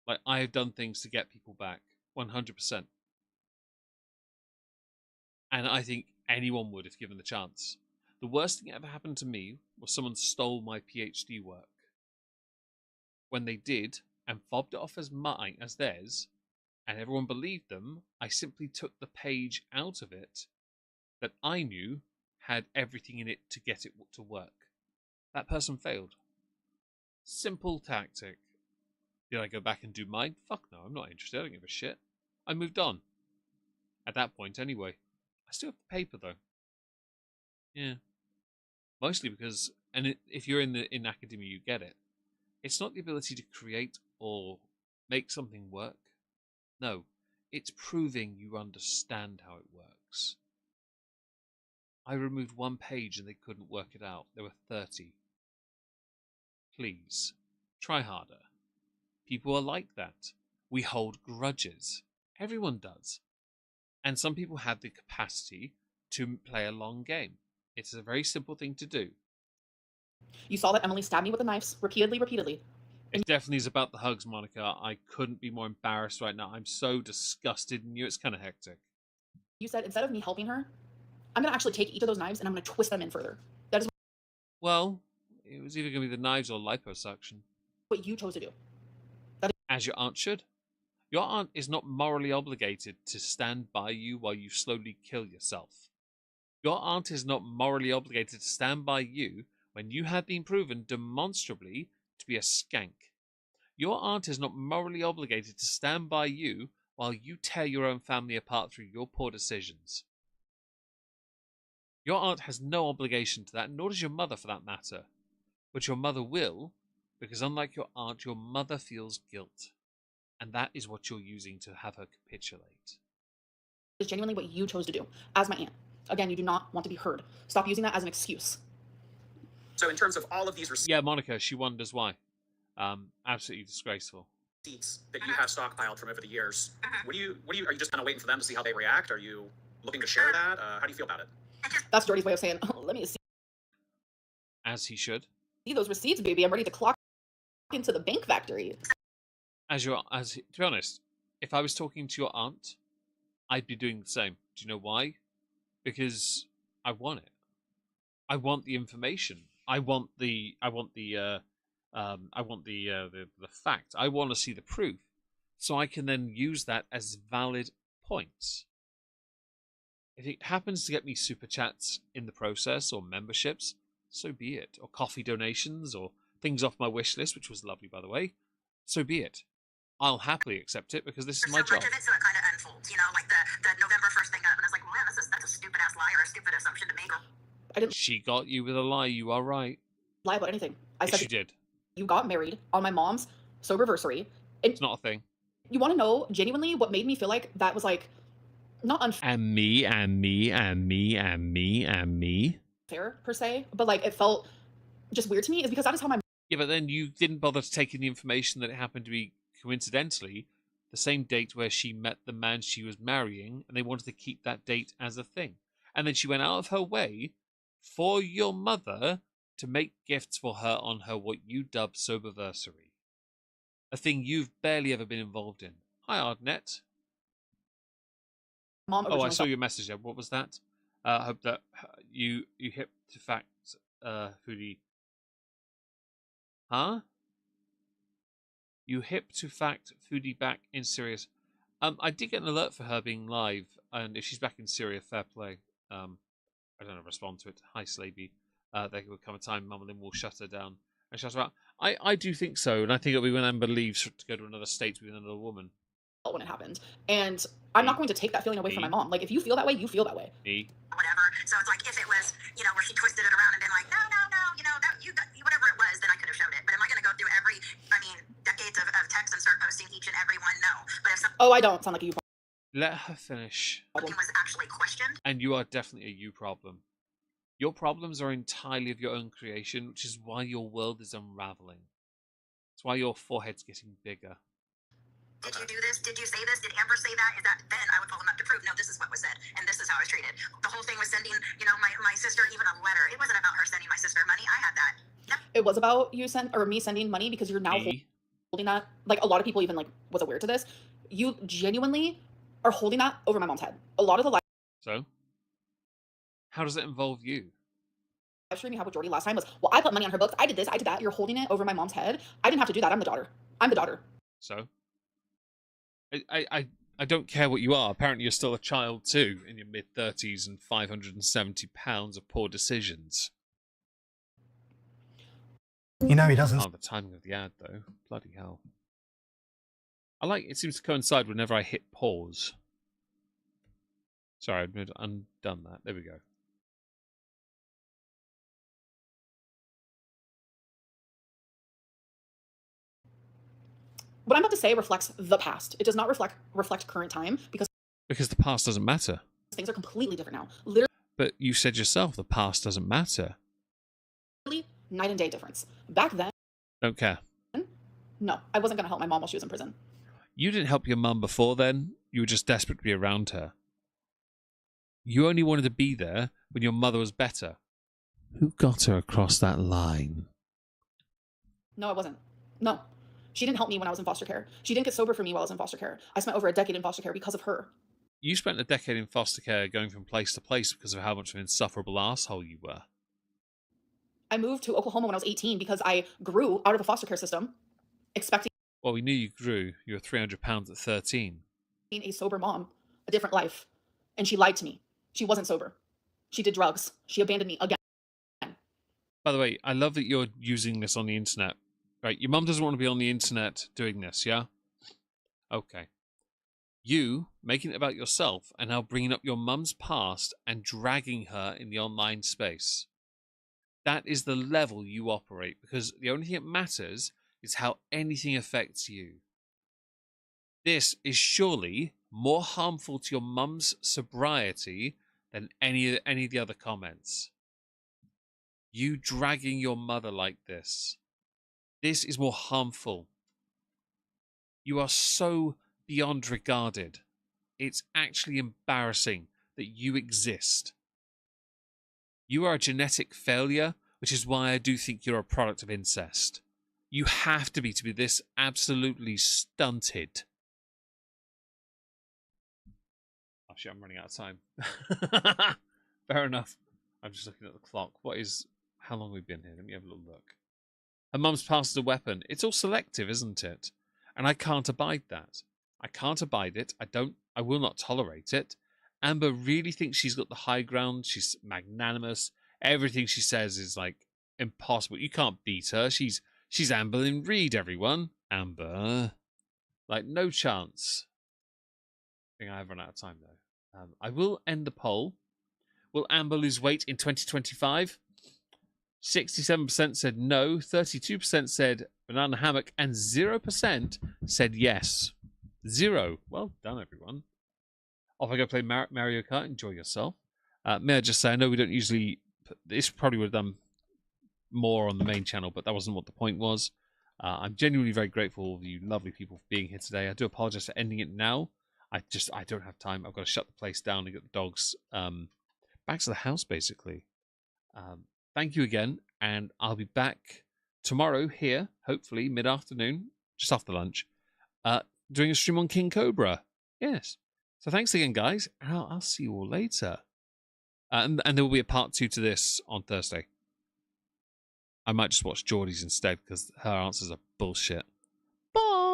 Like, I have done things to get people back. 100%. And I think anyone would if given the chance. The worst thing that ever happened to me was someone stole my PhD work. When they did, and fobbed it off as mine, as theirs, and everyone believed them, I simply took the page out of it that I knew had everything in it to get it to work. That person failed. Simple tactic. Did I go back and do mine? Fuck no, I'm not interested. I don't give a shit. I moved on. At that point, anyway. I still have the paper, though. Yeah. Mostly because, and if you're in academia, you get it. It's not the ability to create or make something work. No, it's proving you understand how it works. I removed one page and they couldn't work it out. There were 30. Please, try harder. People are like that. We hold grudges. Everyone does. And some people have the capacity to play a long game. It's a very simple thing to do. You saw that Emily stabbed me with the knives repeatedly. It definitely is about the hugs, Monica. I couldn't be more embarrassed right now. I'm so disgusted in you. It's kind of hectic. You said instead of me helping her, I'm going to actually take each of those knives and I'm going to twist them in further. That is Well, it was either going to be the knives or liposuction. what you chose to do. As your aunt should. Your aunt is not morally obligated to stand by you while you slowly kill yourself. Your aunt is not morally obligated to stand by you when you have been proven demonstrably to be a skank. Your aunt is not morally obligated to stand by you while you tear your own family apart through your poor decisions. Your aunt has no obligation to that, nor does your mother for that matter. But your mother will, because unlike your aunt, your mother feels guilt. And that is what you're using to have her capitulate. Is genuinely what you chose to do as my aunt. Again, you do not want to be heard. Stop using that as an excuse. So in terms of all of these Yeah, Monica, she wonders why. Absolutely disgraceful. receipts that you have stockpiled from over the years, are you just kind of waiting for them to see how they react? Are you looking to share that? How do you feel about it? That's Jordy's way of saying, oh, let me see As he should. those receipts, baby. I'm ready to clock into the bank factory. To be honest, if I was talking to your aunt, I'd be doing the same. Do you know why? Because I want it. I want the information. I want the fact. I want to see the proof, so I can then use that as valid points. If it happens to get me super chats in the process, or memberships, so be it. Or coffee donations, or things off my wish list, which was lovely, by the way. So be it. I'll happily accept it because this is my so job. much of it, so it kind of unfolds, like the November 1st thing up, and I was like, well, man, that's a stupid ass lie or a stupid assumption to make. I didn't She got you with a lie. You are right. lie about anything. I Yes, said she did. you got married on my mom's Soberversary. And It's not a thing. you want to know genuinely what made me feel like that was like not unfair And me. per se, but like it felt just weird to me is because that is how my Yeah, but then you didn't bother to take in the information that it happened to be coincidentally the same date where she met the man she was marrying, and they wanted to keep that date as a thing. And then she went out of her way for your mother to make gifts for her on her what you dubbed Soberversary. A thing you've barely ever been involved in. Hi, Ardnet. mom Oh, I originally saw your message there. What was that? I hope that you hip to fact Foodie. Huh? You hip to fact Foodie back in Syria. I did get an alert for her being live, and if she's back in Syria, fair play. I don't know, respond to it. Hi, Slaby. There will come a time Amberlynn will shut her down and shut her out. I do think so, and I think it'll be when Amber leaves to go to another state with another woman. when it happened, and I'm not going to take that feeling away from my mom. Like if you feel that way, you feel that way. Me. Whatever. So it's like if it was, where she twisted it around and been like, no, that whatever it was, then I could have showed it. But am I going to go through decades of text and start posting each and every one? No. But if Oh, I don't sound like you. Let her finish. something was actually questioned, And you are definitely a you problem. Your problems are entirely of your own creation, which is why your world is unraveling. It's why your forehead's getting bigger. did you do this? Did you say this? Did Amber say that? Is that then I would pull them up to prove, no, this is what was said, and this is how I was treated. The whole thing was sending, my sister even a letter. It wasn't about her sending my sister money. I had that. It was about me sending money because you're now Me? holding that. Like a lot of people even like was aware to this. You genuinely are holding that over my mom's head. A lot of the live So? How does it involve you? stream you had with Jordy last time was, well, I put money on her books. I did this. I did that. You're holding it over my mom's head. I didn't have to do that. I'm the daughter. I'm the daughter. So? I don't care what you are. Apparently you're still a child too, in your mid-30s and 570 pounds of poor decisions. He doesn't. Oh, the timing of the ad, though. Bloody hell. It seems to coincide whenever I hit pause. Sorry, I've undone that. There we go. What I'm about to say reflects the past. It does not reflect current time because Because the past doesn't matter. things are completely different now. But you said yourself the past doesn't matter. Literally night and day difference. Back then, Don't care. no, I wasn't going to help my mom while she was in prison. You didn't help your mum before then. You were just desperate to be around her. You only wanted to be there when your mother was better. Who got her across that line? No, I wasn't. No. She didn't help me when I was in foster care. She didn't get sober for me while I was in foster care. I spent over a decade in foster care because of her. You spent a decade in foster care going from place to place because of how much of an insufferable asshole you were. I moved to Oklahoma when I was 18 because I grew out of the foster care system, expecting Well, we knew you grew. You were 300 pounds at 13. Being a sober mom, a different life. And she lied to me. She wasn't sober. She did drugs. She abandoned me again. By the way, I love that you're using this on the internet. Right, your mum doesn't want to be on the internet doing this, yeah? Okay. You making it about yourself and now bringing up your mum's past and dragging her in the online space. That is the level you operate, because the only thing that matters is how anything affects you. This is surely more harmful to your mum's sobriety than any of the other comments. You dragging your mother like this. This is more harmful. You are so beyond regarded. It's actually embarrassing that you exist. You are a genetic failure, which is why I do think you're a product of incest. You have to be this absolutely stunted. Oh shit, I'm running out of time. Fair enough. I'm just looking at the clock. How long have we been here? Let me have a little look. Her mum's past a weapon. It's all selective, isn't it? And I can't abide that. I can't abide it. I will not tolerate it. Amber really thinks she's got the high ground. She's magnanimous. Everything she says is like impossible. You can't beat her. She's Amberlynn Reid, everyone. Amber. Like, no chance. I think I have run out of time, though. I will end the poll. Will Amber lose weight in 2025? 67% said no, 32% said banana hammock, and 0% said yes. 0. Well done, everyone. Off I go play Mario Kart. Enjoy yourself. May I just say, I know we don't usually... This probably would have done more on the main channel, but that wasn't what the point was. I'm genuinely very grateful for you lovely people for being here today. I do apologize for ending it now. I don't have time. I've got to shut the place down and get the dogs back to the house, basically. Thank you again, and I'll be back tomorrow here, hopefully mid-afternoon, just after lunch, doing a stream on King Cobra. Yes. So thanks again, guys, and I'll see you all later. And there will be a part 2 to this on Thursday. I might just watch Jordy's instead, because her answers are bullshit. Bye!